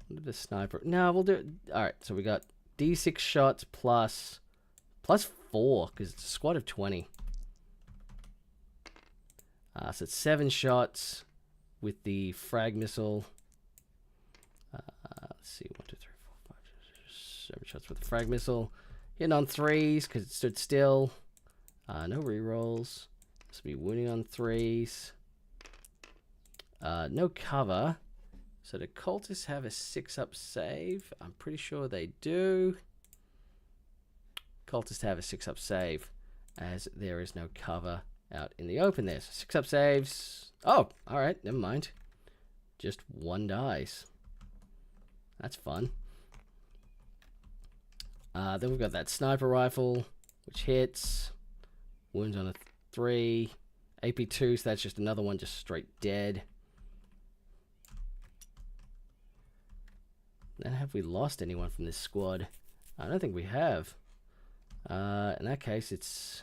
The sniper. No, we'll do it. Alright, so we got D6 shots plus 4, because it's a squad of 20. So it's 7 shots with the frag missile. Let's see, 1, 2, 3, 4, 5, 7 shots with the frag missile. Hitting on 3s because it stood still. No rerolls. This will be wounding on 3s. No cover. So the cultists have a 6-up save. I'm pretty sure they do. Cultists have a 6-up save, as there is no cover out in the open there. So 6-up saves. Oh, alright, never mind. Just 1 dies. That's fun. Then we've got that sniper rifle, which hits. Wounds on a 3. AP2, so that's just another one just straight dead. Then have we lost anyone from this squad? I don't think we have. In that case, it's...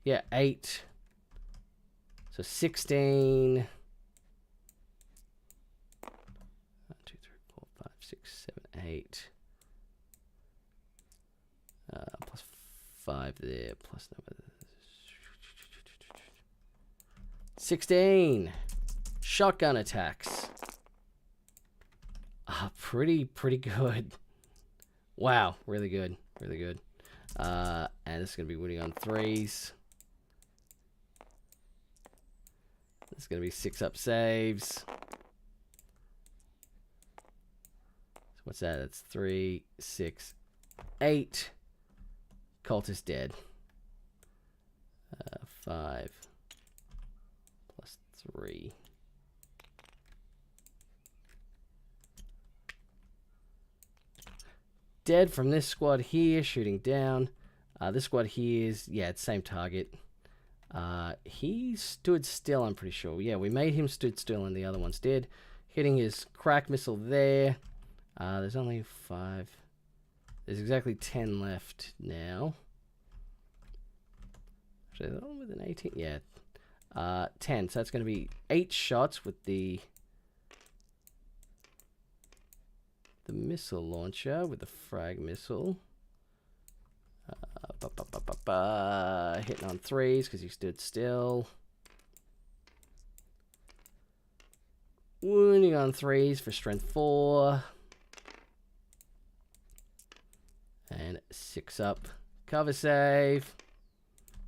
yeah, 8. So 16. 1, 2, 3, 4, 5, 6, 7, 8. Plus 5 there. Plus number 16. Shotgun attacks. Pretty good. Wow, really good. Really good. And this is going to be winning on 3s. This is going to be 6-up saves. So what's that? That's 3, 6, 8. Cultist dead. 5 plus 3. Dead from this squad here, shooting down. This squad here is, yeah, it's same target. He stood still, I'm pretty sure. Yeah, we made him stood still and the other ones did. Hitting his crack missile there. There's only 5. There's exactly 10 left now. Actually, that one with an 18? Yeah. 10. So that's going to be 8 shots with the missile launcher, with the frag missile. Hitting on 3s because he stood still. Wounding on 3s for strength 4. And 6-up. Cover save.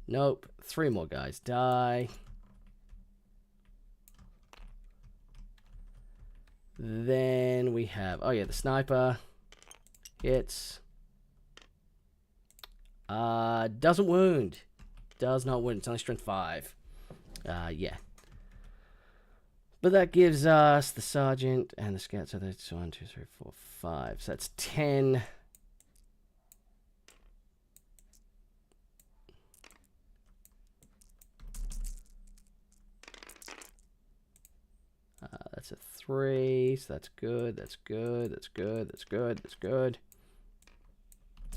Nope. 3 more guys die. Then we have, oh yeah, the sniper hits. Doesn't wound. Does not wound. It's only strength 5. Yeah. But that gives us the sergeant and the scout. So that's 1, 2, 3, 4, 5. So that's 10. That's a 3, so that's good, that's good, that's good, that's good, that's good.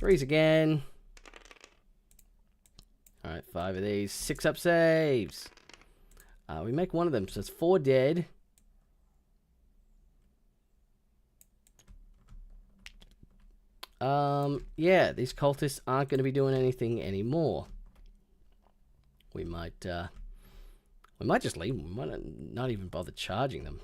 3s again. Alright, 5 of these. 6-up saves. We make 1 of them, so it's 4 dead. Yeah, these cultists aren't going to be doing anything anymore. we might just leave them. We might not even bother charging them.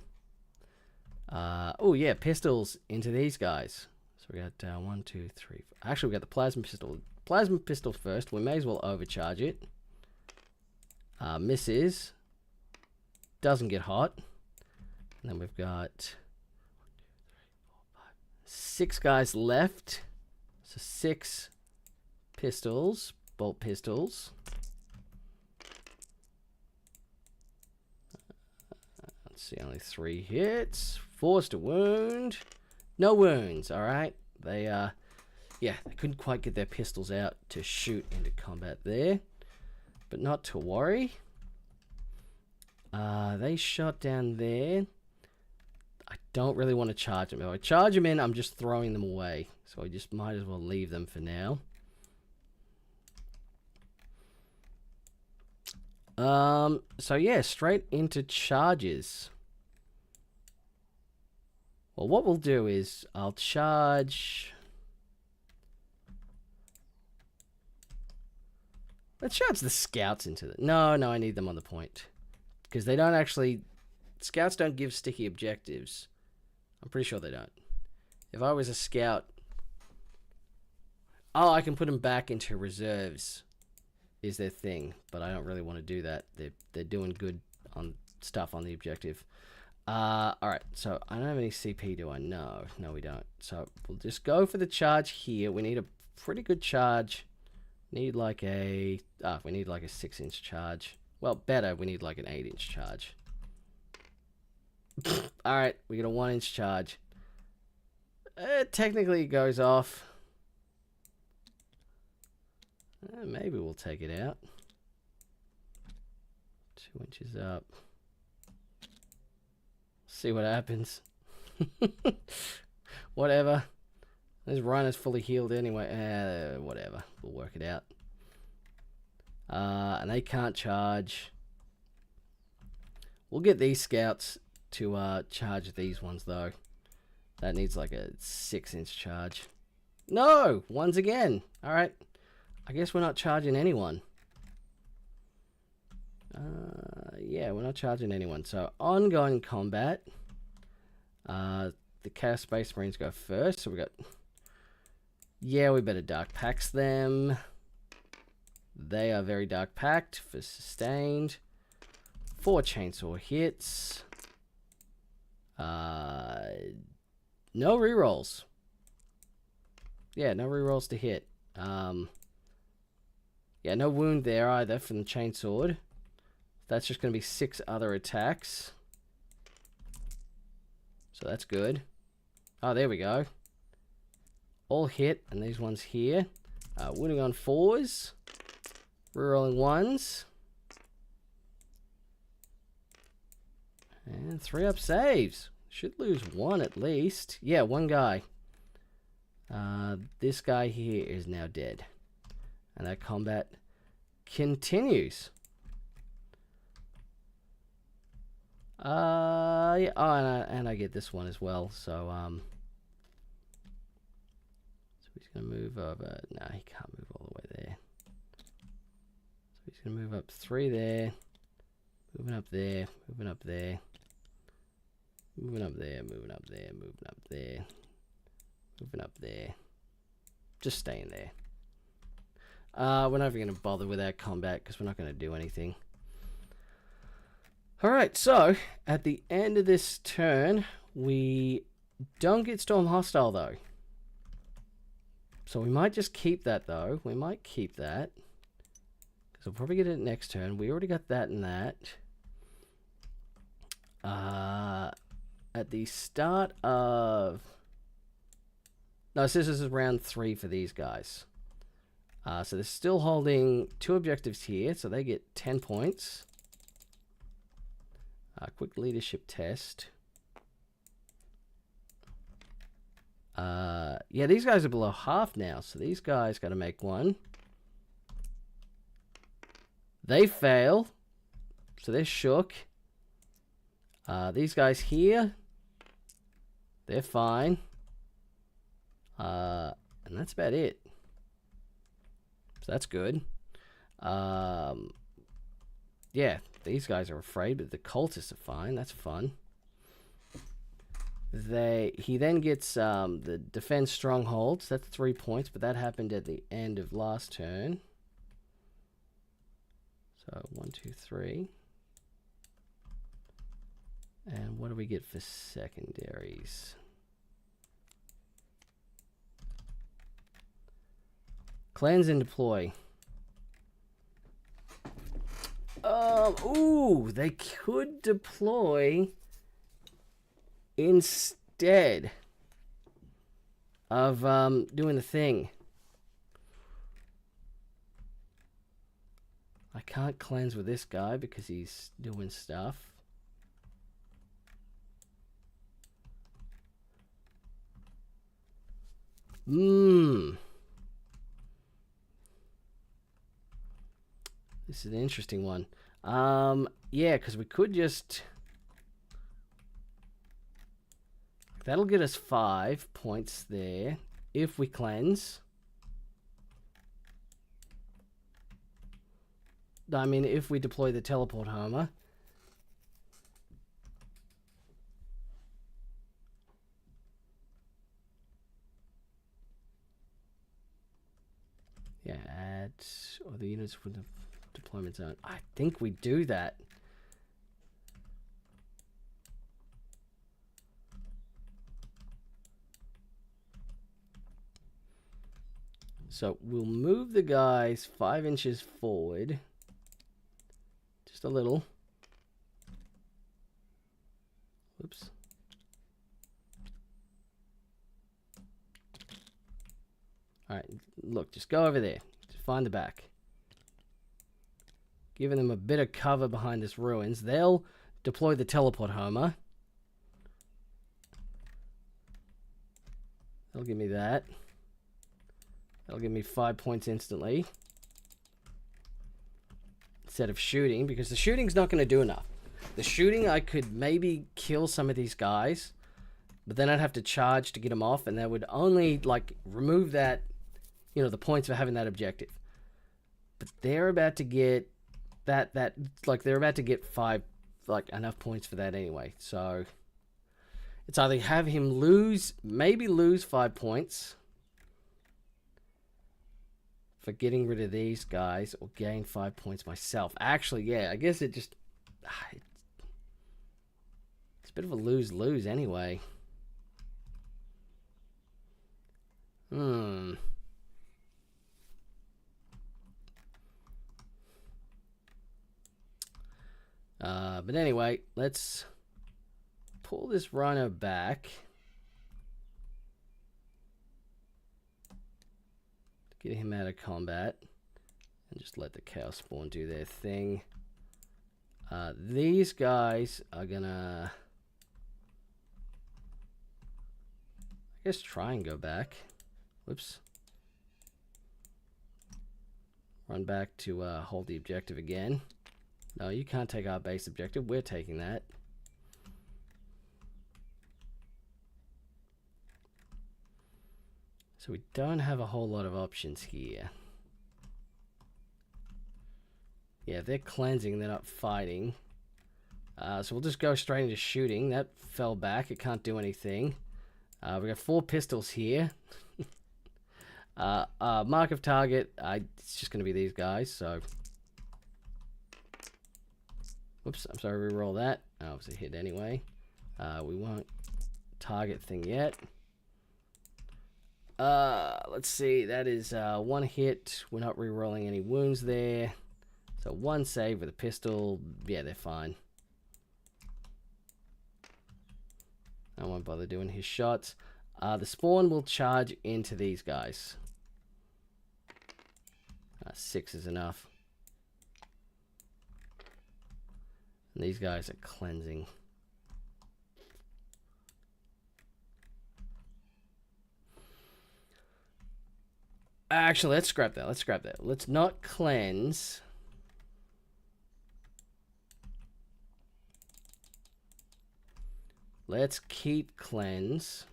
Oh yeah, pistols into these guys. So we got 1, 2, 3. Actually, we got the plasma pistol. Plasma pistol first. We may as well overcharge it. Misses. Doesn't get hot. And then we've got 6 guys left. So 6 pistols, bolt pistols. Let's see, only 3 hits. Forced to wound. No wounds, alright. They, yeah, they couldn't quite get their pistols out to shoot into combat there. But not to worry. They shot down there. I don't really want to charge them. If I charge them in, I'm just throwing them away. So I just might as well leave them for now. So yeah, straight into charges. Well, what we'll do is I'll charge... Let's charge the scouts into it. No, I need them on the point. Because they don't actually... Scouts don't give sticky objectives. I'm pretty sure they don't. If I was a scout... Oh, I can put them back into reserves. Is their thing. But I don't really want to do that. They're doing good on stuff on the objective. Alright, so I don't have any CP, do I? No, we don't. So we'll just go for the charge here. We need a pretty good charge. We need like a 6-inch charge. Well, better, we need like an 8-inch charge. Alright, we get a 1-inch charge. Technically it goes off. Maybe we'll take it out. 2 inches up. See what happens. Whatever. This run is fully healed anyway. Whatever. We'll work it out. And they can't charge. We'll get these scouts to charge these ones though. That needs like a 6-inch charge. No! Ones again. Alright. I guess we're not charging anyone. Yeah, we're not charging anyone. So, ongoing combat. The Chaos Space Marines go first. So we got... Yeah, we better Dark Packs them. They are very Dark Packed for sustained. 4 chainsaw hits. No rerolls. Yeah, no rerolls to hit. Yeah, no wound there either from the chainsword. That's just going to be 6 other attacks. So that's good. Oh, there we go. All hit, and these ones here. Wounding on 4s. Rerolling 1s. And 3-up saves. Should lose 1 at least. Yeah, 1 guy. This guy here is now dead. And that combat continues. Yeah, oh, and I get this one as well. So he's gonna move over. No, he can't move all the way there. So he's gonna move up 3 there, moving up there, moving up there, moving up there, moving up there, moving up there, moving up there. Just staying there. We're not even gonna bother with that combat because we're not gonna do anything. Alright, so, at the end of this turn, we don't get Storm Hostile, though. So we might just keep that, though. We might keep that. Because we'll probably get it next turn. We already got that and that. At the start of... No, so this is round 3 for these guys. So they're still holding 2 objectives here, so they get 10 points. Quick leadership test. Yeah, these guys are below half now, so these guys got to make 1. They fail, so they're shook. These guys here, they're fine. And that's about it. So that's good. yeah, these guys are afraid, but the cultists are fine. That's fun. He then gets the defense strongholds. That's 3 points, but that happened at the end of last turn. So 1, 2, 3. And what do we get for secondaries? Cleanse and deploy. Ooh, they could deploy instead of doing the thing. I can't cleanse with this guy because he's doing stuff. This is an interesting one. Yeah, because we could just... That'll get us 5 points there if we cleanse. I mean, if we deploy the teleport homer. Yeah, add or the units for the deployment zone. I think we do that. So we'll move the guys 5 inches forward. Just a little. Whoops. Alright, look, just go over there. Just find the back. Giving them a bit of cover behind this ruins. They'll deploy the teleport homer. That'll give me that. That'll give me 5 points instantly. Instead of shooting, because the shooting's not going to do enough. The shooting, I could maybe kill some of these guys, but then I'd have to charge to get them off, and that would only, like, remove that, you know, the points for having that objective. But they're about to get they're about to get 5, like, enough points for that anyway. So it's either have him maybe lose 5 points for getting rid of these guys, or gain 5 points myself. Actually, yeah, I guess it just... It's a bit of a lose-lose anyway. But anyway, let's pull this rhino back. Get him out of combat. And just let the Chaos Spawn do their thing. These guys are gonna... I guess try and go back. Whoops. Run back to hold the objective again. No, you can't take our base objective. We're taking that. So we don't have a whole lot of options here. Yeah, they're cleansing, they're not fighting. So we'll just go straight into shooting. That fell back, it can't do anything. We got 4 pistols here. Mark of target, it's just going to be these guys, so... Whoops, I'm sorry, reroll that. Obviously hit anyway. We won't target thing yet. Let's see, that is 1 hit. We're not rerolling any wounds there. So 1 save with a pistol. Yeah, they're fine. I won't bother doing his shots. The spawn will charge into these guys. 6 is enough. And these guys are cleansing. Actually, let's scrap that. Let's scrap that. Let's not cleanse. Let's keep cleanse.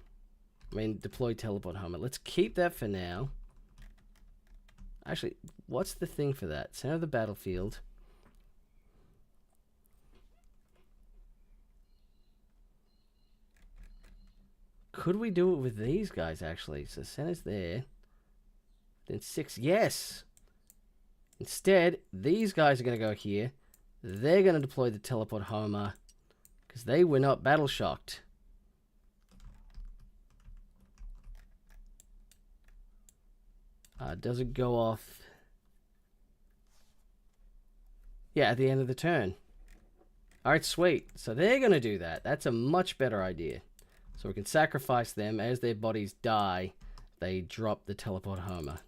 I mean, deploy teleport homer. Let's keep that for now. Actually, what's the thing for that? Center of the battlefield. Could we do it with these guys, actually? So center's there. Then 6. Yes! Instead, these guys are going to go here. They're going to deploy the teleport Homer. Because they were not battle shocked. Does it go off? Yeah, at the end of the turn. Alright, sweet. So they're going to do that. That's a much better idea. So we can sacrifice them. As their bodies die, they drop the teleport Homer.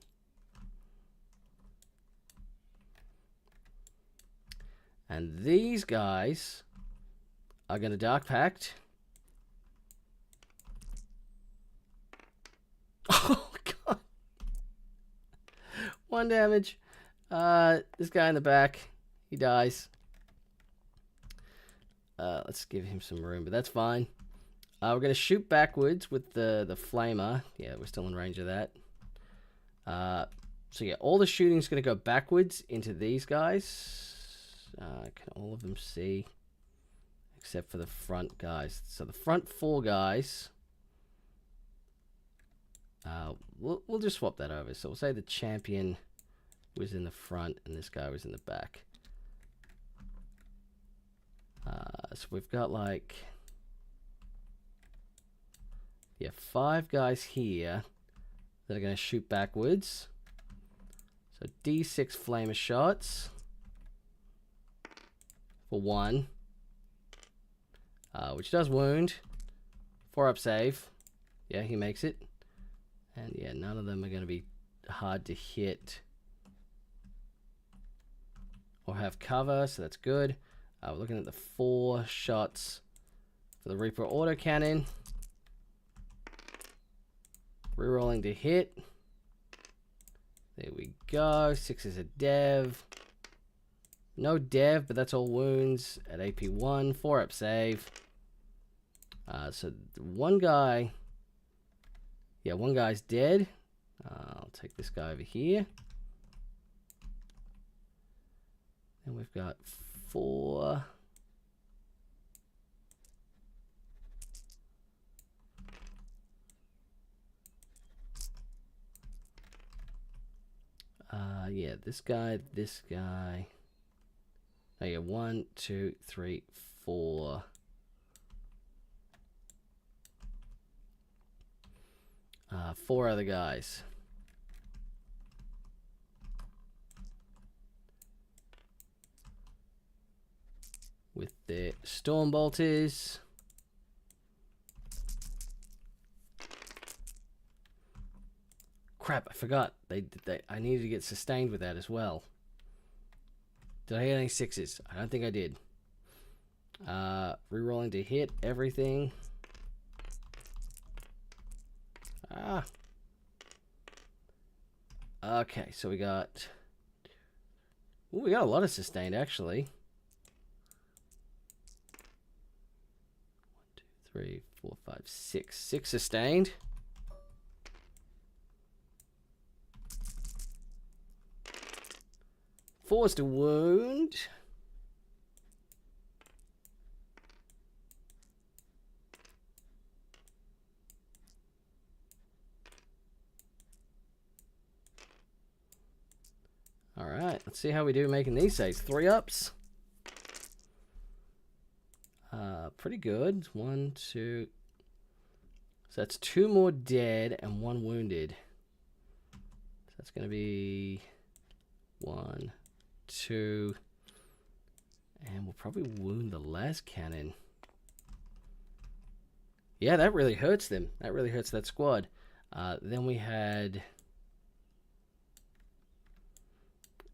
And these guys are going to Dark Pact. Oh, God. 1 damage. This guy in the back, he dies. Let's give him some room, but that's fine. We're going to shoot backwards with the flamer. Yeah, we're still in range of that. So yeah, all the shooting is going to go backwards into these guys. Can all of them see? Except for the front guys. So the front 4 guys. We'll just swap that over. So we'll say the champion was in the front and this guy was in the back. So we've got like, yeah, 5 guys here that are going to shoot backwards. So D6 flamer shots for 1, which does wound. 4-up save. Yeah, he makes it. And yeah, none of them are going to be hard to hit or have cover, so that's good. We're looking at the 4 shots for the Reaper autocannon. Rerolling to hit. There we go. 6 is a dev. No dev, but that's all wounds at AP 1. 4-up save. So one guy... Yeah, one guy's dead. I'll take this guy over here. And we've got 4. Yeah, this guy. Oh yeah, 1, 2, 3, 4. Four other guys. With their storm bolters. Crap, I forgot. I needed to get sustained with that as well. Did I hit any 6s? I don't think I did. Rerolling to hit everything. Okay, so we got... Ooh, we got a lot of sustained, actually. 1, 2, 3, 4, 5, 6. 6 sustained. Forced a wound. Alright, let's see how we do making these saves. 3-ups. Pretty good. 1, 2. So that's 2 more dead and 1 wounded. So that's going to be 1, 2. And we'll probably wound the last cannon. Yeah, that really hurts them. That really hurts that squad. Then we had...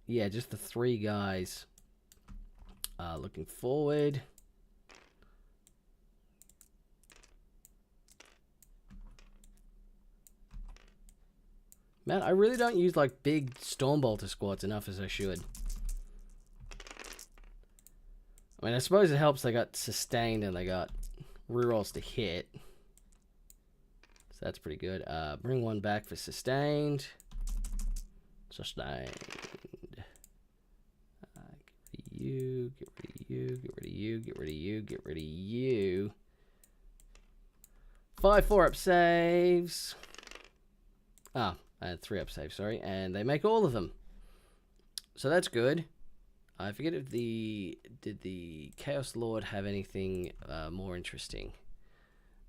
Yeah, just the 3 guys. Looking forward. Man, I really don't use like big Stormbolter squads enough as I should. I mean, I suppose it helps they got sustained and they got rerolls to hit. So that's pretty good. Bring 1 back for sustained. Sustained. Get rid of you, get rid of you, get rid of you, get rid of you. 5 4-up saves. Ah, I had 3-up saves, sorry. And they make all of them. So that's good. I forget if did the Chaos Lord have anything more interesting?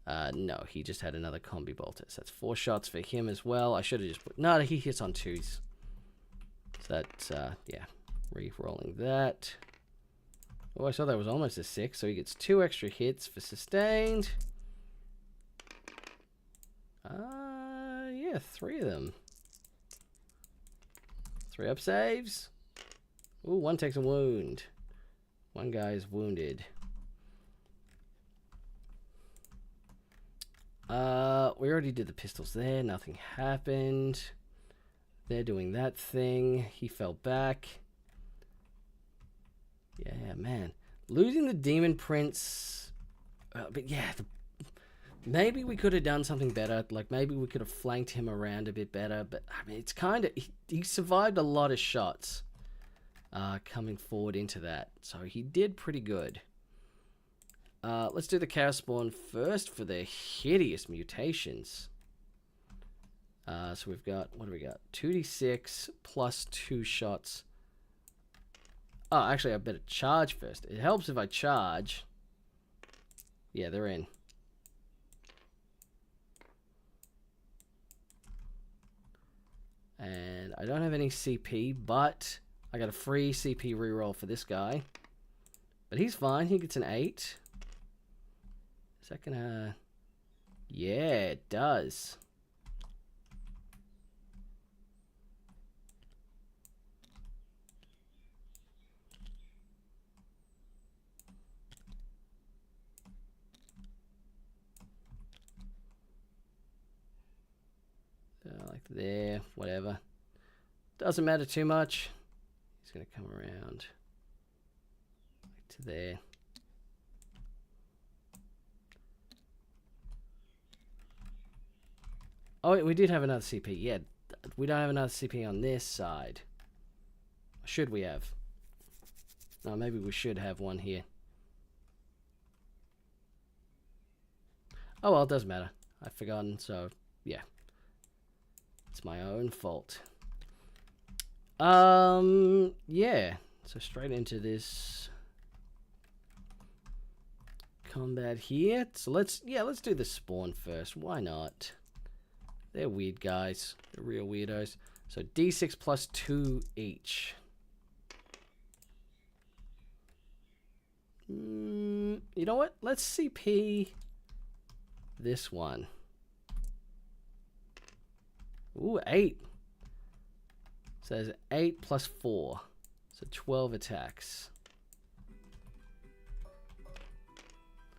No, he just had another combi bolter. So that's 4 shots for him as well. I should have just put... No, he hits on 2s. So that's, yeah, re-rolling that. Oh, I saw that was almost a 6, so he gets 2 extra hits for sustained. Yeah, 3 of them. 3-up saves. Ooh, 1 takes a wound. 1 guy is wounded. We already did the pistols there. Nothing happened. They're doing that thing. He fell back. Yeah, man. Losing the Demon Prince. But yeah, maybe we could have done something better. Like, maybe we could have flanked him around a bit better. But, I mean, it's kind of... He survived a lot of shots coming forward into that. So he did pretty good. Let's do the Chaos Spawn first for their hideous mutations. So we've got... What do we got? 2d6 plus 2 shots. Oh, actually, I better charge first. It helps if I charge. Yeah, they're in. And I don't have any CP, but I got a free CP reroll for this guy. But he's fine. He gets an 8. Is that gonna... Yeah, it does. Like there, whatever. Doesn't matter too much. He's going to come around to there. Oh, wait, we did have another CP. Yeah, we don't have another CP on this side. Should we have? No, maybe we should have one here. Oh, well, it doesn't matter. I've forgotten, so yeah. It's my own fault. Yeah. So straight into this combat here. So let's do the spawn first. Why not? They're weird guys. They're real weirdos. So D6 plus 2 each. You know what? Let's CP this one. Ooh, 8. Says 8 plus 4. So 12 attacks.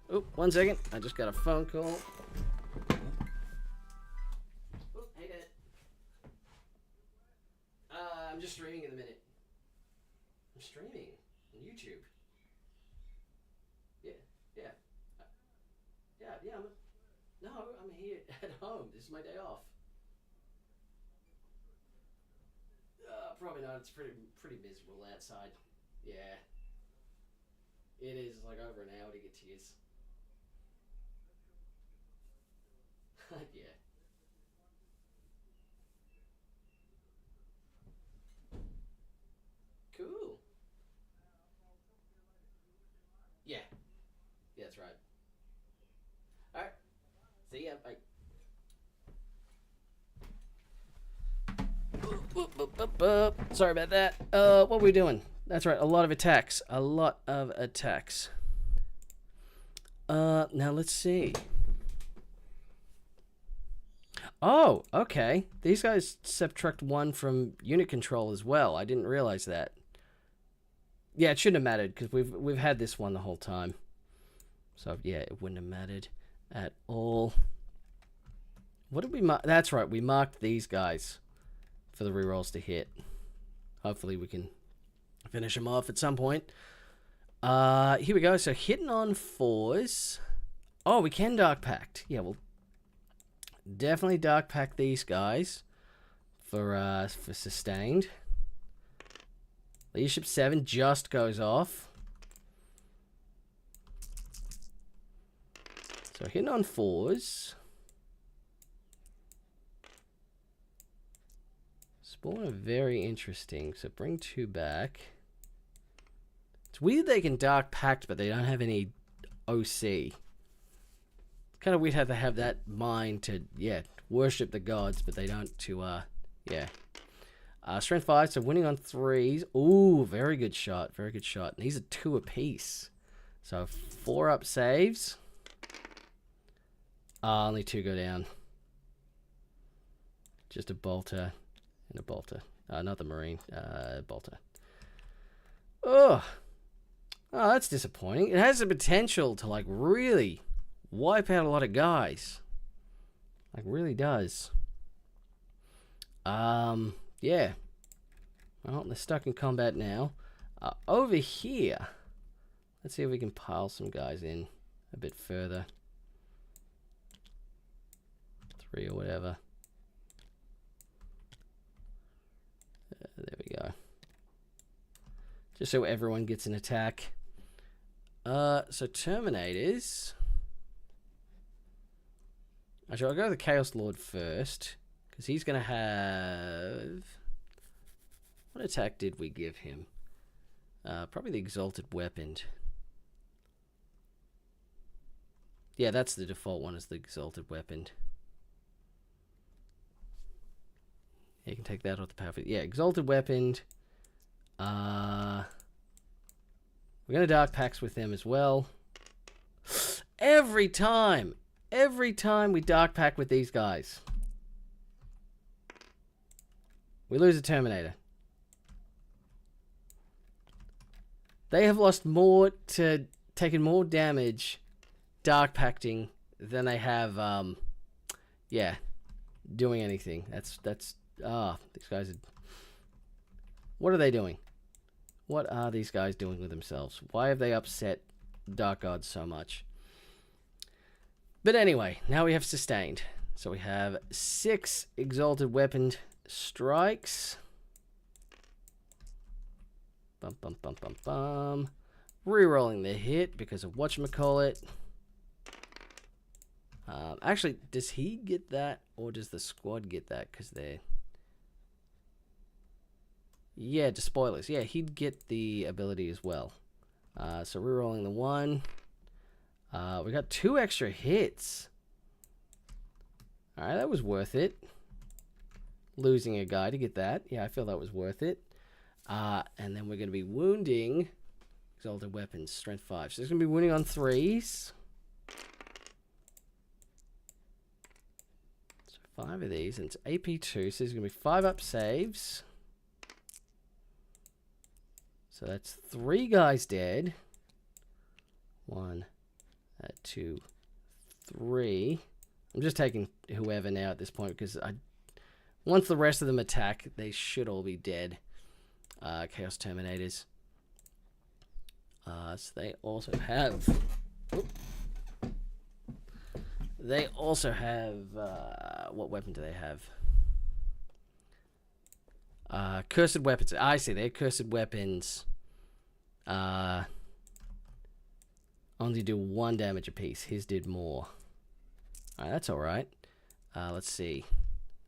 Oh, 1 second. I just got a phone call. Oh, hey, Dad. I'm just streaming in a minute. I'm streaming on YouTube. Yeah. Yeah, I'm here at home. This is my day off. Probably not. It's pretty miserable outside. Yeah. It is like over an hour to get to yours. Yeah. Cool. Yeah. Yeah, that's right. Alright. See ya. Bye. Sorry about that. What were we doing? That's right, a lot of attacks. Now let's see. Oh, okay. These guys subtract 1 from unit control as well. I didn't realize that. Yeah, it shouldn't have mattered because we've had this one the whole time. So yeah, it wouldn't have mattered at all. What did we mark? That's right, we marked these guys for the rerolls to hit. Hopefully we can finish them off at some point. Here we go. So hitting on 4s. Oh, we can Dark Pact. Yeah, we'll definitely Dark Pact these guys for sustained. Leadership 7 just goes off. So hitting on 4s. Spawn are very interesting. So bring 2 back. It's weird they can Dark Pact, but they don't have any OC. It's kind of weird how they have that mind to, yeah, worship the gods, but they don't to, yeah. Strength 5, so winning on 3s. Ooh, very good shot. Very good shot. And these are 2 apiece. So 4 up saves. Only 2 go down. Just a bolter and a bolter. Not the marine. Bolter. Oh, that's disappointing. It has the potential to like really wipe out a lot of guys. Like really does. Yeah. Well, they're stuck in combat now. Over here, let's see if we can pile some guys in a bit further. 3 or whatever. There we go. Just so everyone gets an attack. So Terminators. Actually, I'll go with the Chaos Lord first. Because he's going to have... What attack did we give him? Probably the Exalted Weapon. Yeah, that's the default one, is the Exalted Weapon. You can take that off the power. Yeah, Exalted Weapon. We're going to Dark Pacts with them as well. Every time we Dark Pact with these guys, we lose a Terminator. They have lost more to taken more damage Dark Pacting than they have, yeah, doing anything. That's these guys are... What are they doing? What are these guys doing with themselves? Why have they upset Dark Gods so much? But anyway, now we have sustained. So we have 6 Exalted Weapon strikes. Bum, bum, bum, bum, bum. Rerolling the hit because of whatchamacallit. Actually, does he get that or does the squad get that? Because they're... Yeah, Despoilers. Yeah, he'd get the ability as well. So rerolling the 1. We got 2 extra hits. Alright, that was worth it. Losing a guy to get that. Yeah, I feel that was worth it. And then we're going to be wounding Exalted Weapons, Strength 5. So it's going to be wounding on 3s. So 5 of these, and it's AP2, so there's going to be 5 up saves. So that's 3 guys dead. 1, 2, 3. I'm just taking whoever now at this point because once the rest of them attack, they should all be dead. Chaos Terminators. So they also have... They also have... what weapon do they have? Cursed Weapons. I see, they have Cursed Weapons. Only do 1 damage apiece. His did more. Alright, that's alright. Let's see.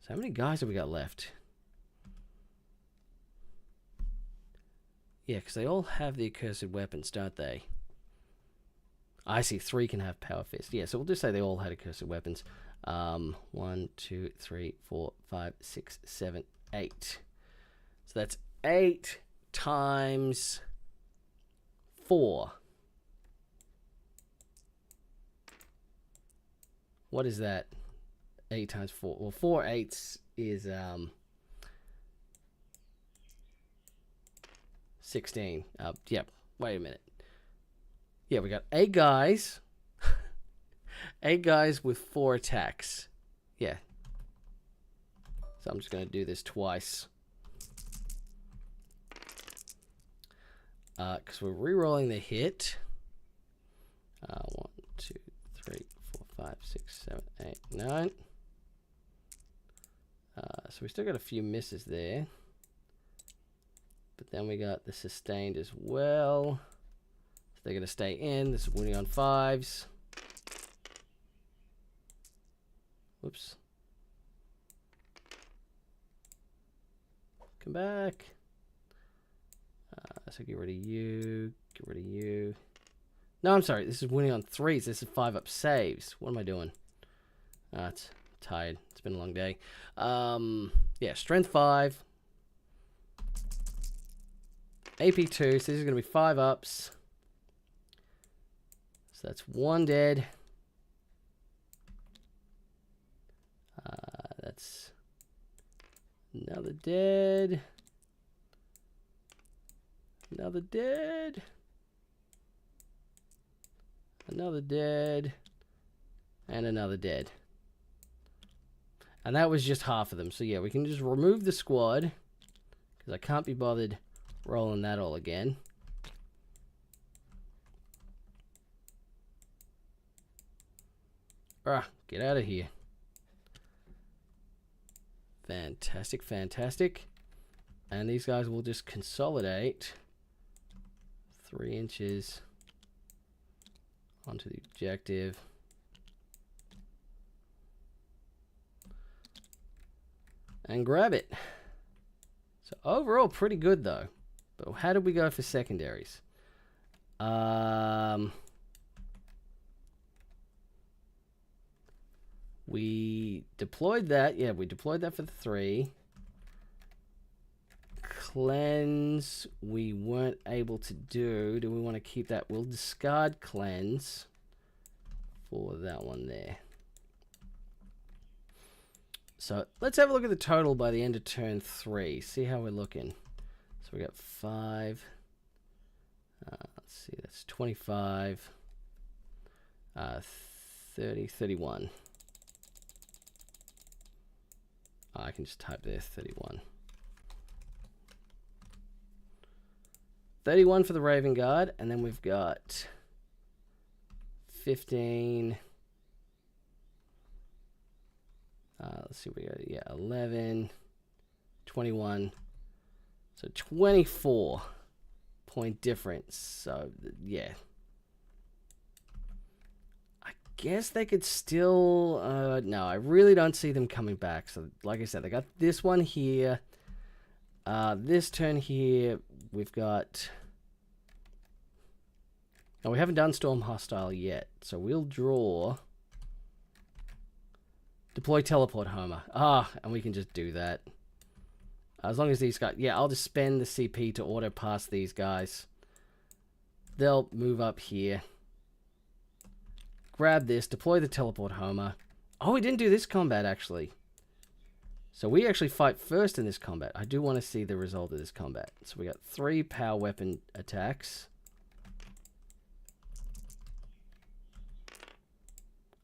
So how many guys have we got left? Yeah, because they all have the Accursed Weapons, don't they? I see 3 can have Power Fist. Yeah, so we'll just say they all had Accursed Weapons. 1, 2, 3, 4, 5, 6, 7, 8. So that's 8 times 4. What is that? 8 times 4. Well, 4 8s is 16. Yep. Wait a minute. Yeah, we got 8 guys. 8 guys with 4 attacks. Yeah. So I'm just going to do this twice. Because we're re-rolling the hit. 1, 2, 3, 4, 5, 6, 7, 8, 9. So we still got a few misses there. But then we got the sustained as well. So they're going to stay in. This is winning on 5s. Whoops. Come back. So get rid of you. Get rid of you. No, I'm sorry. This is winning on 3s. This is 5-up saves. What am I doing? It's tired. It's been a long day. Yeah, strength 5. AP 2. So this is going to be 5-ups. So that's 1 dead. That's another dead. Another dead. Another dead. And another dead. And that was just half of them. So yeah, we can just remove the squad. Because I can't be bothered rolling that all again. Get out of here. Fantastic, fantastic. And these guys will just consolidate 3 inches onto the objective. And grab it. So overall, pretty good though. But how did we go for secondaries? We deployed that. Yeah, we deployed that for the 3. Cleanse, we weren't able to do. Do we want to keep that? We'll discard cleanse for that one there. So let's have a look at the total by the end of turn 3. See how we're looking. So we got 5. Let's see, that's 25. 30, 31. I can just type there 31. 31 for the Raven Guard, and then we've got 15. Let's see, we got 11, 21. So 24 point difference. So yeah, I guess they could still. No, I really don't see them coming back. So like I said, they got this one here. This turn here, we've got. No, we haven't done Storm Hostile yet, so we'll draw. Deploy Teleport Homer. And we can just do that. As long as these guys... Yeah, I'll just spend the CP to auto pass these guys. They'll move up here. Grab this. Deploy the Teleport Homer. Oh, we didn't do this combat, actually. So we actually fight first in this combat. I do want to see the result of this combat. So we got 3 power weapon attacks.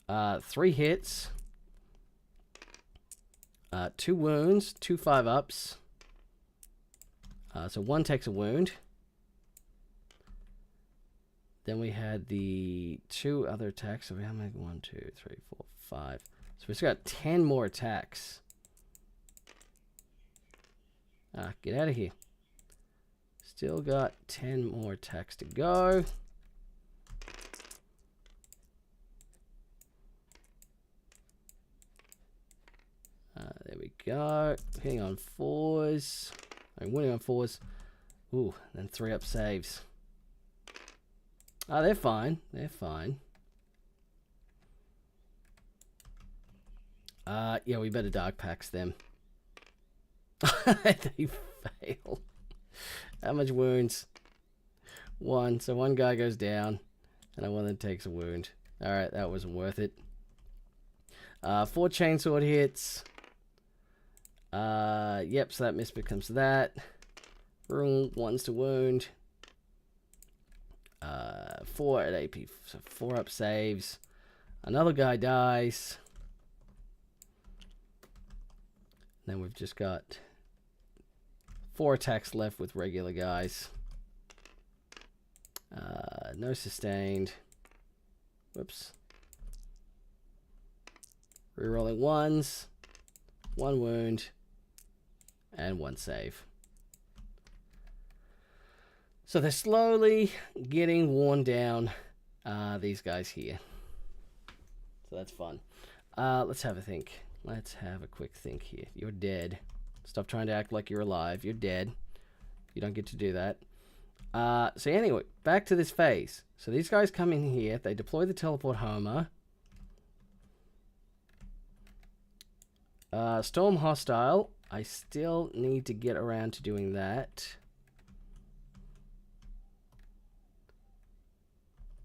3 hits. 2 wounds, 2 5-ups. So 1 takes a wound. Then we had the 2 other attacks. So we have 1, 2, 3, 4, 5. So we've got 10 more attacks. Get out of here. Still got 10 more attacks to go. There we go. Hitting on 4s. I'm winning on 4s. Ooh, then 3-up saves. They're fine. They're fine. Yeah, we better dark packs them. They fail. How much wounds? 1. So 1 guy goes down, and one that takes a wound. Alright, that wasn't worth it. 4 chainsword hits. Yep, so that miss becomes that. 1's to wound. 4 at AP, so 4-up saves. Another guy dies. Then we've just got 4 attacks left with regular guys. No sustained. Whoops. Rerolling 1s. 1 wound. And 1 save. So they're slowly getting worn down, these guys here. So that's fun. Let's have a think. Let's have a quick think here. You're dead. Stop trying to act like you're alive. You're dead. You don't get to do that. So anyway, back to this phase. So these guys come in here. They deploy the teleport homer. Storm hostile. I still need to get around to doing that.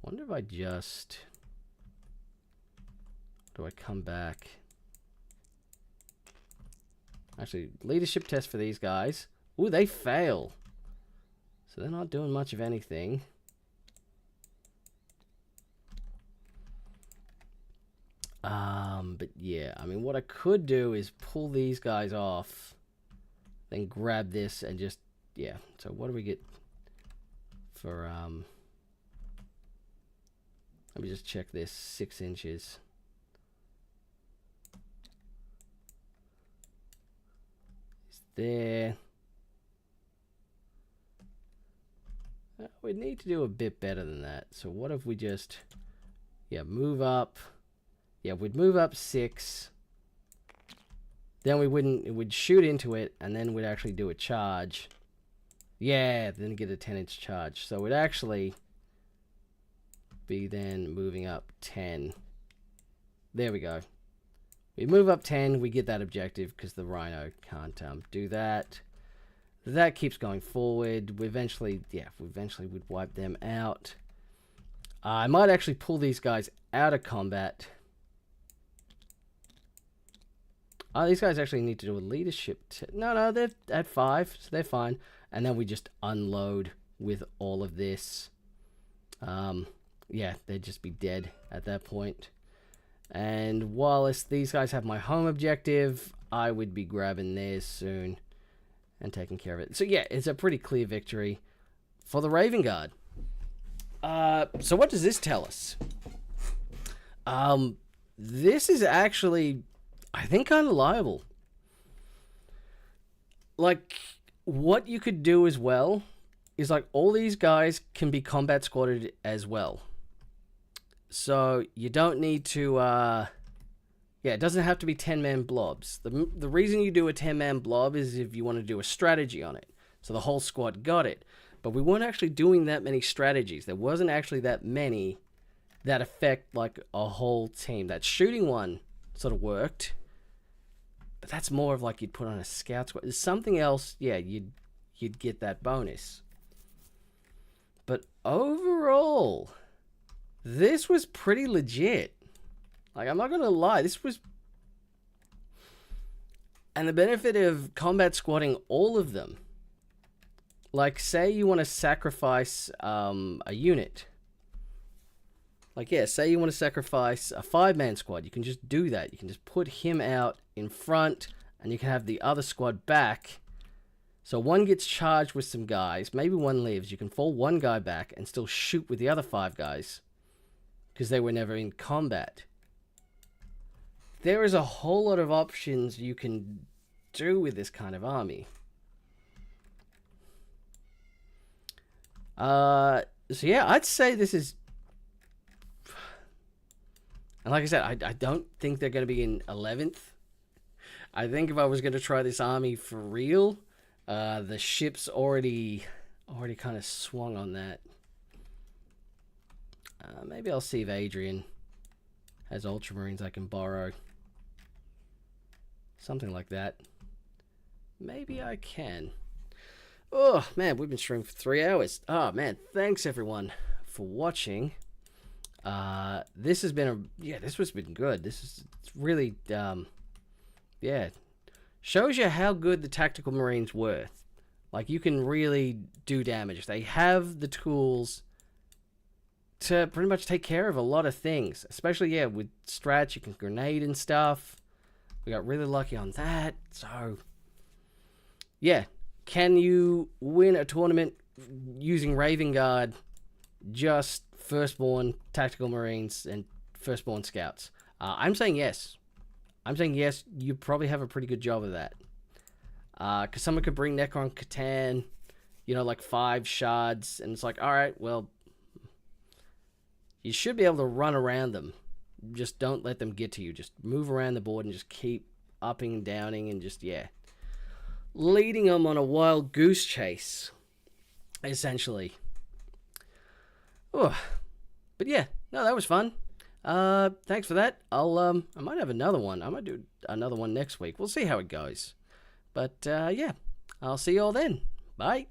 Wonder if I just... Do I come back? Actually, leadership test for these guys. Ooh, they fail. So they're not doing much of anything. But yeah, I mean, what I could do is pull these guys off, then grab this and just, yeah. So what do we get for, let me just check this, 6 inches. It's there. We need to do a bit better than that. So what if we just, yeah, move up. Yeah, we'd move up 6. Then we wouldn't, it would shoot into it, and then we'd actually do a charge. Yeah, then get a 10-inch charge. So we'd actually be then moving up 10. There we go. We move up 10, we get that objective because the Rhino can't do that. That keeps going forward. We eventually, yeah, eventually would wipe them out. I might actually pull these guys out of combat. These guys actually need to do a leadership. No, they're at 5, so they're fine. And then we just unload with all of this. Yeah, they'd just be dead at that point. And whilst these guys have my home objective, I would be grabbing theirs soon and taking care of it. So yeah, it's a pretty clear victory for the Raven Guard. So what does this tell us? This is actually, I think, kind of liable. Like, what you could do as well is, like, all these guys can be combat squatted as well. So you don't need to, yeah, it doesn't have to be 10-man blobs. The reason you do a 10-man blob is if you want to do a strategy on it. So the whole squad got it. But we weren't actually doing that many strategies. There wasn't actually that many that affect, like, a whole team. That shooting one sort of worked. But that's more of like you'd put on a scout squad. There's something else, yeah, you'd get that bonus. But overall, this was pretty legit. Like, I'm not gonna lie, this was... And the benefit of combat squatting all of them. Like, say you want to sacrifice a unit. Like, yeah, say you want to sacrifice a 5-man squad. You can just do that. You can just put him out in front, and you can have the other squad back. So one gets charged with some guys. Maybe one lives. You can fall one guy back and still shoot with the other 5 guys, because they were never in combat. There is a whole lot of options you can do with this kind of army. So yeah, I'd say this is... And like I said, I don't think they're going to be in 11th. I think if I was going to try this army for real, the ship's already kind of swung on that. Maybe I'll see if Adrian has Ultramarines I can borrow. Something like that. Maybe I can. Oh, man, we've been streaming for 3 hours. Oh, man, thanks, everyone, for watching. This has been this has been good. It's really, yeah, shows you how good the tactical Marines were. Like, you can really do damage. They have the tools to pretty much take care of a lot of things, especially, yeah, with strats. You can grenade and stuff. We got really lucky on that. So, yeah, can you win a tournament using Raven Guard? Just Firstborn Tactical Marines and Firstborn Scouts. I'm saying yes. I'm saying yes, you probably have a pretty good job of that. Because someone could bring Necron Catan, you know, like 5 shards, and it's like, alright, well, you should be able to run around them. Just don't let them get to you. Just move around the board and just keep upping and downing and just, yeah. leading them on a wild goose chase, essentially. Oh, but yeah, no, that was fun. Thanks for that. I might have another one. I might do another one next week. We'll see how it goes. But yeah, I'll see you all then. Bye.